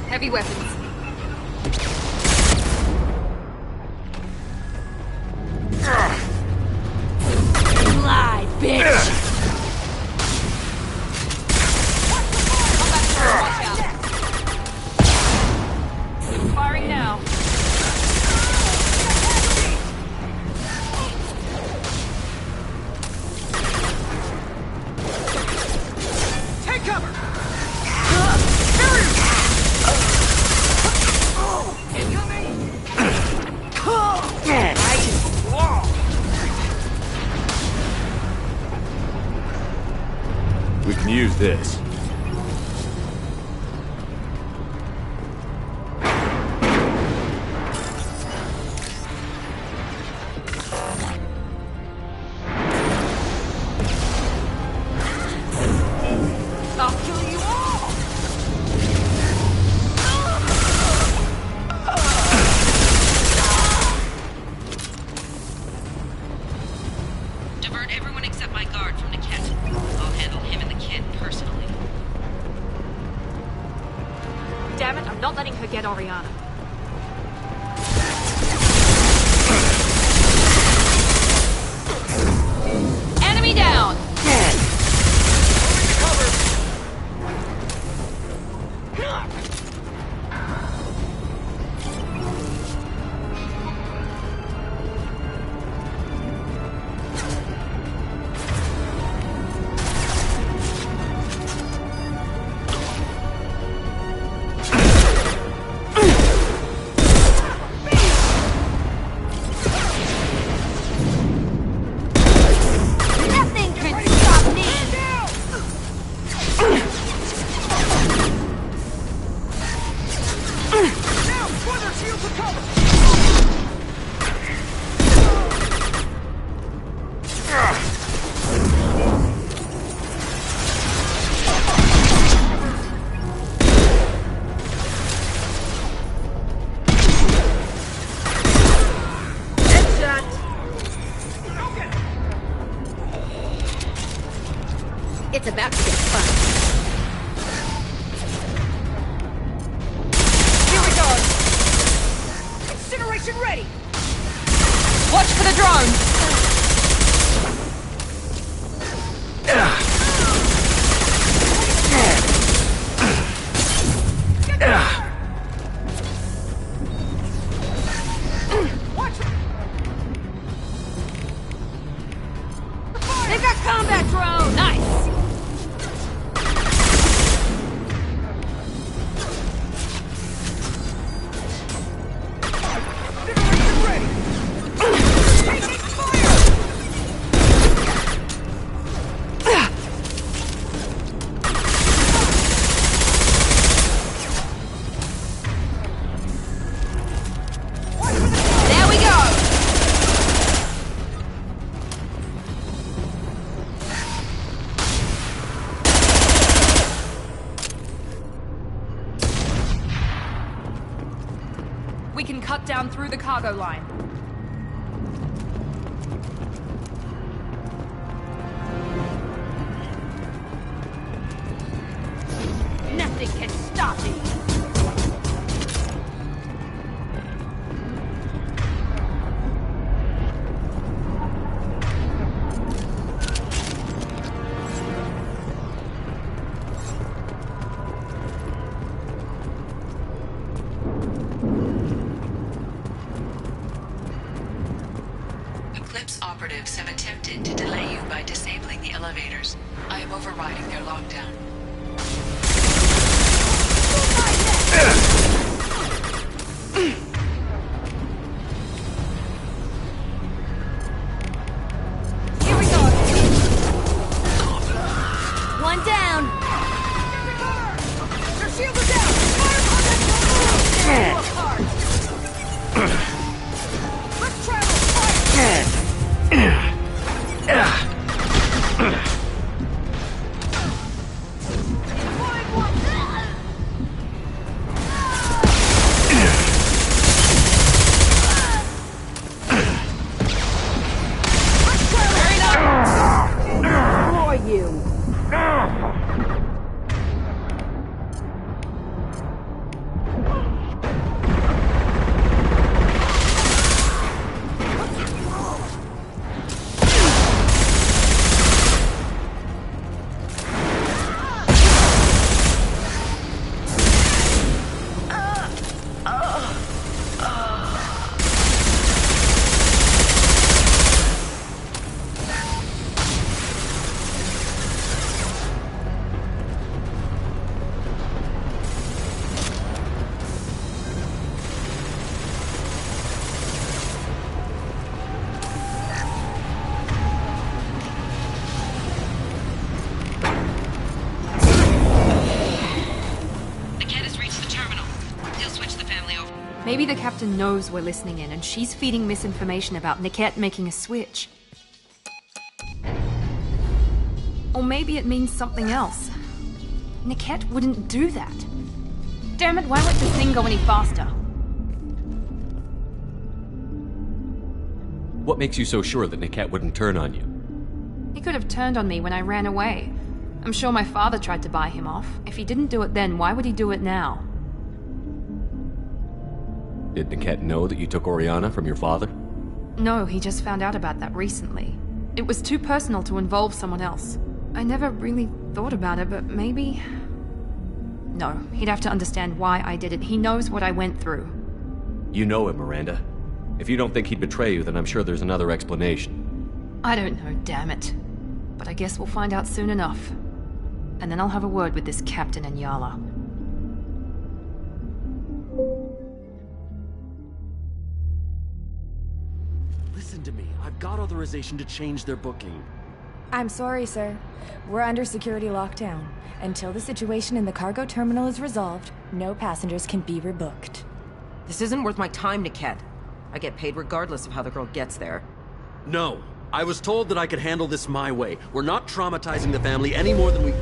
Heavy weapons. Lie, bitch! this. I'll kill you all! Divert everyone except my guard from Niket. I'll handle him and the kid personally. Damn it, I'm not letting her get Oriana. Enemy down! Nothing can stop me! Now, for their shields to cover! Headshot! It's about to get fun. Here we go! Incineration ready! Watch for the drone! They've got combat drone! Nice! Incineration ready! Taking fire! There we go! We can cut down through the cargo line. Nothing can stop me! Eclipse operatives have attempted to delay you by disabling the elevators. I am overriding their lockdown. Here we go! One down. Their shields are down! Fire on that drone! Work hard! Let's travel! Fire! Maybe the captain knows we're listening in and she's feeding misinformation about Niket making a switch. Or maybe it means something else. Niket wouldn't do that. Damn it, why won't this thing go any faster? What makes you so sure that Niket wouldn't turn on you? He could have turned on me when I ran away. I'm sure my father tried to buy him off. If he didn't do it then, why would he do it now? Did Niket know that you took Oriana from your father? No, he just found out about that recently. It was too personal to involve someone else. I never really thought about it, but maybe... No, he'd have to understand why I did it. He knows what I went through. You know him, Miranda. If you don't think he'd betray you, then I'm sure there's another explanation. I don't know, damn it. But I guess we'll find out soon enough. And then I'll have a word with this captain and Yala. Listen to me. I've got authorization to change their booking. I'm sorry, sir. We're under security lockdown. Until the situation in the cargo terminal is resolved, no passengers can be rebooked. This isn't worth my time, Niket. I get paid regardless of how the girl gets there. No. I was told that I could handle this my way. We're not traumatizing the family any more than we...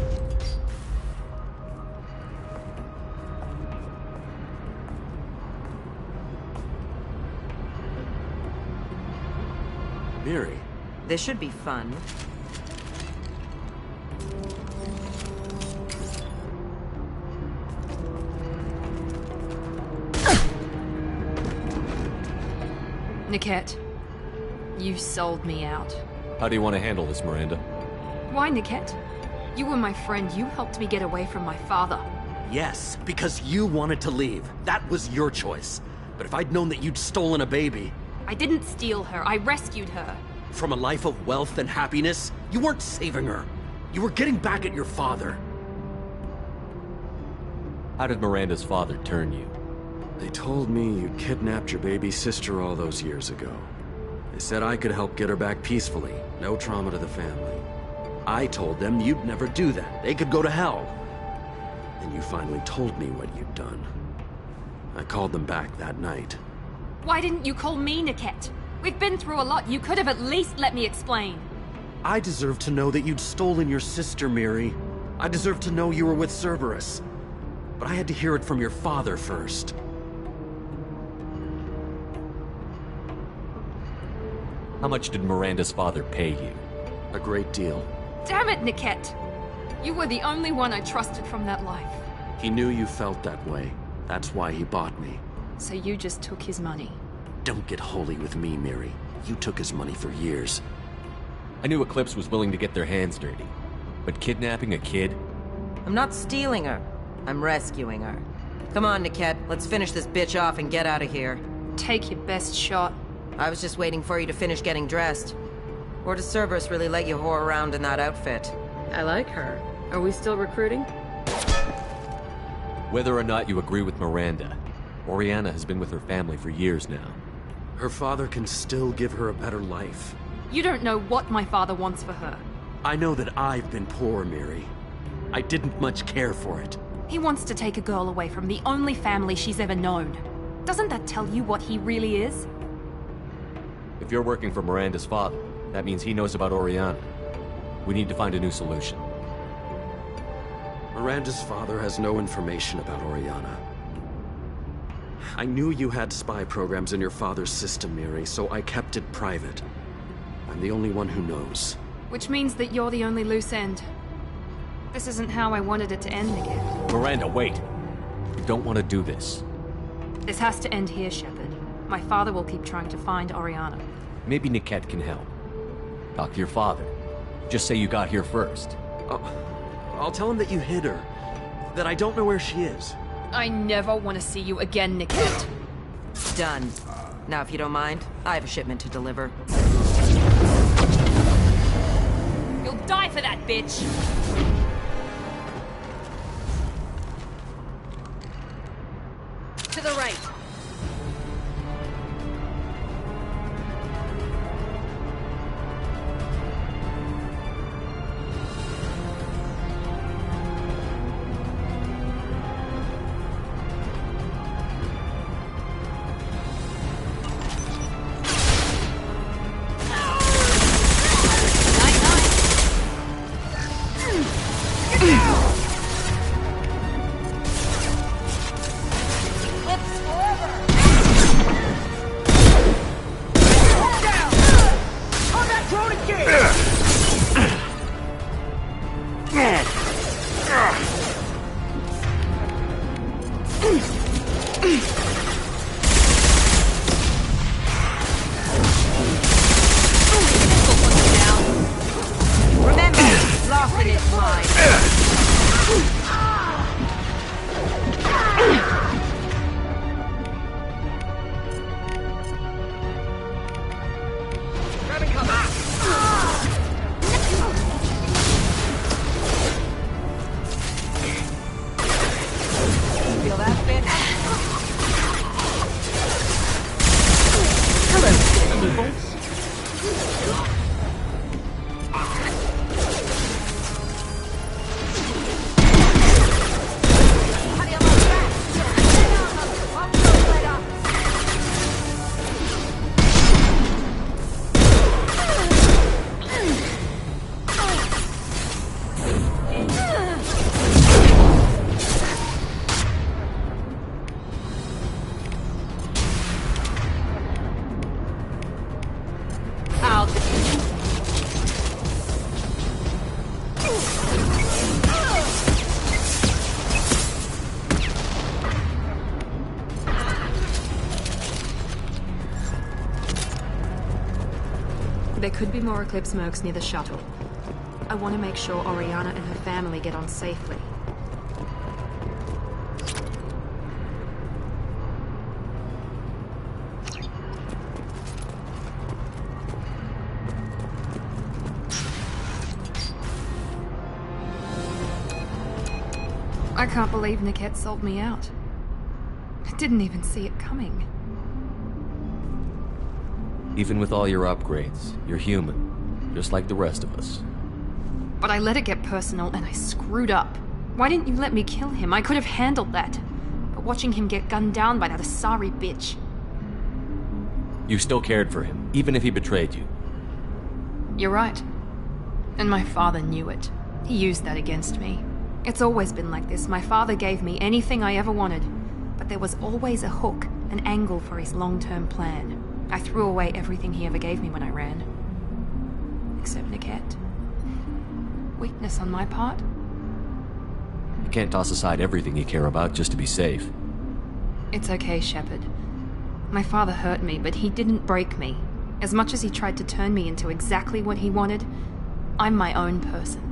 Miri. This should be fun. Niket, you sold me out. How do you want to handle this, Miranda? Why, Niket? You were my friend. You helped me get away from my father. Yes, because you wanted to leave. That was your choice. But if I'd known that you'd stolen a baby... I didn't steal her. I rescued her. From a life of wealth and happiness, you weren't saving her. You were getting back at your father. How did Miranda's father turn you? They told me you kidnapped your baby sister all those years ago. They said I could help get her back peacefully. No trauma to the family. I told them you'd never do that. They could go to hell. Then you finally told me what you'd done. I called them back that night. Why didn't you call me, Niket? We've been through a lot. You could have at least let me explain. I deserve to know that you'd stolen your sister, Miri. I deserve to know you were with Cerberus. But I had to hear it from your father first. How much did Miranda's father pay you? A great deal. Damn it, Niket! You were the only one I trusted from that life. He knew you felt that way. That's why he bought me. So you just took his money? Don't get holy with me, Miri. You took his money for years. I knew Eclipse was willing to get their hands dirty. But kidnapping a kid? I'm not stealing her. I'm rescuing her. Come on, Niket. Let's finish this bitch off and get out of here. Take your best shot. I was just waiting for you to finish getting dressed. Or does Cerberus really let you whore around in that outfit? I like her. Are we still recruiting? Whether or not you agree with Miranda, Oriana has been with her family for years now. Her father can still give her a better life. You don't know what my father wants for her. I know that I've been poor, Miri. I didn't much care for it. He wants to take a girl away from the only family she's ever known. Doesn't that tell you what he really is? If you're working for Miranda's father, that means he knows about Oriana. We need to find a new solution. Miranda's father has no information about Oriana. I knew you had spy programs in your father's system, Miri, so I kept it private. I'm the only one who knows. Which means that you're the only loose end. This isn't how I wanted it to end again. Miranda, wait! You don't want to do this. This has to end here, Shepard. My father will keep trying to find Oriana. Maybe Niket can help. Talk to your father. Just say you got here first. I'll tell him that you hid her. That I don't know where she is. I never want to see you again, Niket. Done. Now, if you don't mind, I have a shipment to deliver. You'll die for that, bitch! To the right. There could be more Eclipse mercs near the shuttle. I want to make sure Oriana and her family get on safely. I can't believe Niket sold me out. I didn't even see it coming. Even with all your upgrades, you're human, just like the rest of us. But I let it get personal and I screwed up. Why didn't you let me kill him? I could have handled that. But watching him get gunned down by that Asari bitch. You still cared for him, even if he betrayed you. You're right. And my father knew it. He used that against me. It's always been like this. My father gave me anything I ever wanted. But there was always a hook, an angle for his long-term plan. I threw away everything he ever gave me when I ran. Except Niket. Weakness on my part? You can't toss aside everything you care about just to be safe. It's okay, Shepard. My father hurt me, but he didn't break me. As much as he tried to turn me into exactly what he wanted, I'm my own person.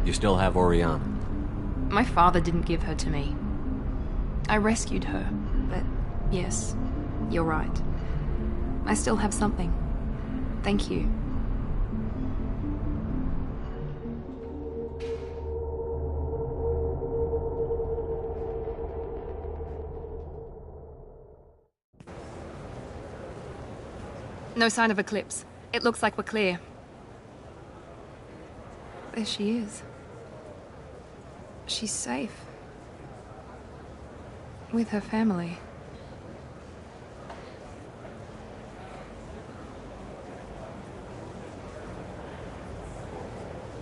You still have Oriana. My father didn't give her to me. I rescued her, but yes, you're right. I still have something. Thank you. No sign of Eclipse. It looks like we're clear. There she is. She's safe. With her family.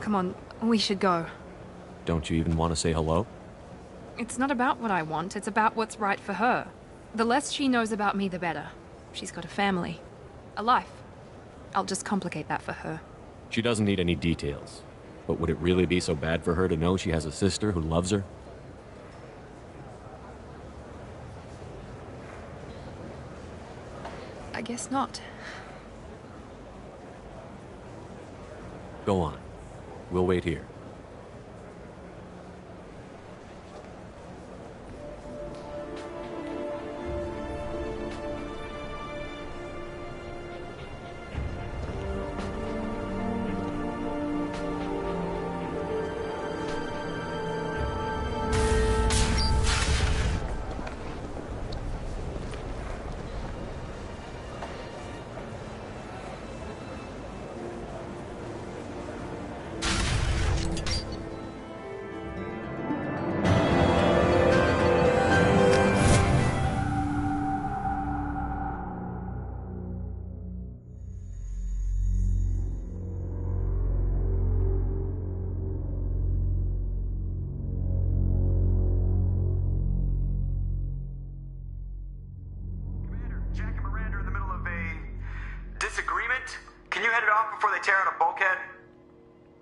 Come on, we should go. Don't you even want to say hello? It's not about what I want, it's about what's right for her. The less she knows about me, the better. She's got a family. A life. I'll just complicate that for her. She doesn't need any details. But would it really be so bad for her to know she has a sister who loves her? I guess not. Go on. We'll wait here.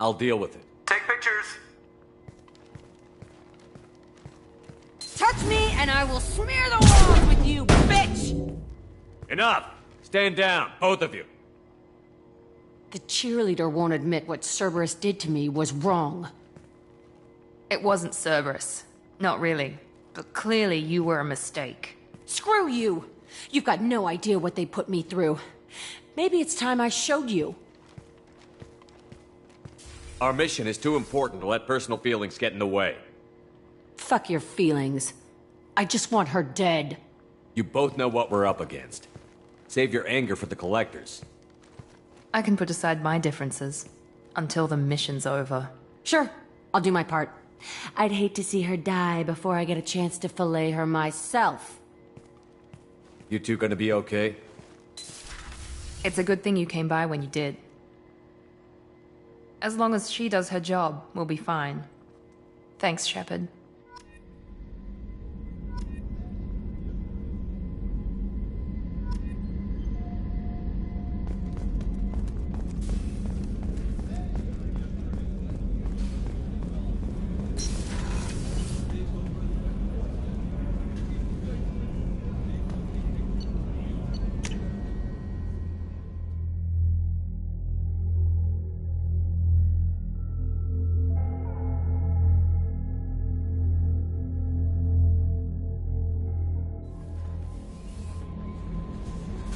I'll deal with it. Take pictures. Touch me and I will smear the walls with you, bitch! Enough! Stand down, both of you. The cheerleader won't admit what Cerberus did to me was wrong. It wasn't Cerberus. Not really. But clearly you were a mistake. Screw you! You've got no idea what they put me through. Maybe it's time I showed you. Our mission is too important to let personal feelings get in the way. Fuck your feelings. I just want her dead. You both know what we're up against. Save your anger for the collectors. I can put aside my differences. Until the mission's over. Sure, I'll do my part. I'd hate to see her die before I get a chance to fillet her myself. You two gonna be okay? It's a good thing you came by when you did. As long as she does her job, we'll be fine. Thanks, Shepard.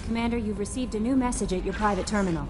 Commander, you've received a new message at your private terminal.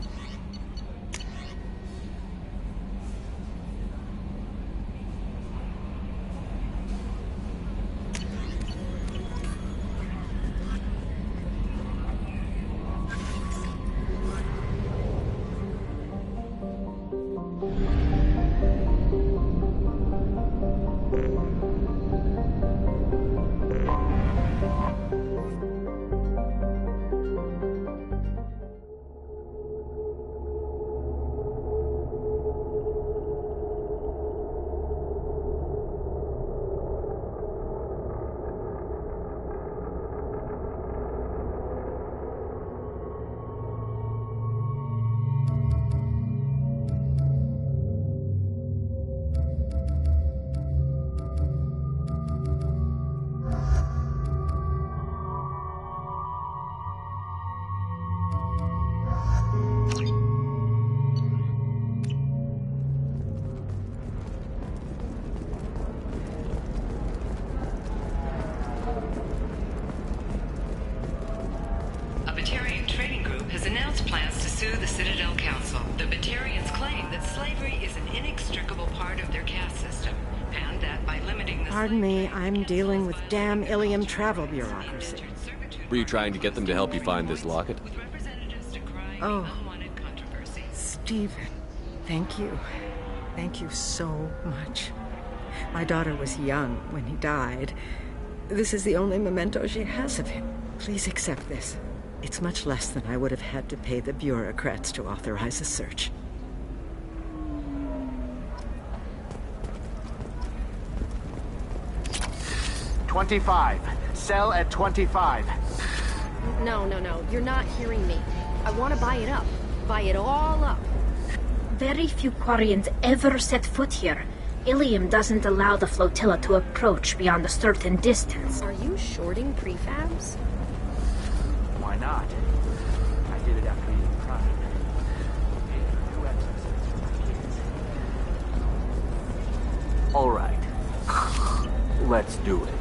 Pardon me, I'm dealing with damn Ilium travel bureaucracy. Were you trying to get them to help you find this locket? Oh, Stephen, thank you. Thank you so much. My daughter was young when he died. This is the only memento she has of him. Please accept this. It's much less than I would have had to pay the bureaucrats to authorize a search. $25. Sell at $25. No. You're not hearing me. I want to buy it up. Buy it all up. Very few Quarians ever set foot here. Ilium doesn't allow the flotilla to approach beyond a certain distance. Are you shorting prefabs? Why not? I did it after eating pride. All right. Let's do it.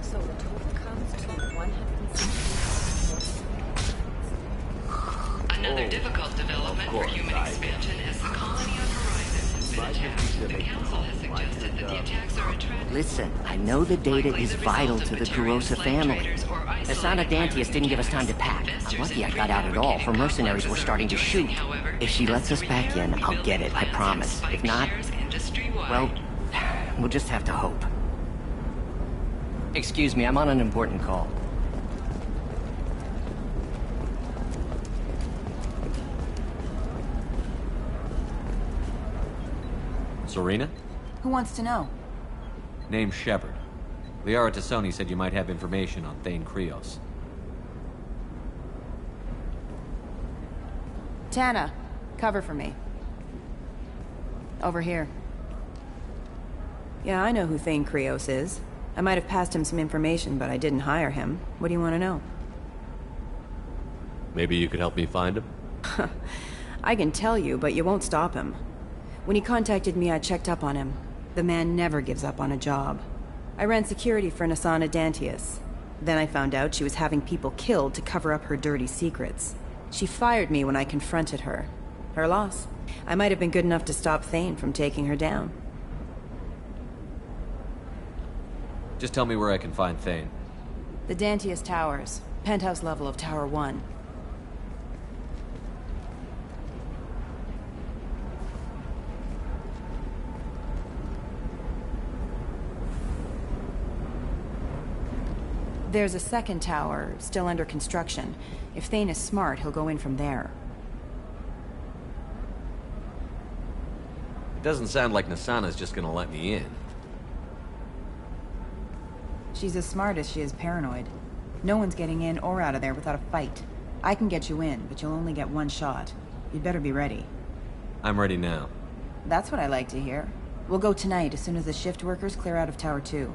So the total comes to 160. Another difficult development for human expansion as the colony on Horizon has been attacked. The Council has suggested that the attacks are attracting... Listen, I know the data is vital to the Kurosa family. Asana Dantius didn't give us time to pack. I'm lucky I got out at all, for mercenaries were starting to shoot. If she lets us back in, I'll get it, I promise. If not, well, we'll just have to hope. Excuse me, I'm on an important call. Serena? Who wants to know? Name's Shepard. Liara Tassoni said you might have information on Thane Krios. Tana, cover for me. Over here. Yeah, I know who Thane Krios is. I might have passed him some information, but I didn't hire him. What do you want to know? Maybe you could help me find him? I can tell you, but you won't stop him. When he contacted me, I checked up on him. The man never gives up on a job. I ran security for Asana Dantius. Then I found out she was having people killed to cover up her dirty secrets. She fired me when I confronted her. Her loss. I might have been good enough to stop Thane from taking her down. Just tell me where I can find Thane. The Dantius Towers. Penthouse level of Tower 1. There's a second tower, still under construction. If Thane is smart, he'll go in from there. It doesn't sound like Nasana's just gonna let me in. She's as smart as she is paranoid. No one's getting in or out of there without a fight. I can get you in, but you'll only get one shot. You'd better be ready. I'm ready now. That's what I like to hear. We'll go tonight, as soon as the shift workers clear out of Tower 2.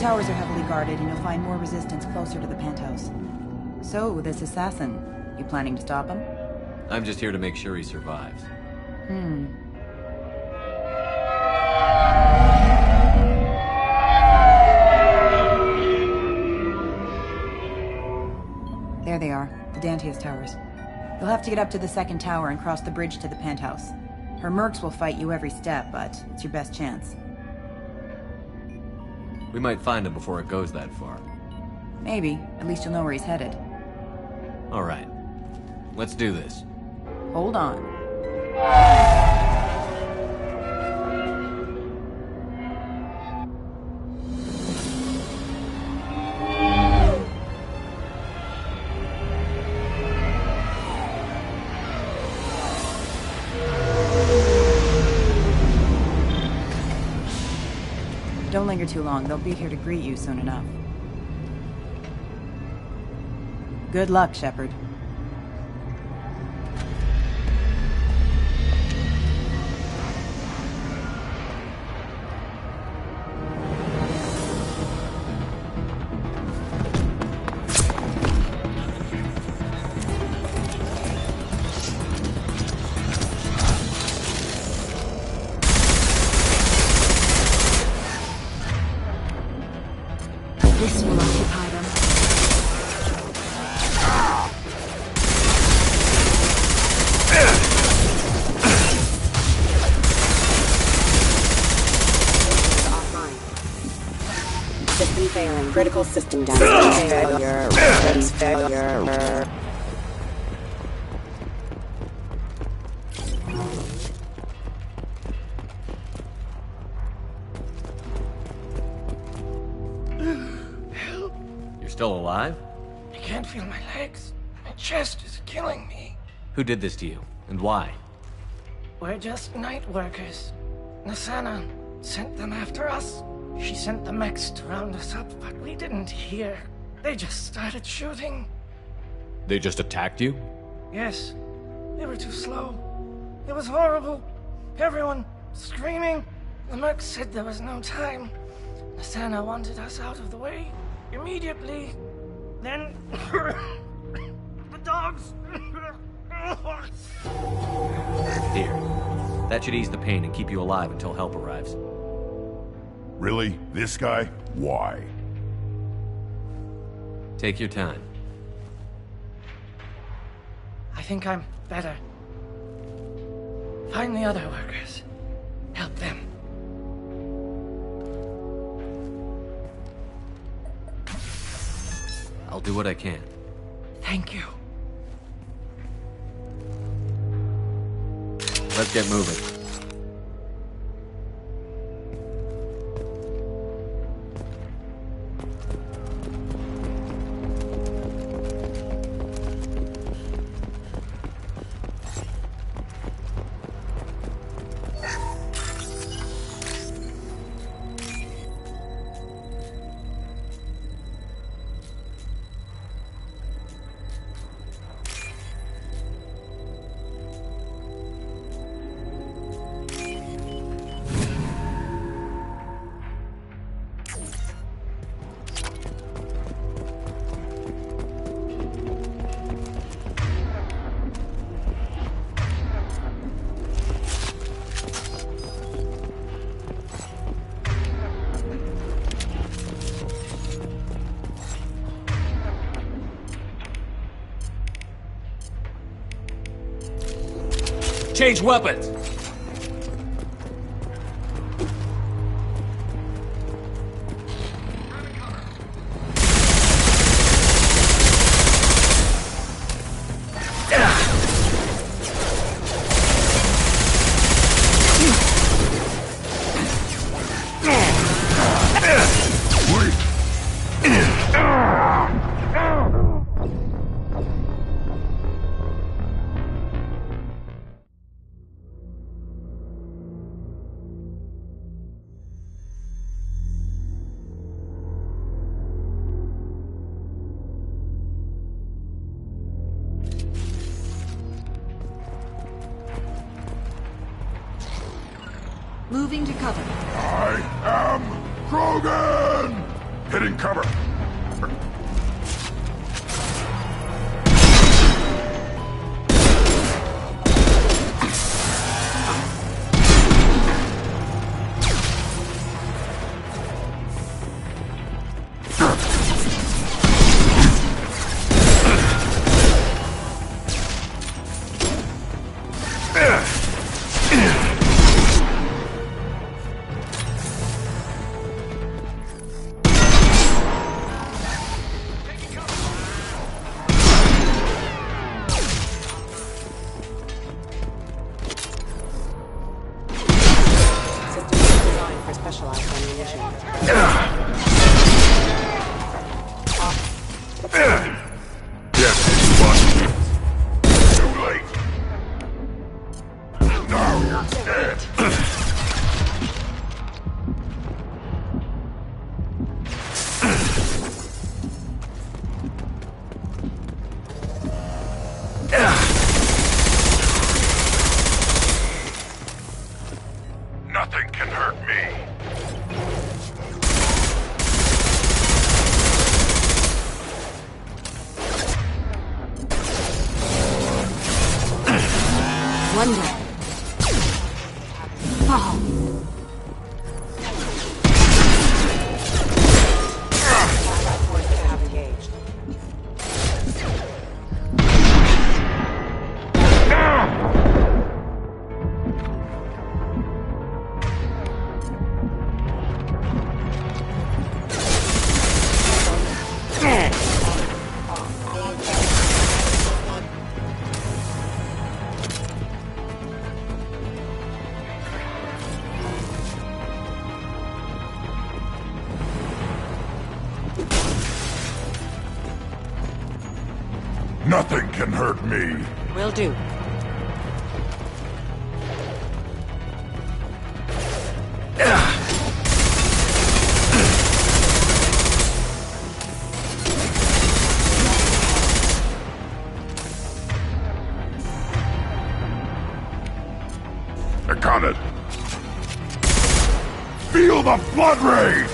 towers are heavily guarded, and you'll find more resistance closer to the penthouse. So, this assassin, you planning to stop him? I'm just here to make sure he survives. There they are, the Dantius towers. You'll have to get up to the second tower and cross the bridge to the penthouse. Her mercs will fight you every step, but it's your best chance. We might find him before it goes that far. Maybe. At least you'll know where he's headed. All right. Let's do this. Hold on. Don't linger too long. They'll be here to greet you soon enough. Good luck, Shepard. This will occupy them. System failing. Critical system down. Failure. Weapons failure. You're still alive? I can't feel my legs. My chest is killing me. Who did this to you, and why? We're just night workers. Nasana sent them after us. She sent the mechs to round us up, but we didn't hear. They just started shooting. They just attacked you? Yes, they were too slow. It was horrible. Everyone screaming. The mechs said there was no time. Nasana wanted us out of the way immediately. Then the dogs. Here. That should ease the pain and keep you alive until help arrives. Really? This guy? Why? Take your time. I think I'm better. Find the other workers. Help them. I'll do what I can. Thank you. Let's get moving. Change weapons! Moving to cover. I am Krogan! Hitting cover. Nothing can hurt me. Wonder. Oh. Nothing can hurt me. Will do. I got it. Feel the blood rage!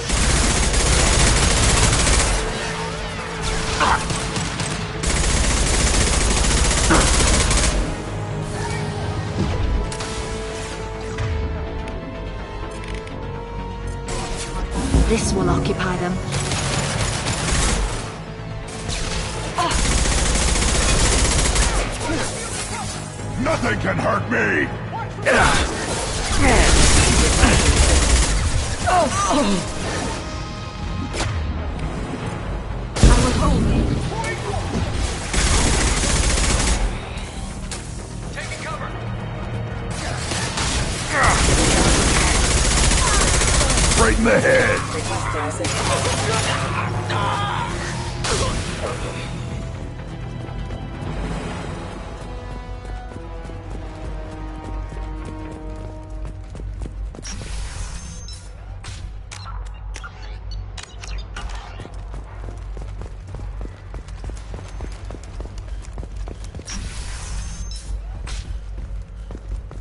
This will occupy them. Nothing can hurt me! Right in the head!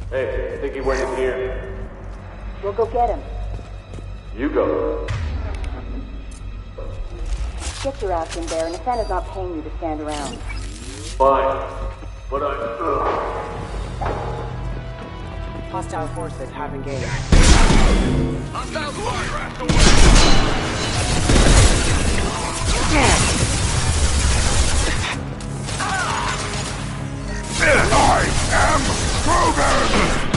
Hey, I think he went in here. We'll go get him. You go. Get your ass in there, and Nathana's not paying you to stand around. Fine. But Hostile forces have engaged. Hostile forces! I am Krogan!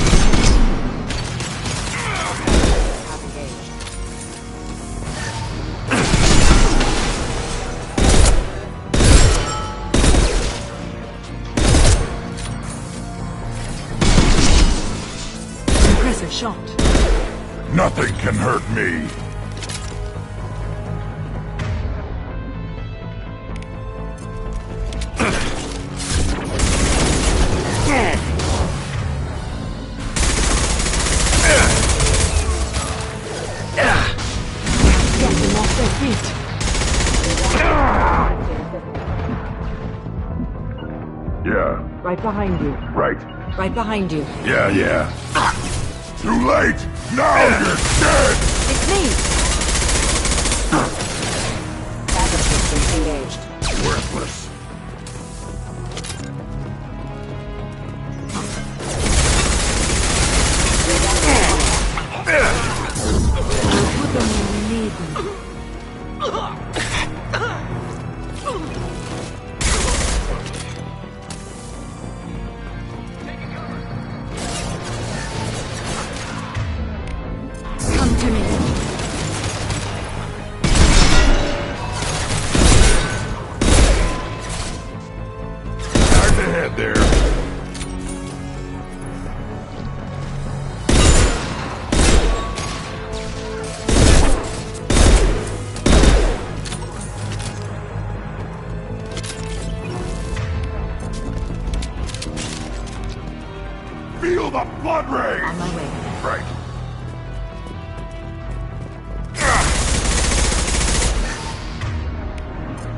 Impressive shot. Nothing can hurt me. Get them off their feet. Yeah, Right behind you. right. Right behind you. Yeah. Too late! Now you're dead! It's me! useless. Come to me. Back ahead there. Feel the blood rage! On my way. Right.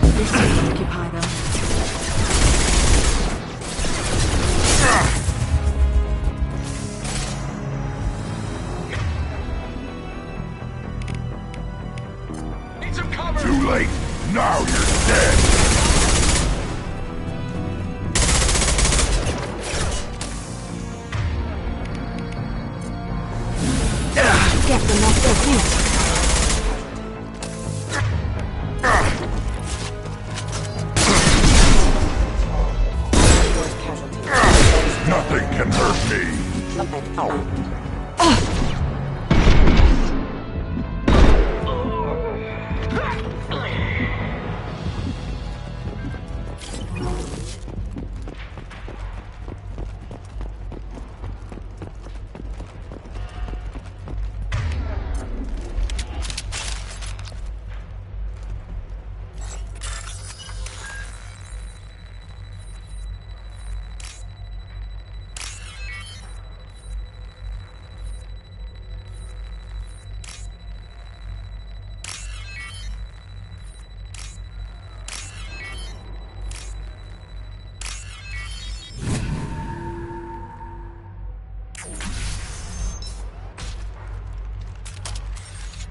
This should occupy them. Too late. Now you're dead. Get them off their feet. Nothing can hurt me.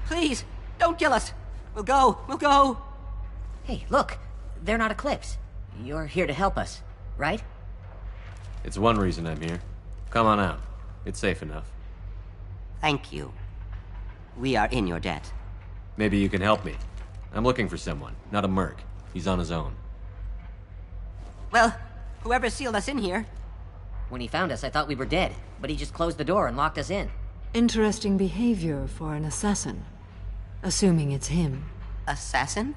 Please, don't kill us. We'll go. Hey, look. They're not Eclipse. You're here to help us, right? It's one reason I'm here. Come on out. It's safe enough. Thank you. We are in your debt. Maybe you can help me. I'm looking for someone, not a merc. He's on his own. Well, whoever sealed us in here. When he found us, I thought we were dead, but he just closed the door and locked us in. Interesting behavior for an assassin. Assuming it's him. Assassin?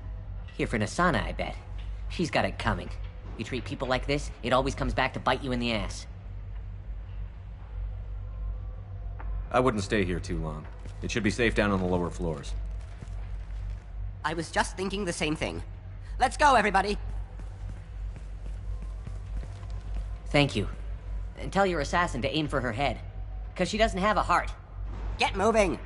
Here for Nasana, I bet. She's got it coming. You treat people like this, it always comes back to bite you in the ass. I wouldn't stay here too long. It should be safe down on the lower floors. I was just thinking the same thing. Let's go, everybody! Thank you. And tell your assassin to aim for her head. Because she doesn't have a heart. Get moving!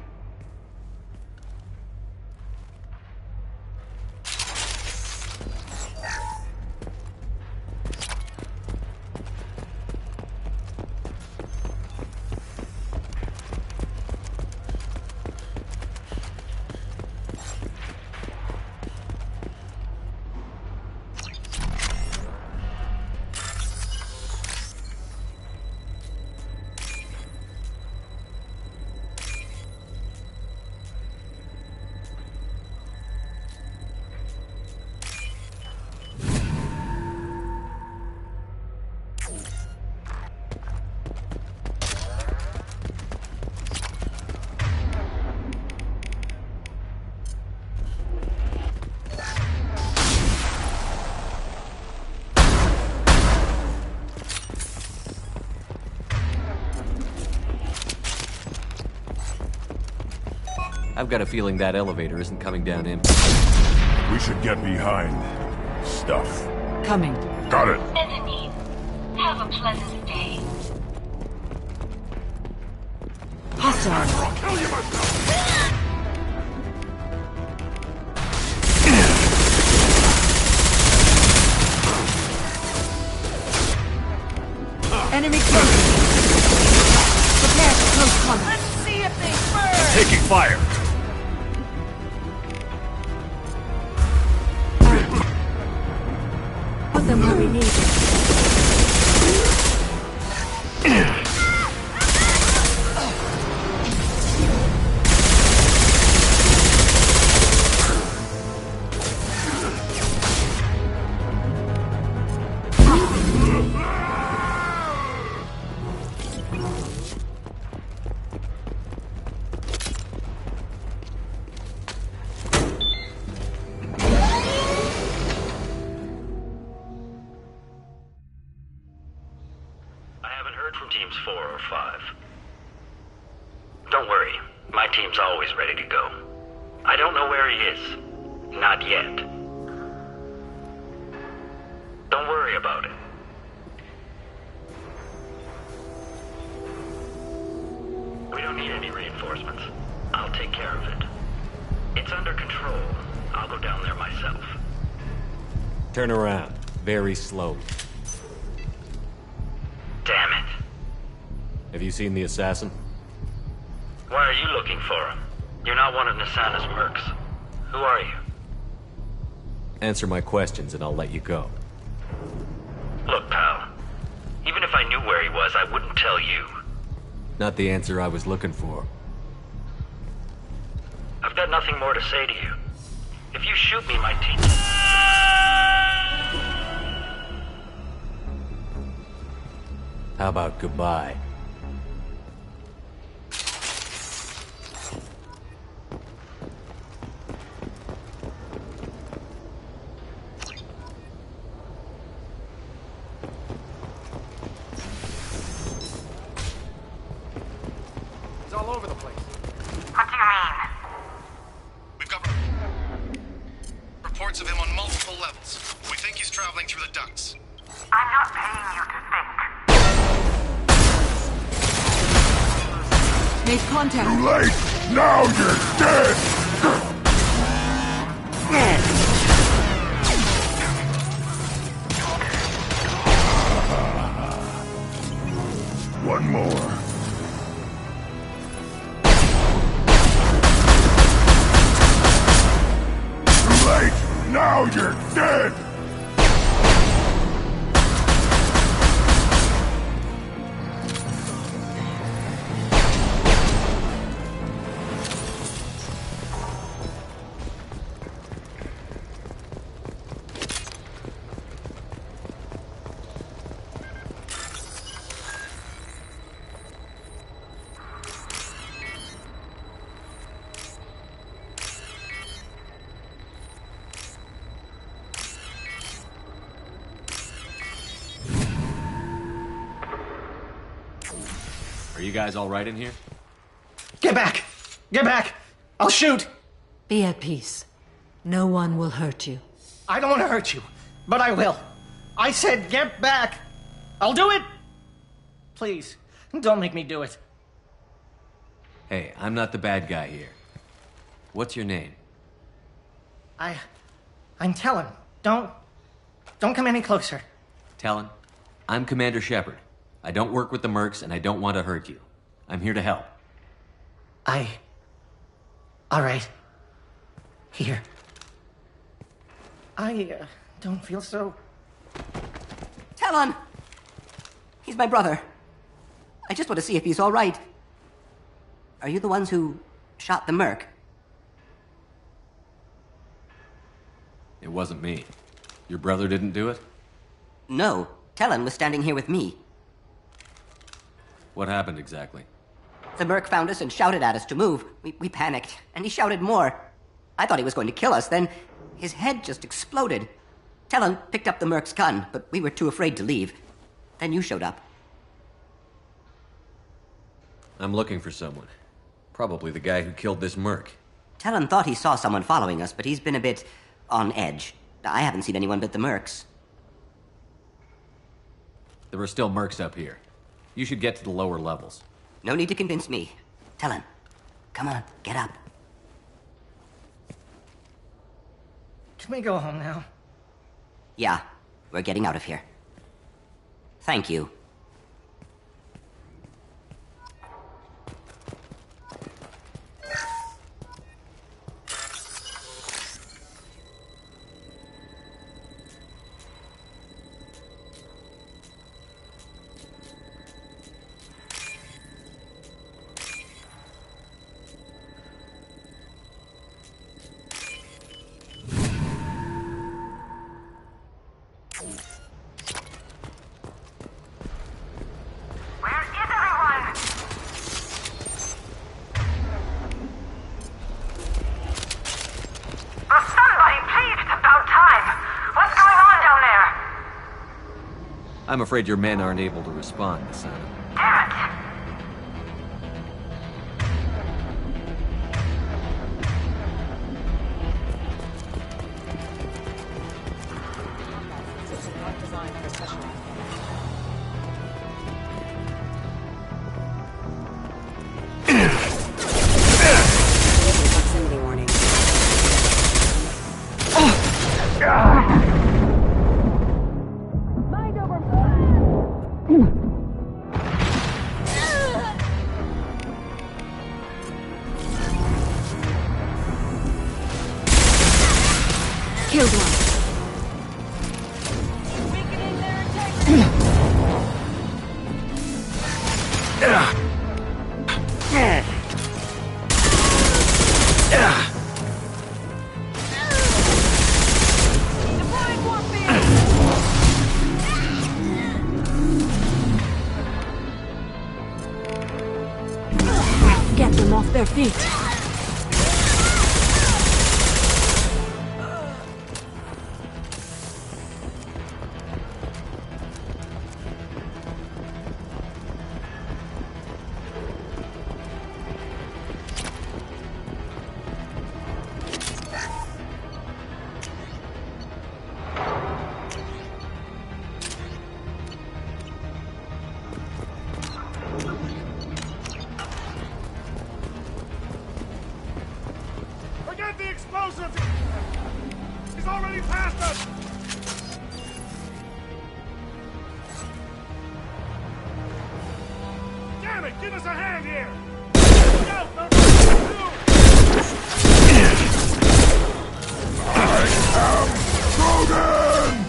I've got a feeling that elevator isn't coming down empty. We should get behind stuff. Coming. Got it. Enemy, have a pleasant day. Hostile. Kill you myself. Enemy close. Prepare for close combat. Let's see if they burn! Taking fire. 5. Don't worry, my team's always ready to go. I don't know where he is. Not yet. Don't worry about it. We don't need any reinforcements. I'll take care of it. It's under control. I'll go down there myself. Turn around. Very slowly. Damn it. Have you seen the assassin? Why are you looking for him? You're not one of Nasana's mercs. Who are you? Answer my questions and I'll let you go. Look, pal. Even if I knew where he was, I wouldn't tell you. Not the answer I was looking for. I've got nothing more to say to you. If you shoot me, my team... How about goodbye? He's all over the place. What do you mean? We've got reports of him on multiple levels. We think he's traveling through the ducts. I'm not paying you to think. Made contact. Too late! Now you're dead! One more. Too late! Now you're dead! Are you guys all right in here? Get back! Get back! I'll shoot! Be at peace. No one will hurt you. I don't want to hurt you, but I will. I said get back! I'll do it! Please, don't make me do it. Hey, I'm not the bad guy here. What's your name? I'm Talon. Don't come any closer. Talon, I'm Commander Shepard. I don't work with the mercs, and I don't want to hurt you. I'm here to help. All right. Here. I don't feel so... Talon! He's my brother. I just want to see if he's all right. Are you the ones who shot the merc? It wasn't me. Your brother didn't do it? No. Talon was standing here with me. What happened exactly? The merc found us and shouted at us to move. We panicked, and he shouted more. I thought he was going to kill us, then his head just exploded. Talon picked up the merc's gun, but we were too afraid to leave. Then you showed up. I'm looking for someone. Probably the guy who killed this merc. Talon thought he saw someone following us, but he's been a bit on edge. I haven't seen anyone but the mercs. There are still mercs up here. You should get to the lower levels. No need to convince me. Talon, come on, get up. Can we go home now? Yeah, we're getting out of here. Thank you. I'm afraid your men aren't able to respond, Nasana. Damn it! Killed one. Get them off their feet. Forget the explosives! He's already past us! Damn it! Give us a hand here! Go, Rogan!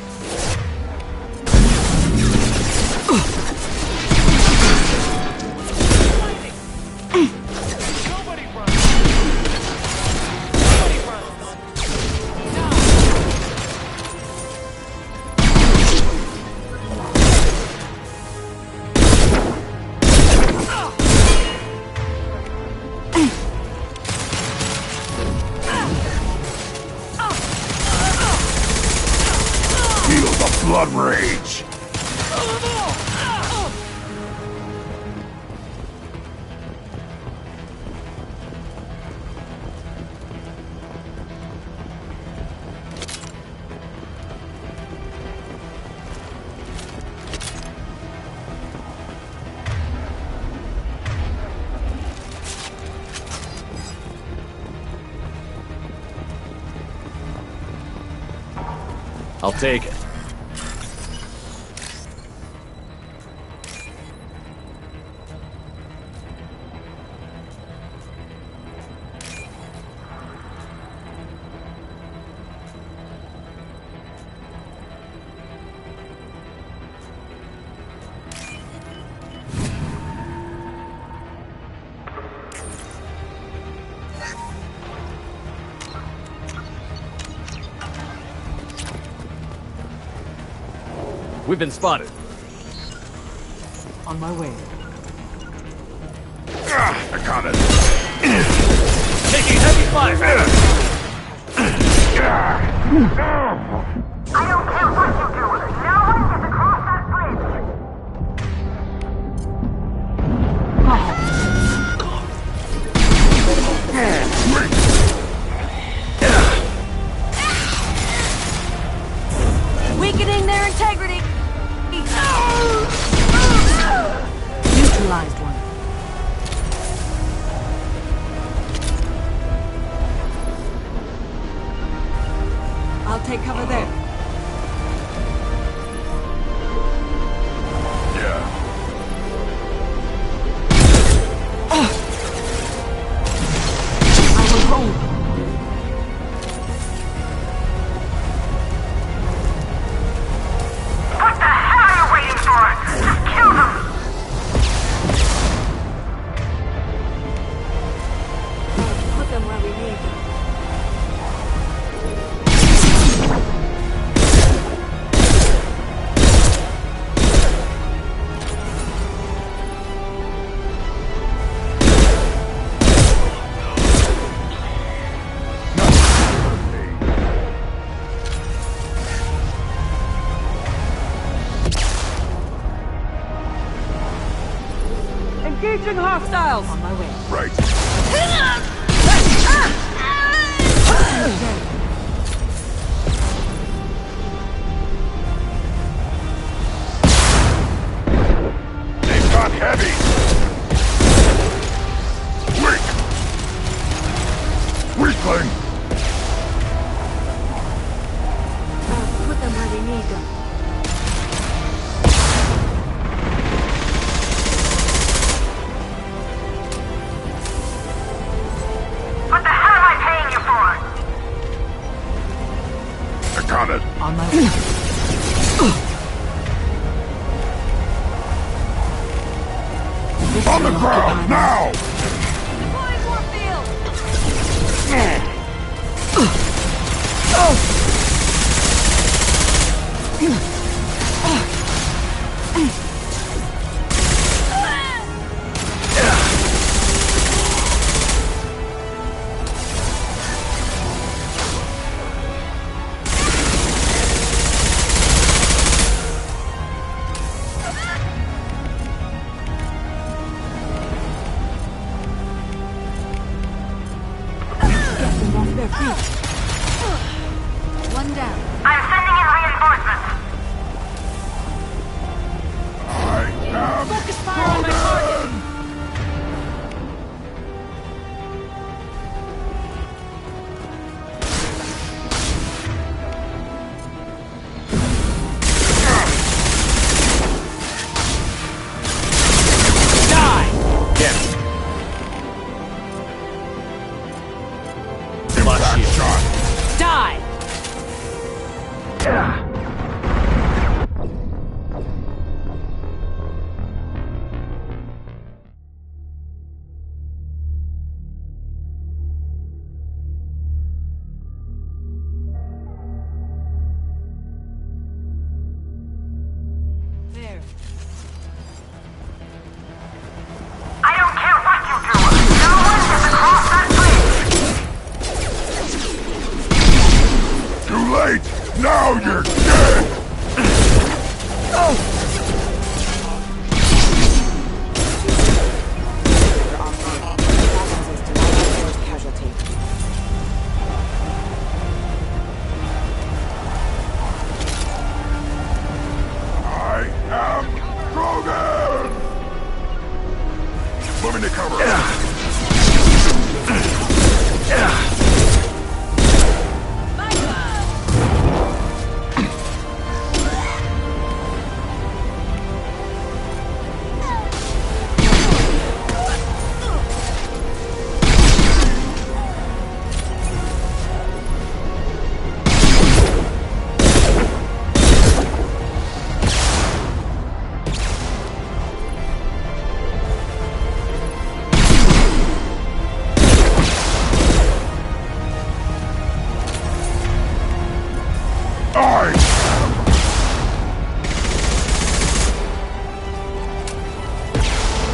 Feel the blood rage! I'll take it. We've been spotted. On my way. I got it! Taking heavy fire! I don't care what you do. No one gets across that bridge. Weakening their integrity. Neutralized one. I'll take cover there. I will hold. What the hell are you waiting for? Just kill them! Put them where we need them. Engaging hostiles! On my way. Right. They've got heavy! Weak! Weakling! Put them where we need them. What the hell am I paying you for? the ground, now! Deploying warfield! One down. I'm sending in reinforcements. Focus fire on my target! Die! Get Impact shot! Die! There. I don't care what you do. No one gets across that bridge. Too late! Now you're dead! I am Krogan! Moving to cover.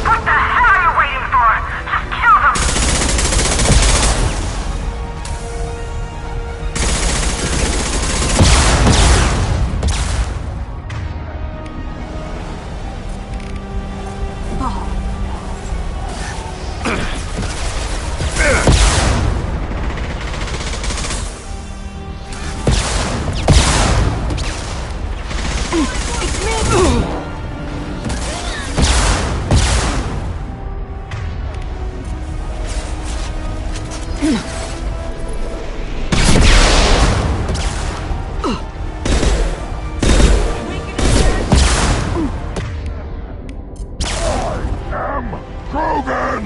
What the hell are you waiting for? Just kill them! Krogan!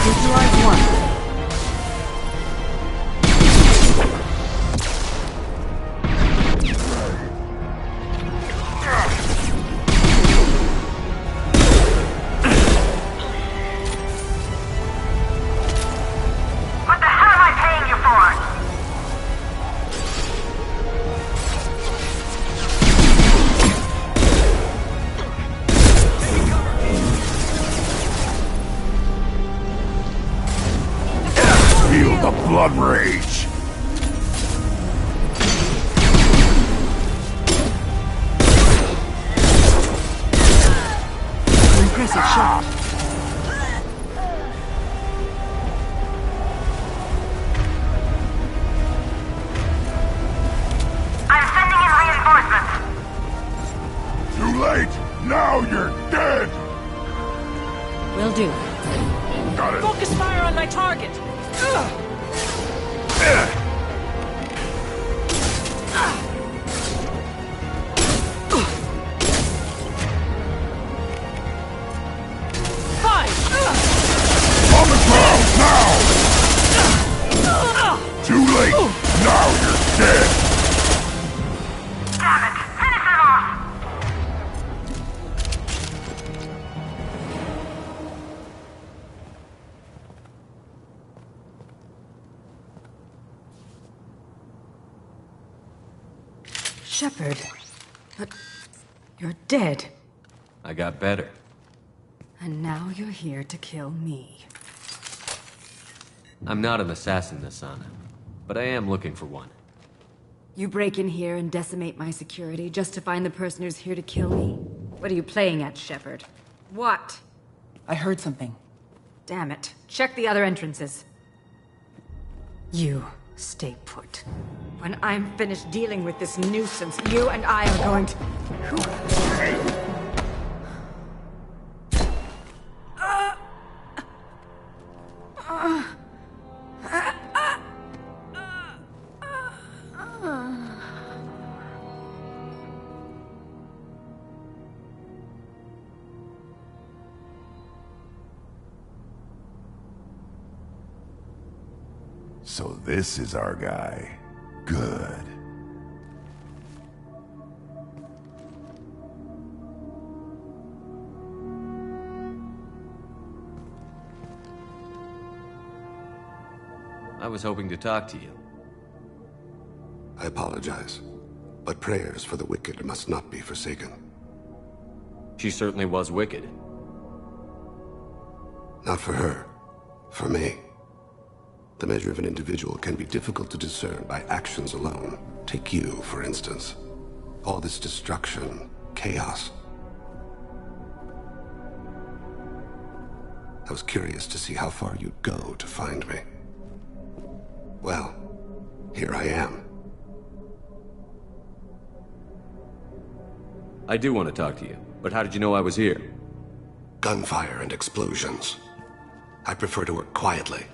Neutralize one. What the hell am I paying you for? Feel the blood rage! Impressive shot. I'm sending in reinforcements. Too late! Now you're dead! Will do. Got it! Focus fire on my target! Fine! Too late! Now you're dead! Damn it! Finish him off! Shepard. But you're dead. I got better. And now you're here to kill me. I'm not an assassin, Asana, but I am looking for one. You break in here and decimate my security just to find the person who's here to kill me? What are you playing at, Shepard? What? I heard something. Damn it. Check the other entrances. You stay put. When I'm finished dealing with this nuisance, you and I are going to... So this is our guy. Good. I was hoping to talk to you. I apologize, but prayers for the wicked must not be forsaken. She certainly was wicked. Not for her. For me. The measure of an individual can be difficult to discern by actions alone. Take you, for instance. All this destruction, chaos. I was curious to see how far you'd go to find me. Well, here I am. I do want to talk to you, but how did you know I was here? Gunfire and explosions. I prefer to work quietly.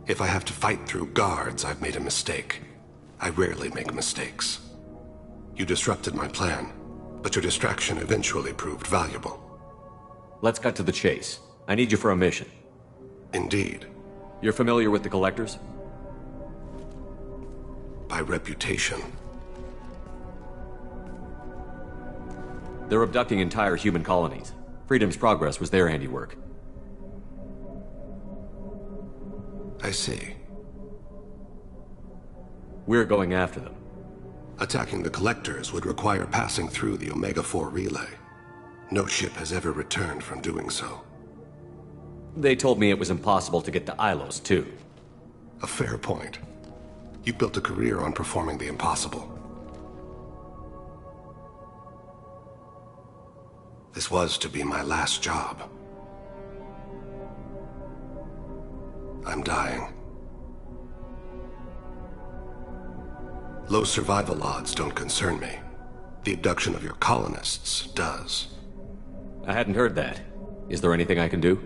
If I have to fight through guards, I've made a mistake. I rarely make mistakes. You disrupted my plan, but your distraction eventually proved valuable. Let's cut to the chase. I need you for a mission. Indeed. You're familiar with the Collectors? By reputation. They're abducting entire human colonies. Freedom's Progress was their handiwork. I see. We're going after them. Attacking the Collectors would require passing through the Omega-4 relay. No ship has ever returned from doing so. They told me it was impossible to get to Ilos, too. A fair point. You built a career on performing the impossible. This was to be my last job. I'm dying. Low survival odds don't concern me. The abduction of your colonists does. I hadn't heard that. Is there anything I can do?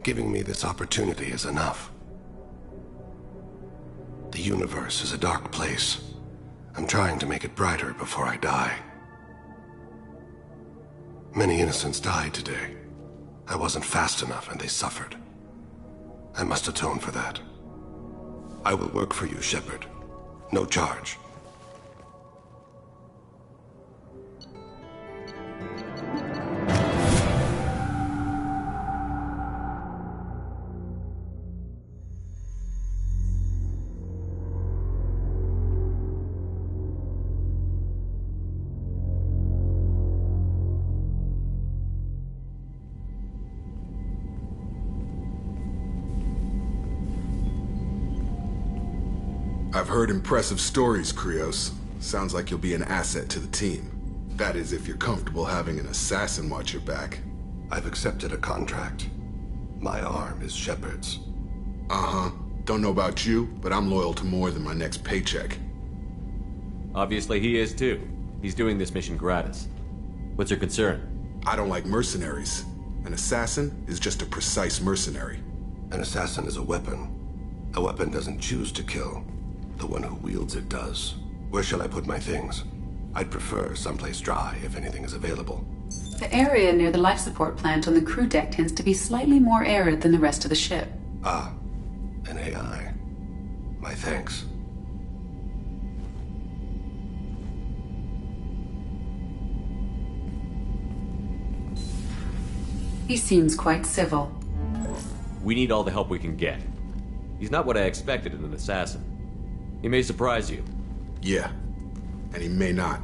Giving me this opportunity is enough. The universe is a dark place. I'm trying to make it brighter before I die. Many innocents died today. I wasn't fast enough and they suffered. I must atone for that. I will work for you, Shepard. No charge. I've heard impressive stories, Krios. Sounds like you'll be an asset to the team. That is, if you're comfortable having an assassin watch your back. I've accepted a contract. My arm is Shepard's. Uh-huh. Don't know about you, but I'm loyal to more than my next paycheck. Obviously he is too. He's doing this mission gratis. What's your concern? I don't like mercenaries. An assassin is just a precise mercenary. An assassin is a weapon. A weapon doesn't choose to kill. The one who wields it does. Where shall I put my things? I'd prefer someplace dry if anything is available. The area near the life support plant on the crew deck tends to be slightly more arid than the rest of the ship. Ah, an AI. My thanks. He seems quite civil. We need all the help we can get. He's not what I expected in an assassin. He may surprise you. Yeah, and he may not.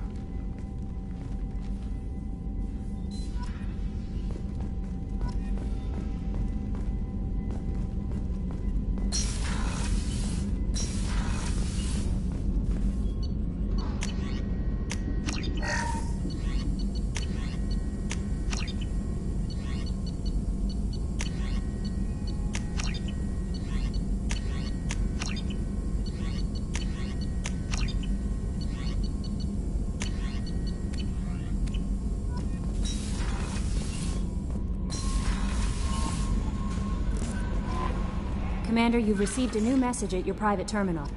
Commander, you've received a new message at your private terminal.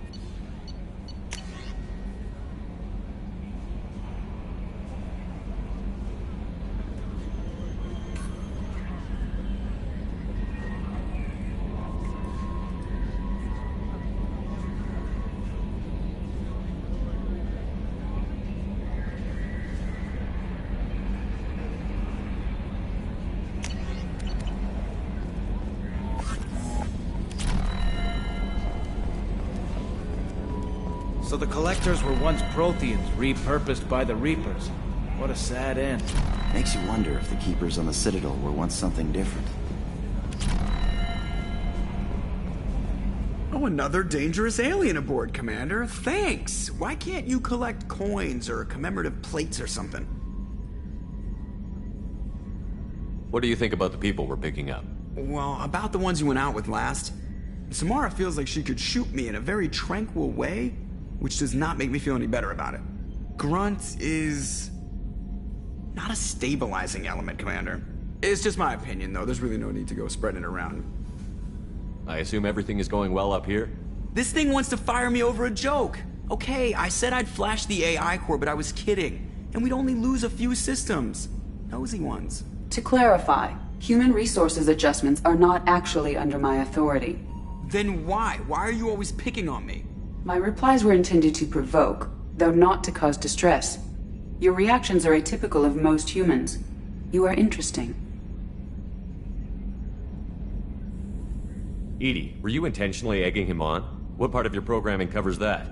So the Collectors were once Protheans, repurposed by the Reapers. What a sad end. Makes you wonder if the Keepers on the Citadel were once something different. Oh, another dangerous alien aboard, Commander. Thanks. Why can't you collect coins or commemorative plates or something? What do you think about the people we're picking up? Well, about the ones you went out with last. Samara feels like she could shoot me in a very tranquil way, which does not make me feel any better about it. Grunt is not a stabilizing element, Commander. It's just my opinion, though. There's really no need to go spreading it around. I assume everything is going well up here? This thing wants to fire me over a joke. Okay, I said I'd flash the AI core, but I was kidding. And we'd only lose a few systems. Nosy ones. To clarify, human resources adjustments are not actually under my authority. Then why? Why are you always picking on me? My replies were intended to provoke, though not to cause distress. Your reactions are atypical of most humans. You are interesting. Edie, were you intentionally egging him on? What part of your programming covers that?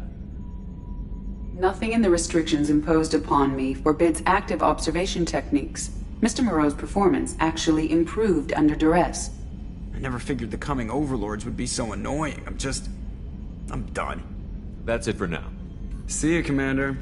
Nothing in the restrictions imposed upon me forbids active observation techniques. Mr. Moreau's performance actually improved under duress. I never figured the coming overlords would be so annoying. I'm done. That's it for now. See you, Commander.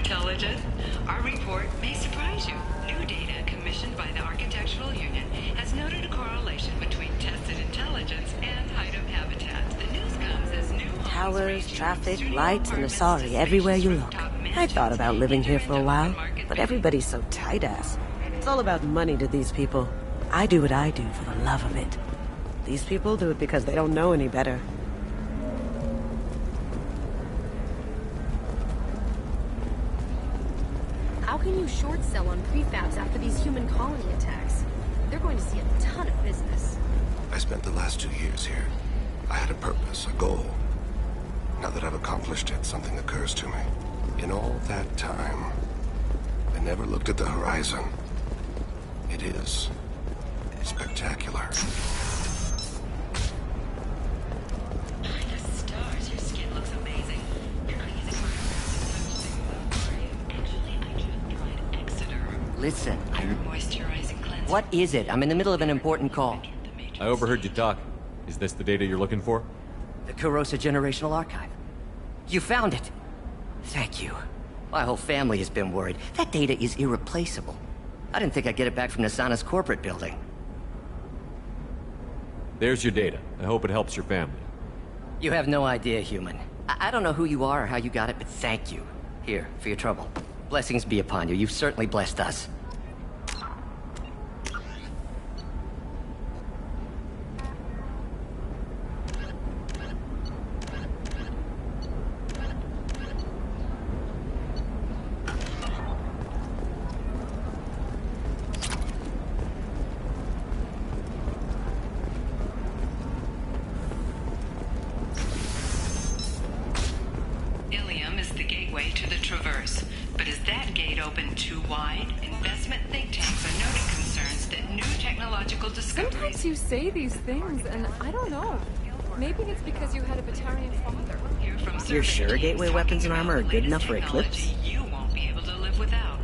intelligent? Our report may surprise you. New data commissioned by the Architectural Union has noted a correlation between tested intelligence and height of habitat. The news comes as new towers, traffic, lights, and Asari everywhere you look. I thought about living here for a while, but everybody's so tight-ass. It's all about money to these people. I do what I do for the love of it. These people do it because they don't know any better. can you short sell on prefabs after these human colony attacks? They're going to see a ton of business. I spent the last 2 years here. I had a purpose, a goal. Now that I've accomplished it, something occurs to me. In all that time, I never looked at the horizon. It is spectacular. Stars, your skin looks amazing. You're cleaning Actually, I just tried Exeter. Listen, Moisturizing cleanser. what is it? I'm in the middle of an important call. I overheard you talk. Is this the data you're looking for? The Kurosa Generational Archive. You found it. Thank you. My whole family has been worried. That data is irreplaceable. I didn't think I'd get it back from Nasana's corporate building. There's your data. I hope it helps your family. You have no idea, human. I don't know who you are or how you got it, but thank you. Here, for your trouble. Blessings be upon you. You've certainly blessed us. Ilium is the gateway to the Traverse, but is that gate open too wide? Investment think tanks are noting concerns that new technological discoveries... Sometimes you say these things, and I don't know. Maybe it's because you had a Batarian father. You're sure gateway weapons and armor are good enough for Eclipse? You won't be able to live without.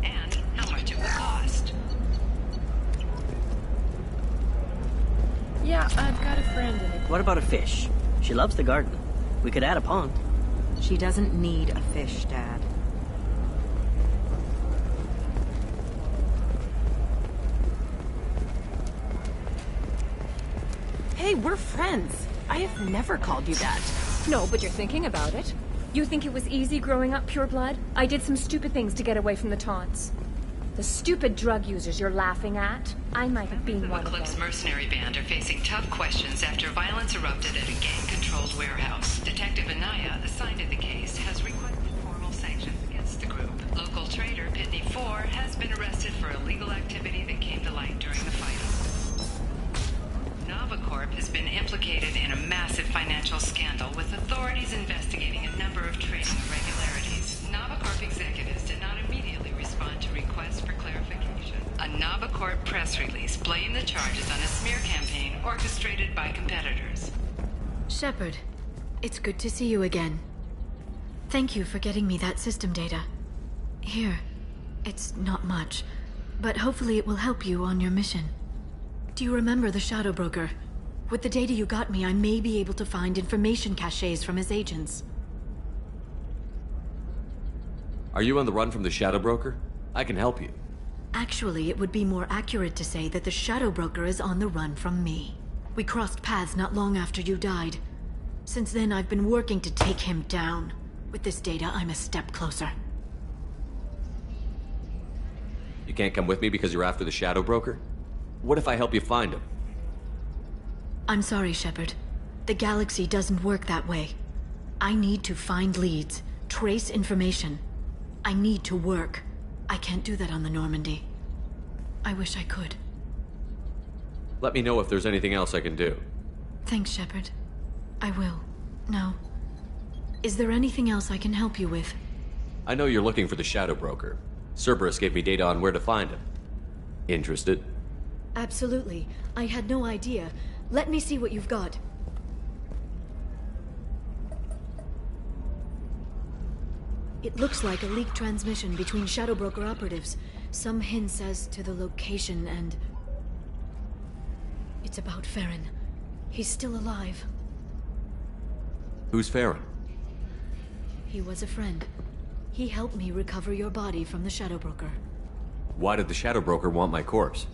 And how much it will cost. Yeah, I've got a friend in it. What about a fish? She loves the garden. We could add a pond. She doesn't need a fish, Dad. Hey, we're friends. I have never called you that. No, but you're thinking about it. You think it was easy growing up pure blood? I did some stupid things to get away from the taunts. The stupid drug users you're laughing at, I might have been one of Eclipse them. mercenary band are facing tough questions after violence erupted at a gang-controlled warehouse. Detective Anaya, assigned to the case, has requested formal sanctions against the group. Local trader Pitney 4 has been arrested for illegal activity that came to light during the fight. NavaCorp has been implicated in a massive financial scandal, with authorities investigating a number of trading irregularities. NavaCorp executives did not immediately respond to requests for clarification. A NavaCorp press release blamed the charges on a smear campaign orchestrated by competitors. Shepard, it's good to see you again. Thank you for getting me that system data. Here, it's not much, but hopefully it will help you on your mission. Do you remember the Shadow Broker? With the data you got me, I may be able to find information caches from his agents. Are you on the run from the Shadow Broker? I can help you. Actually, it would be more accurate to say that the Shadow Broker is on the run from me. We crossed paths not long after you died. Since then, I've been working to take him down. With this data, I'm a step closer. You can't come with me because you're after the Shadow Broker? What if I help you find him? I'm sorry, Shepard. The galaxy doesn't work that way. I need to find leads, trace information. I need to work. I can't do that on the Normandy. I wish I could. Let me know if there's anything else I can do. Thanks, Shepard. I will. Now, is there anything else I can help you with? I know you're looking for the Shadow Broker. Cerberus gave me data on where to find him. Interested? Absolutely. I had no idea. Let me see what you've got. It looks like a leaked transmission between Shadow Broker operatives. Some hints as to the location and... It's about Farron. He's still alive. Who's Farron? He was a friend. He helped me recover your body from the Shadow Broker. Why did the Shadow Broker want my corpse?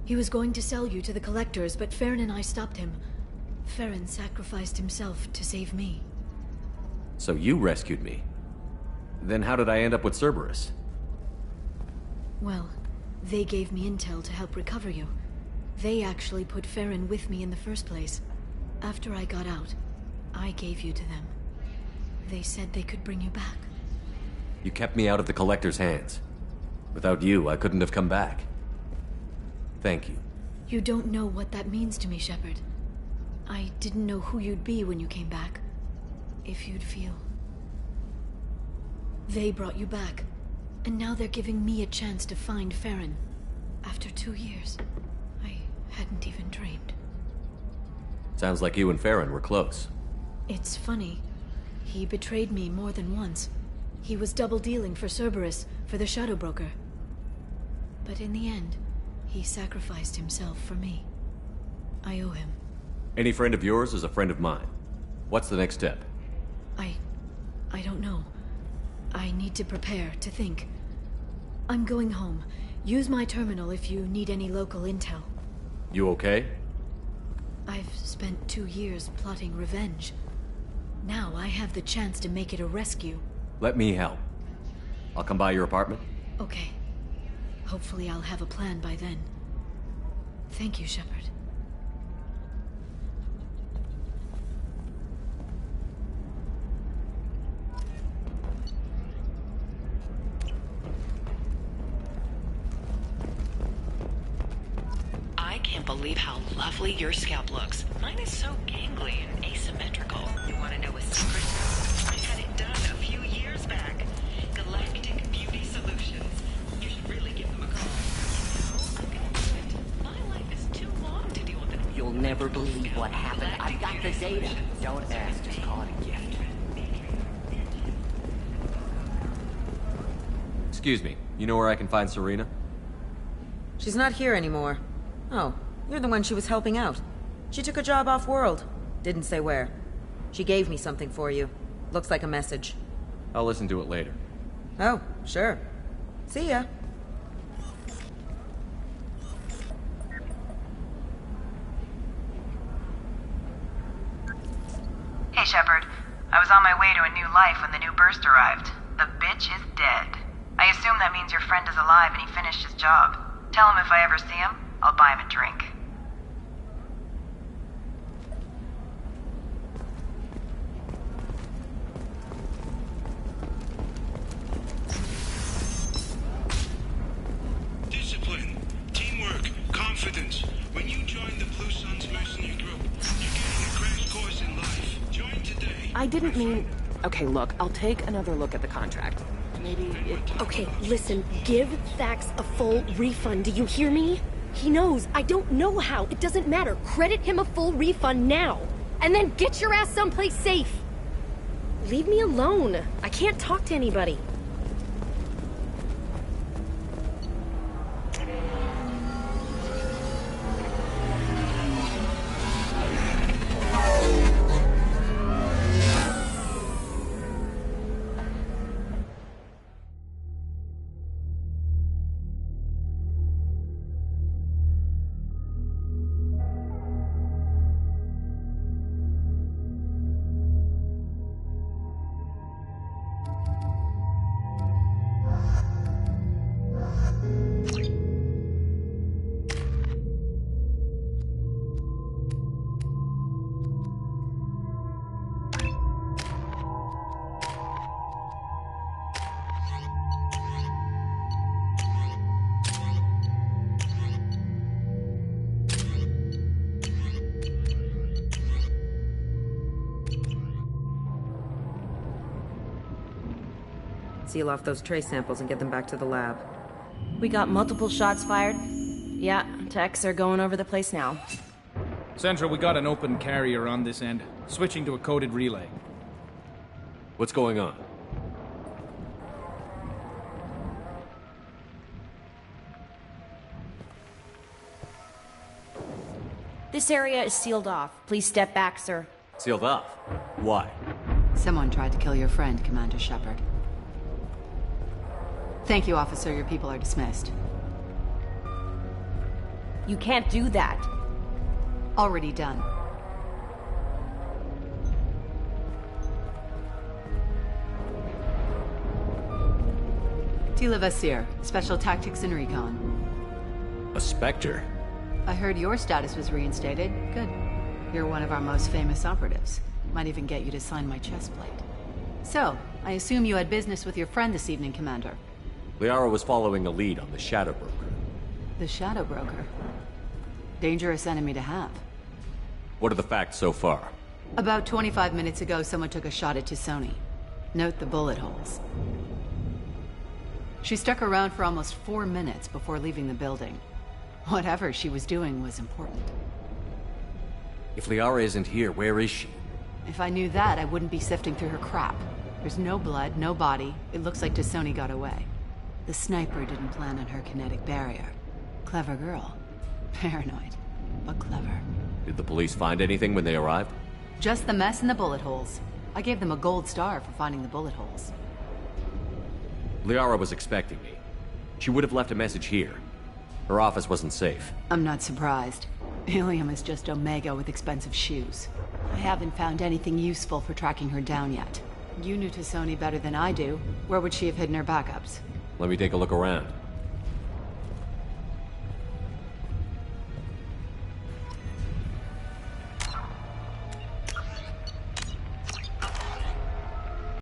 He was going to sell you to the Collectors, but Farron and I stopped him. Farron sacrificed himself to save me. So you rescued me. Then how did I end up with Cerberus? Well, they gave me intel to help recover you. They actually put Farron with me in the first place. After I got out, I gave you to them. They said they could bring you back. You kept me out of the Collector's hands. Without you, I couldn't have come back. Thank you. You don't know what that means to me, Shepard. I didn't know who you'd be when you came back. If you'd feel. They brought you back, and now they're giving me a chance to find Farron. After 2 years, I hadn't even dreamed. Sounds like you and Farron were close. It's funny. He betrayed me more than once. He was double-dealing for Cerberus, for the Shadow Broker. But in the end, he sacrificed himself for me. I owe him. Any friend of yours is a friend of mine. What's the next step? I don't know. I need to prepare, to think. I'm going home. Use my terminal if you need any local intel. You okay? I've spent 2 years plotting revenge. Now I have the chance to make it a rescue. Let me help. I'll come by your apartment. Okay. Hopefully I'll have a plan by then. Thank you, Shepard. I can't believe how lovely your scalp looks. Mine is so gangly and asymmetrical. You want to know a secret? I had it done a few years back. Galactic Beauty Solutions. You should really give them a call. I'm gonna do it. My life is too long to deal with it. You'll never believe what happened. I've got the data. Don't ask, just call it a gift. Excuse me, you know where I can find Serena? She's not here anymore. Oh, you're the one she was helping out. She took a job off-world. Didn't say where. She gave me something for you. Looks like a message. I'll listen to it later. Oh, sure. See ya. Hey, Shepard. I was on my way to a new life when the new burst arrived. The bitch is dead. I assume that means your friend is alive and he finished his job. Tell him if I ever see him, I'll buy him a drink. Discipline, teamwork, confidence. When you join the Blue Suns mercenary group, you're getting a crash course in life. Join today. I didn't mean... Okay, look, I'll take another look at the contract. Maybe it... Okay, listen, give Thax a full refund, do you hear me? He knows, I don't know how, it doesn't matter. Credit him a full refund now. And then get your ass someplace safe. Leave me alone. I can't talk to anybody. Seal off those trace samples and get them back to the lab. We got multiple shots fired. Yeah, techs are going over the place now. Central, we got an open carrier on this end. Switching to a coded relay. What's going on? This area is sealed off. Please step back, sir. Sealed off? Why? Someone tried to kill your friend, Commander Shepard. Thank you, officer. Your people are dismissed. You can't do that. Already done. Tila Vasir, Special Tactics and Recon. A Spectre? I heard your status was reinstated. Good. You're one of our most famous operatives. Might even get you to sign my chest plate. So, I assume you had business with your friend this evening, Commander. Liara was following a lead on the Shadow Broker. The Shadow Broker. Dangerous enemy to have. What are the facts so far? About 25 minutes ago, someone took a shot at Tassoni. Note the bullet holes. She stuck around for almost 4 minutes before leaving the building. Whatever she was doing was important. If Liara isn't here, where is she? If I knew that, I wouldn't be sifting through her crap. There's no blood, no body. It looks like Tassoni got away. The sniper didn't plan on her kinetic barrier. Clever girl. Paranoid, but clever. Did the police find anything when they arrived? Just the mess and the bullet holes. I gave them a gold star for finding the bullet holes. Liara was expecting me. She would have left a message here. Her office wasn't safe. I'm not surprised. Ilium is just Omega with expensive shoes. I haven't found anything useful for tracking her down yet. You knew Tassoni better than I do. Where would she have hidden her backups? Let me take a look around.